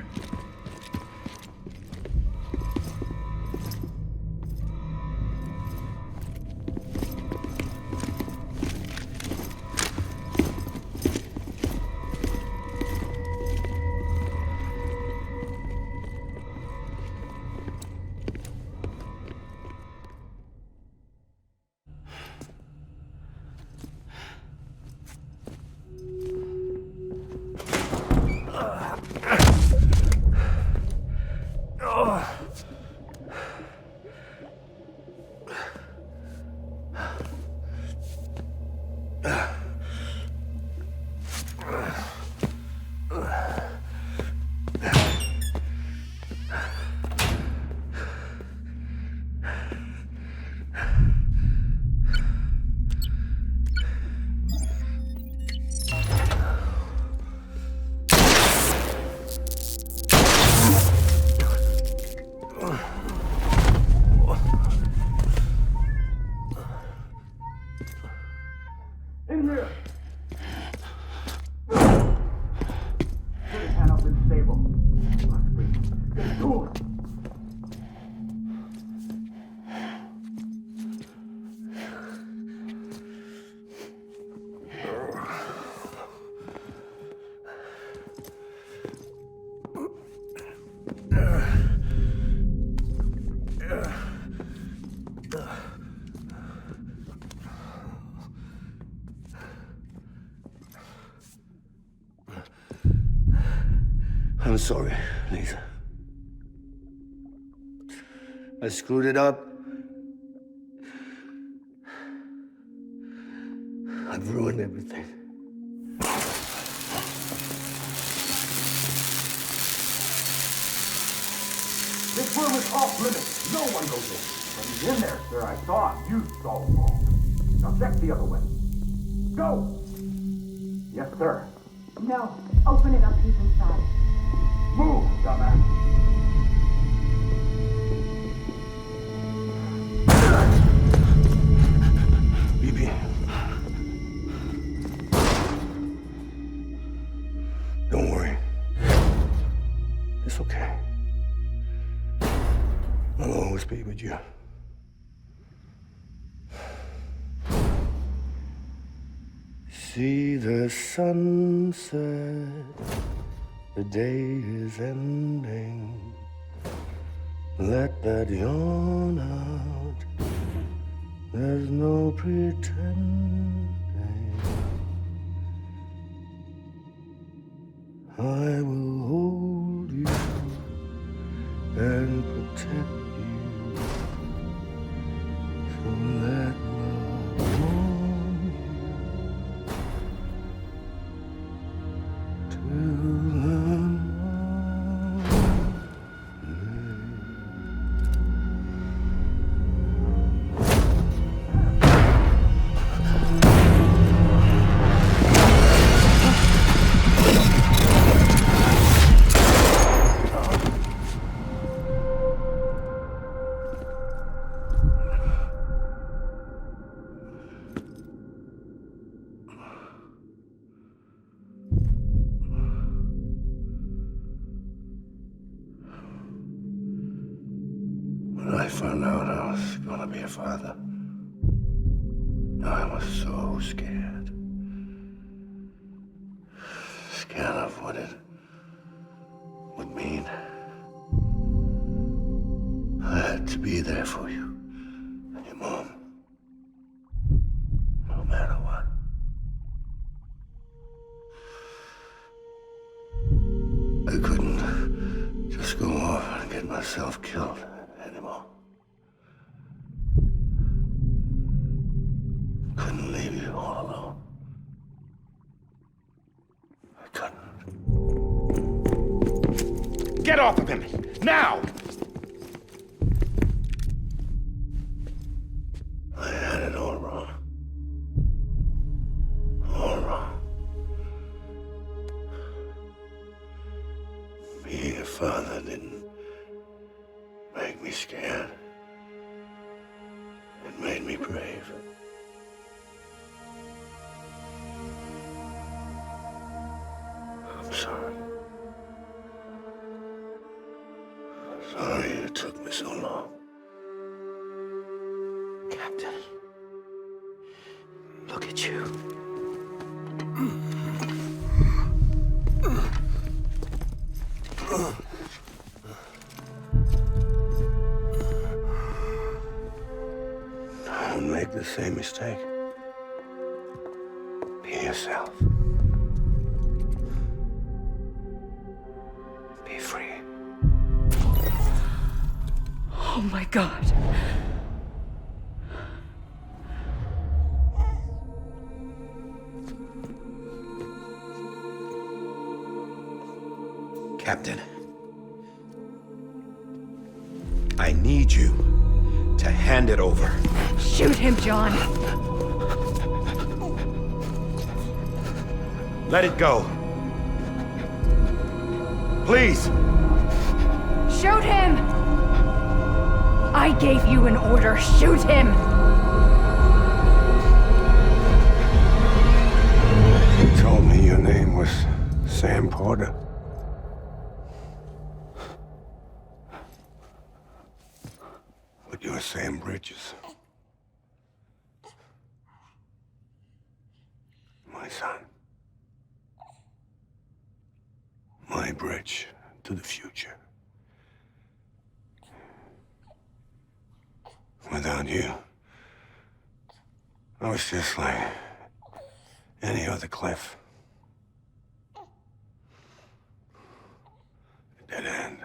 I'm sorry, Lisa. I screwed it up. I've ruined everything. This room is off limits. No one goes in. But he's in there, sir. I saw him. You saw him wrong. Now check the other way. Go! Yes, sir. No. Open it up. He's inside. Move, dumbass. BB. Don't worry. It's okay. I'll always be with you. See the sunset. The day is ending. Let that yawn out. There's no pretending. I will hold you and protect you. So let love warm you till the When I found out I was gonna be a father, I was so scared. Scared of what it would mean. I had to be there for you and your mom, no matter what. I couldn't just go off and get myself killed. you all alone. I couldn't. Get off of him! Now! I had it all wrong. All wrong. Being a father didn't make me scared. It made me brave. I'm sorry. Sorry it took me so long. Captain, look at you. Don't make the same mistake. Be yourself. Be free. Oh my God. Captain, I need you to hand it over. Shoot him, John. Let it go. Please. Shoot him! I gave you an order. Shoot him! You told me your name was Sam Porter. But you're Sam Bridges. My son. My bridge to the future. Without you, I was just like any other Cliff. A dead end.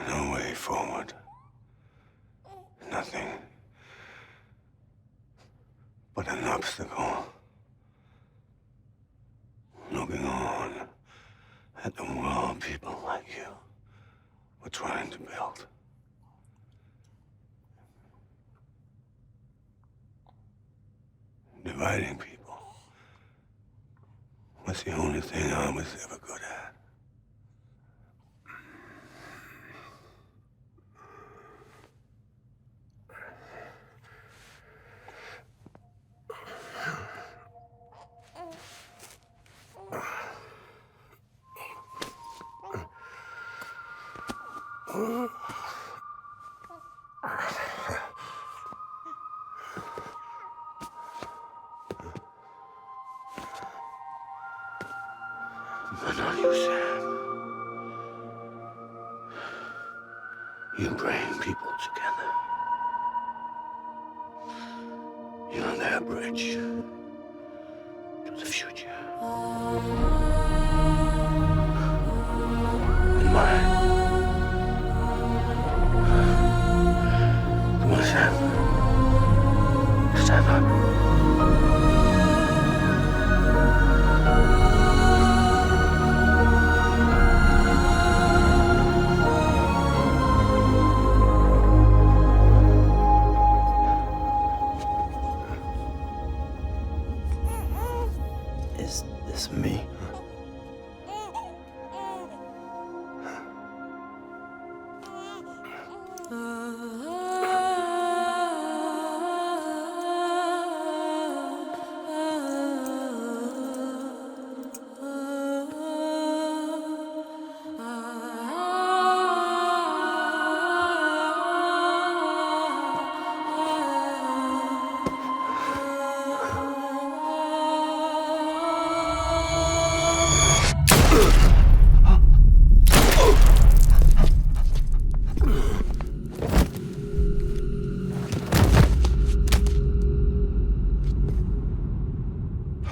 No way forward. Nothing but an obstacle. Looking on at the world people like you were trying to build. Dividing people was the only thing I was ever good at. But not you, Sam. You bring people together. You're their bridge to the future. And mine. Come on, Sam. Stand up. Is this me?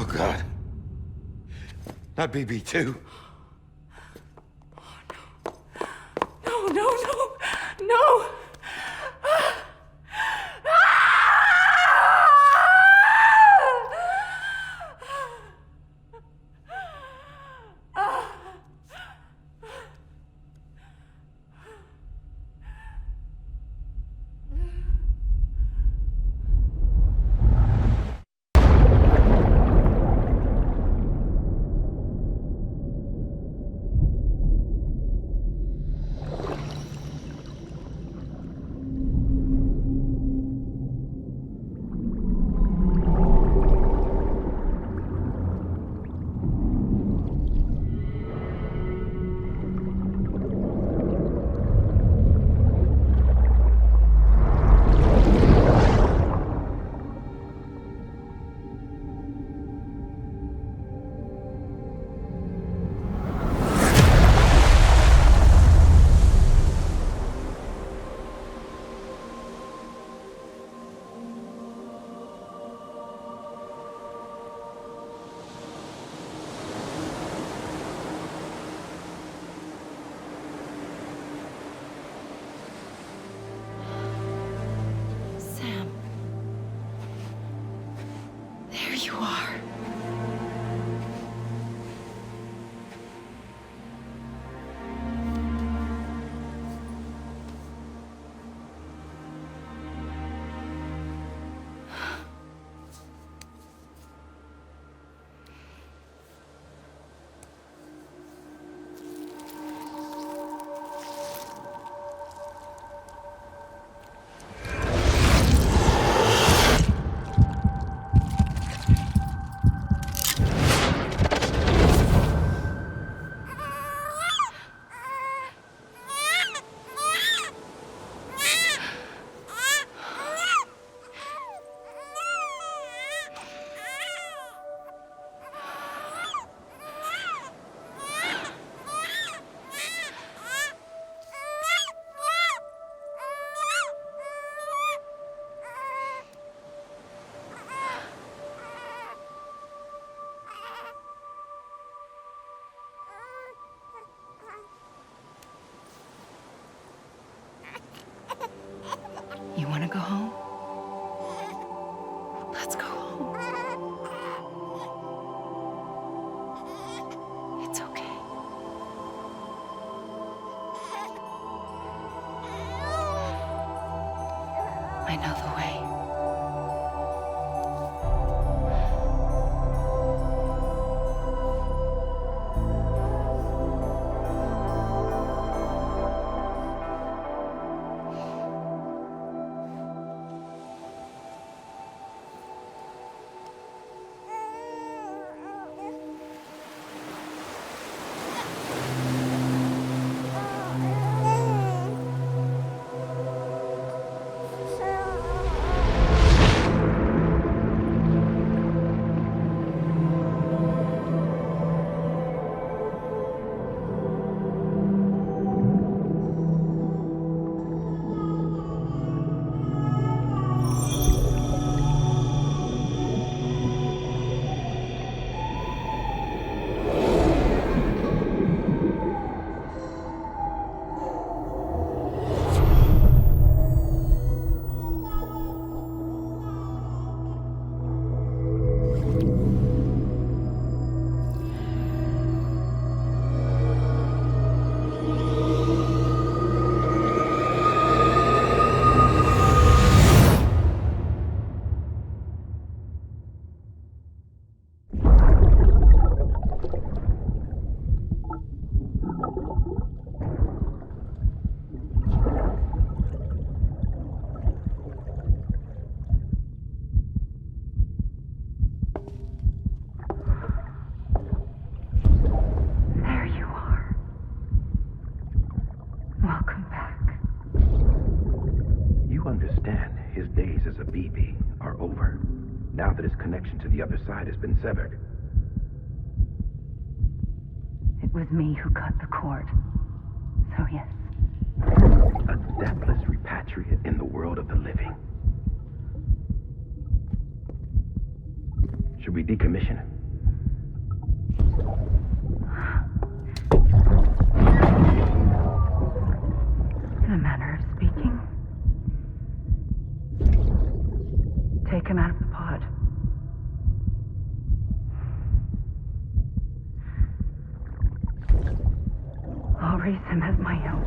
Oh, God. Not BB2. No, no, no, no! you are. You want to go home? Let's go home. It's okay. I know the way. Now that his connection to the other side has been severed. It was me who cut the cord. So yes. A deathless repatriate in the world of the living. Should we decommission him? In a manner of speaking. Take him out of the pod. I'll raise him as my own.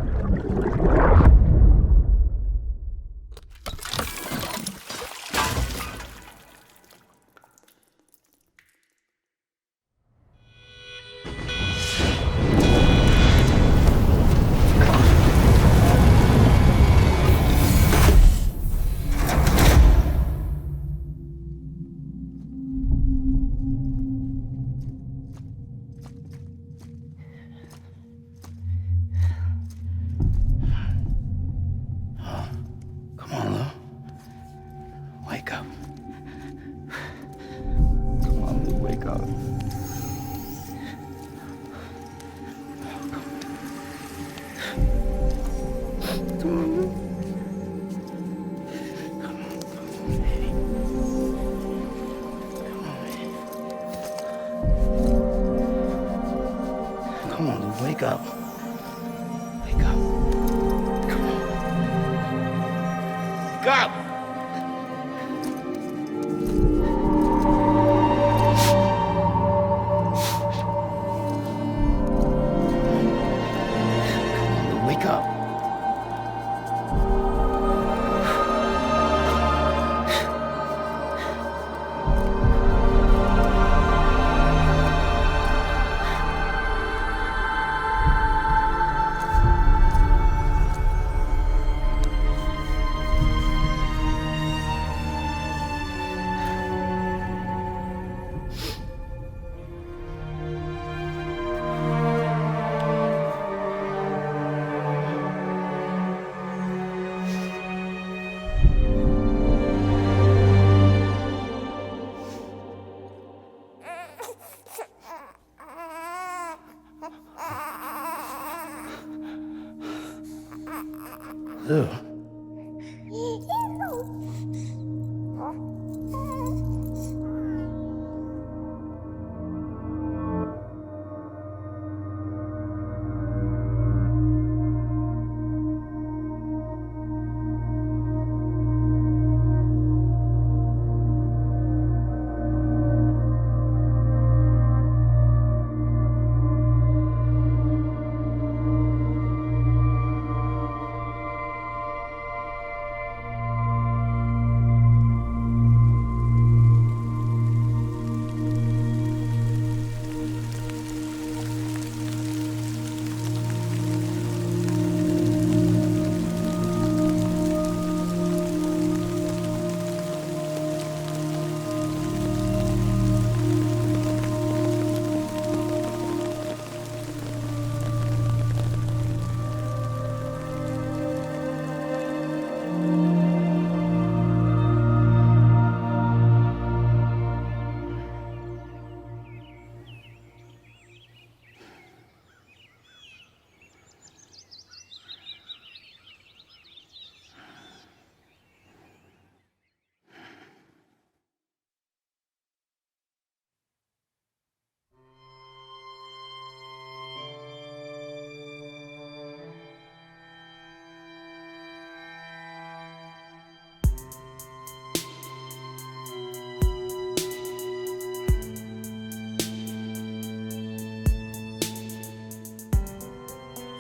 Come on, wake up. Wake up. Come on. Wake up! do.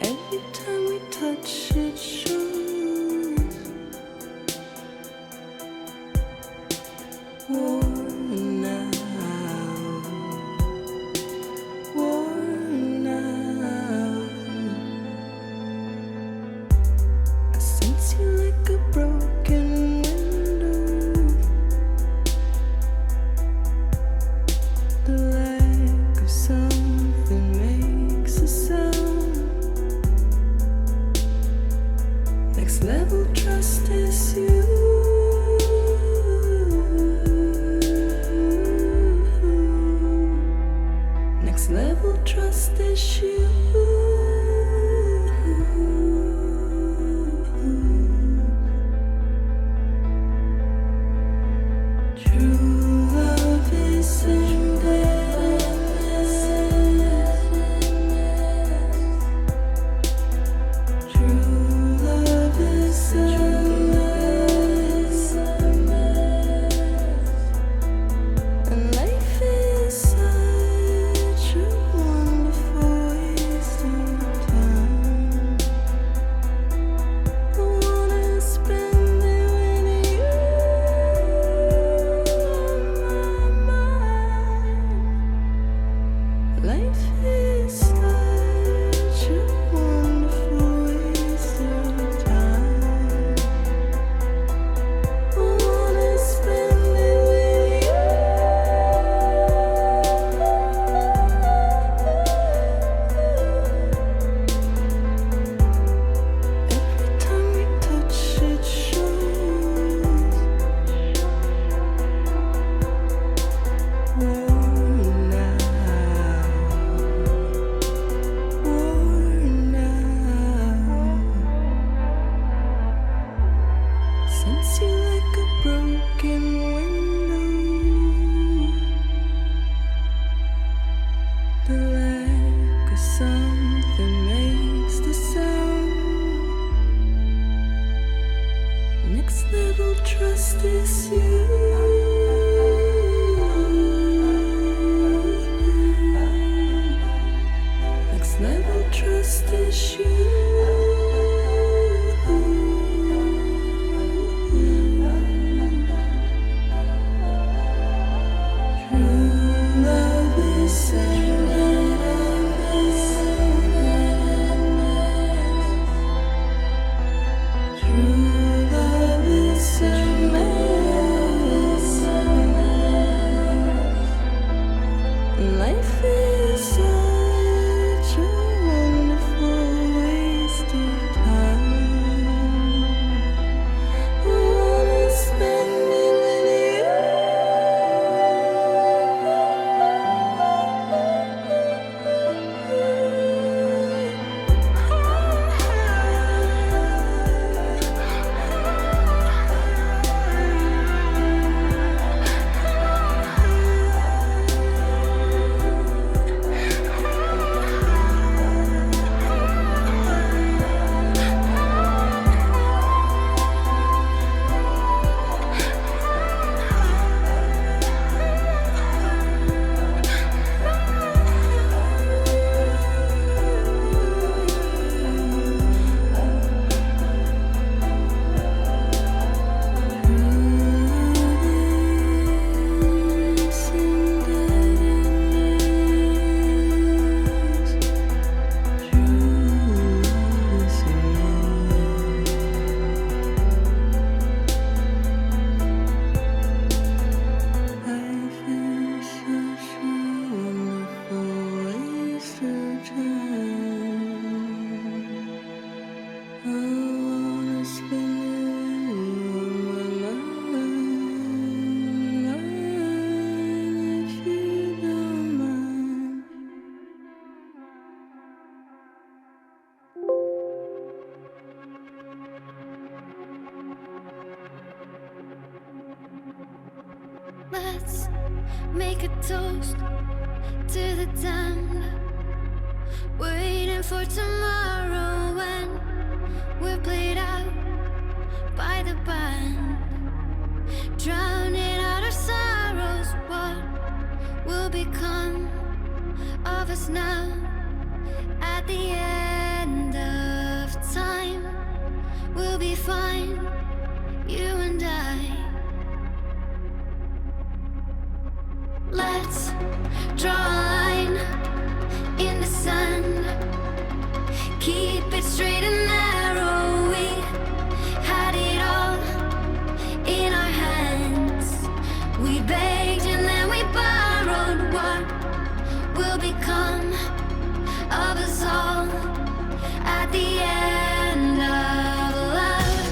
Every time we touch it shows worn out, worn out. I sense you like a broken window. The lack of something makes a sound. Next level trust is you. Next level trust is you. True love is in true love is and life is such a wonderful waste of time. I wanna spend it with you. Let's make a toast to the damned, waiting for tomorrow when we're played out by the band, drowning out our sorrows. What will become of us now at the end of time? We'll be fine, you and I. Let's draw a line in the sand, keep it straight and narrow. We had it all in our hands. We begged and then we borrowed. What will become of us all at the end of love?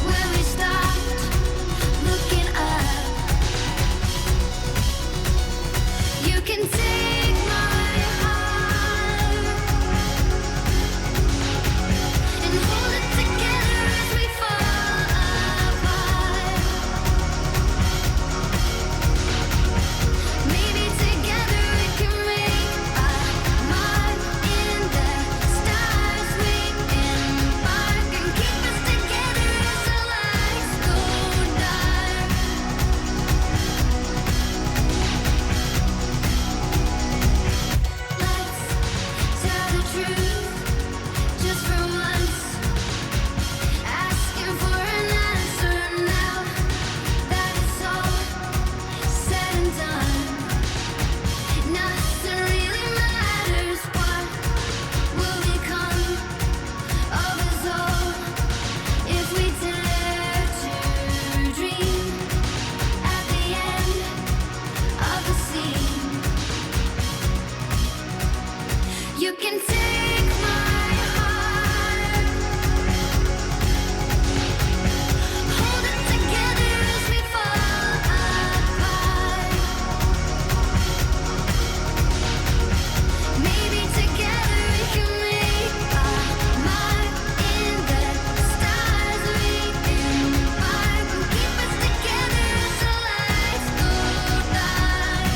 When we stopped looking up, you can take my heart and hold it together as we fall apart. Maybe together we can make a mark in the stars. We embark and keep us together as the lights go dark. Let's tell the truth just for once, asking for an answer now that it's all said and done. Nothing really matters. What will become of us all if we dare to dream at the end of the scene? You can take my heart, hold it together as we fall apart. Maybe together we can make a mark in the stars. We embark and keep us together as the lights go dark.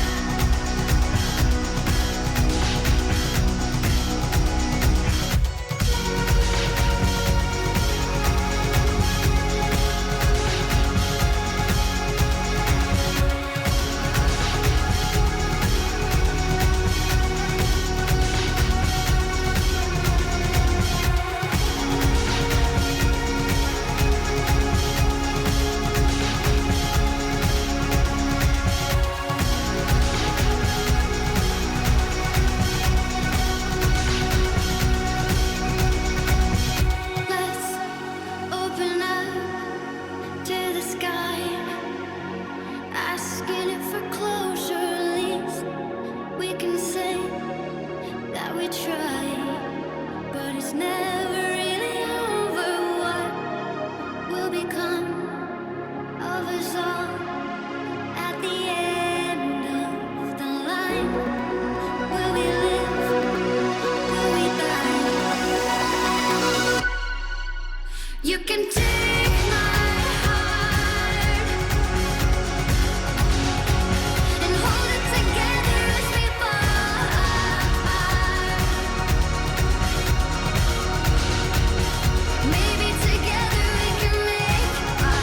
Let's open up to the sky, asking it for closure. At least we can say that we tried, but it's never really over. What will become of us all at the end of the line? Will we live? Will we die? You can take my heart and hold it together as we fall apart. Maybe together we can make a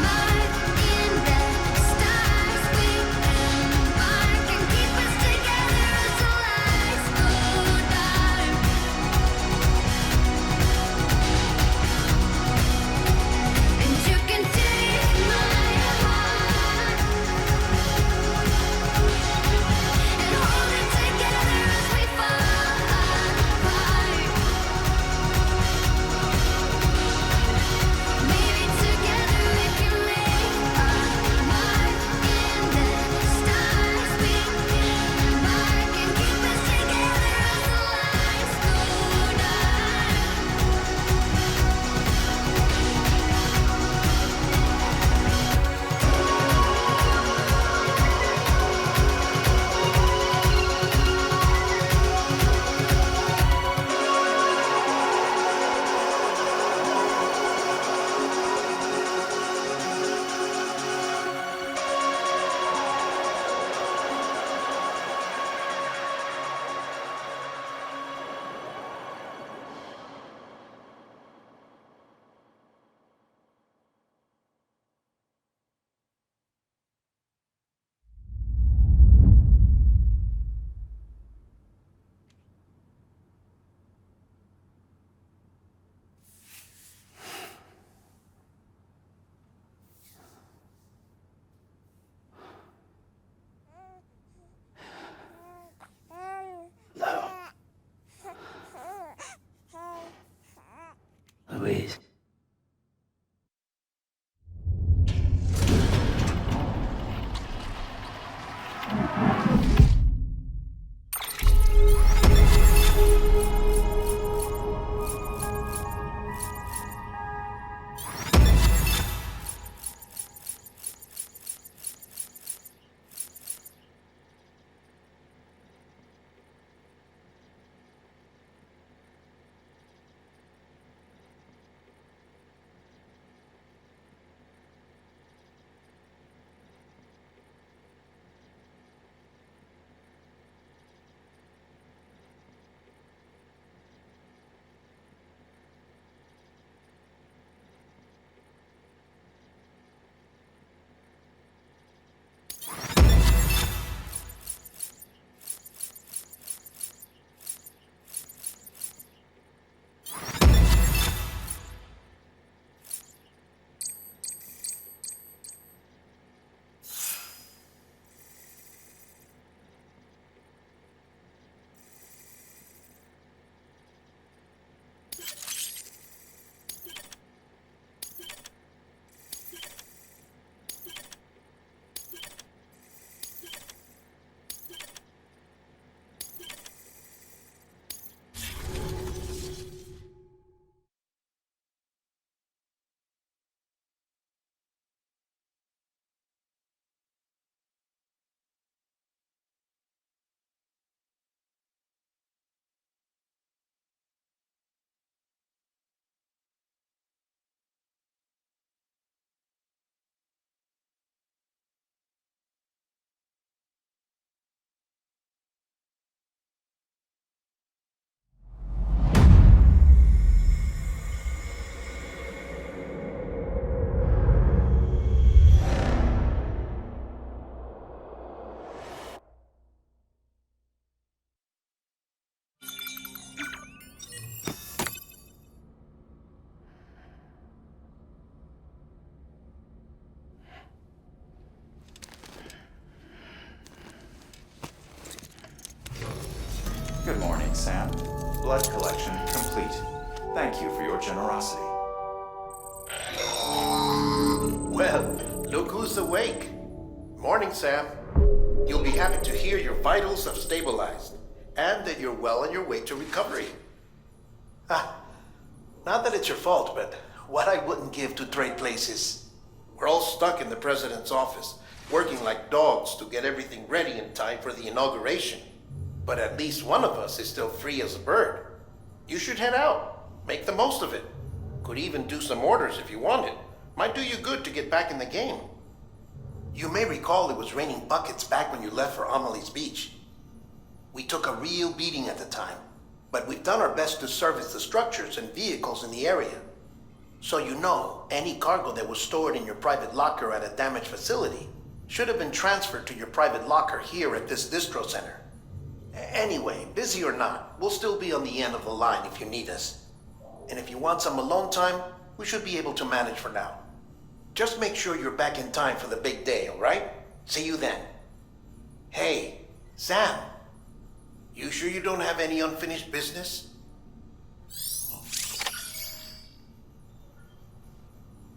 mark in the stars. We embark and keep us together Sam. Blood collection complete. Thank you for your generosity. Well, look who's awake. Morning, Sam. You'll be happy to hear your vitals have stabilized, and that you're well on your way to recovery. Not that it's your fault, but what I wouldn't give to trade places. We're all stuck in the president's office, working like dogs to get everything ready in time for the inauguration. But at least one of us is still free as a bird. You should head out. Make the most of it. Could even do some orders if you wanted. Might do you good to get back in the game. You may recall it was raining buckets back when you left for Amelie's Beach. We took a real beating at the time, but we've done our best to service the structures and vehicles in the area. So you know, any cargo that was stored in your private locker at a damaged facility should have been transferred to your private locker here at this distro center. Anyway, busy or not, we'll still be on the end of the line if you need us. And if you want some alone time, we should be able to manage for now. Just make sure you're back in time for the big day, all right? See you then. Hey, Sam, you sure you don't have any unfinished business?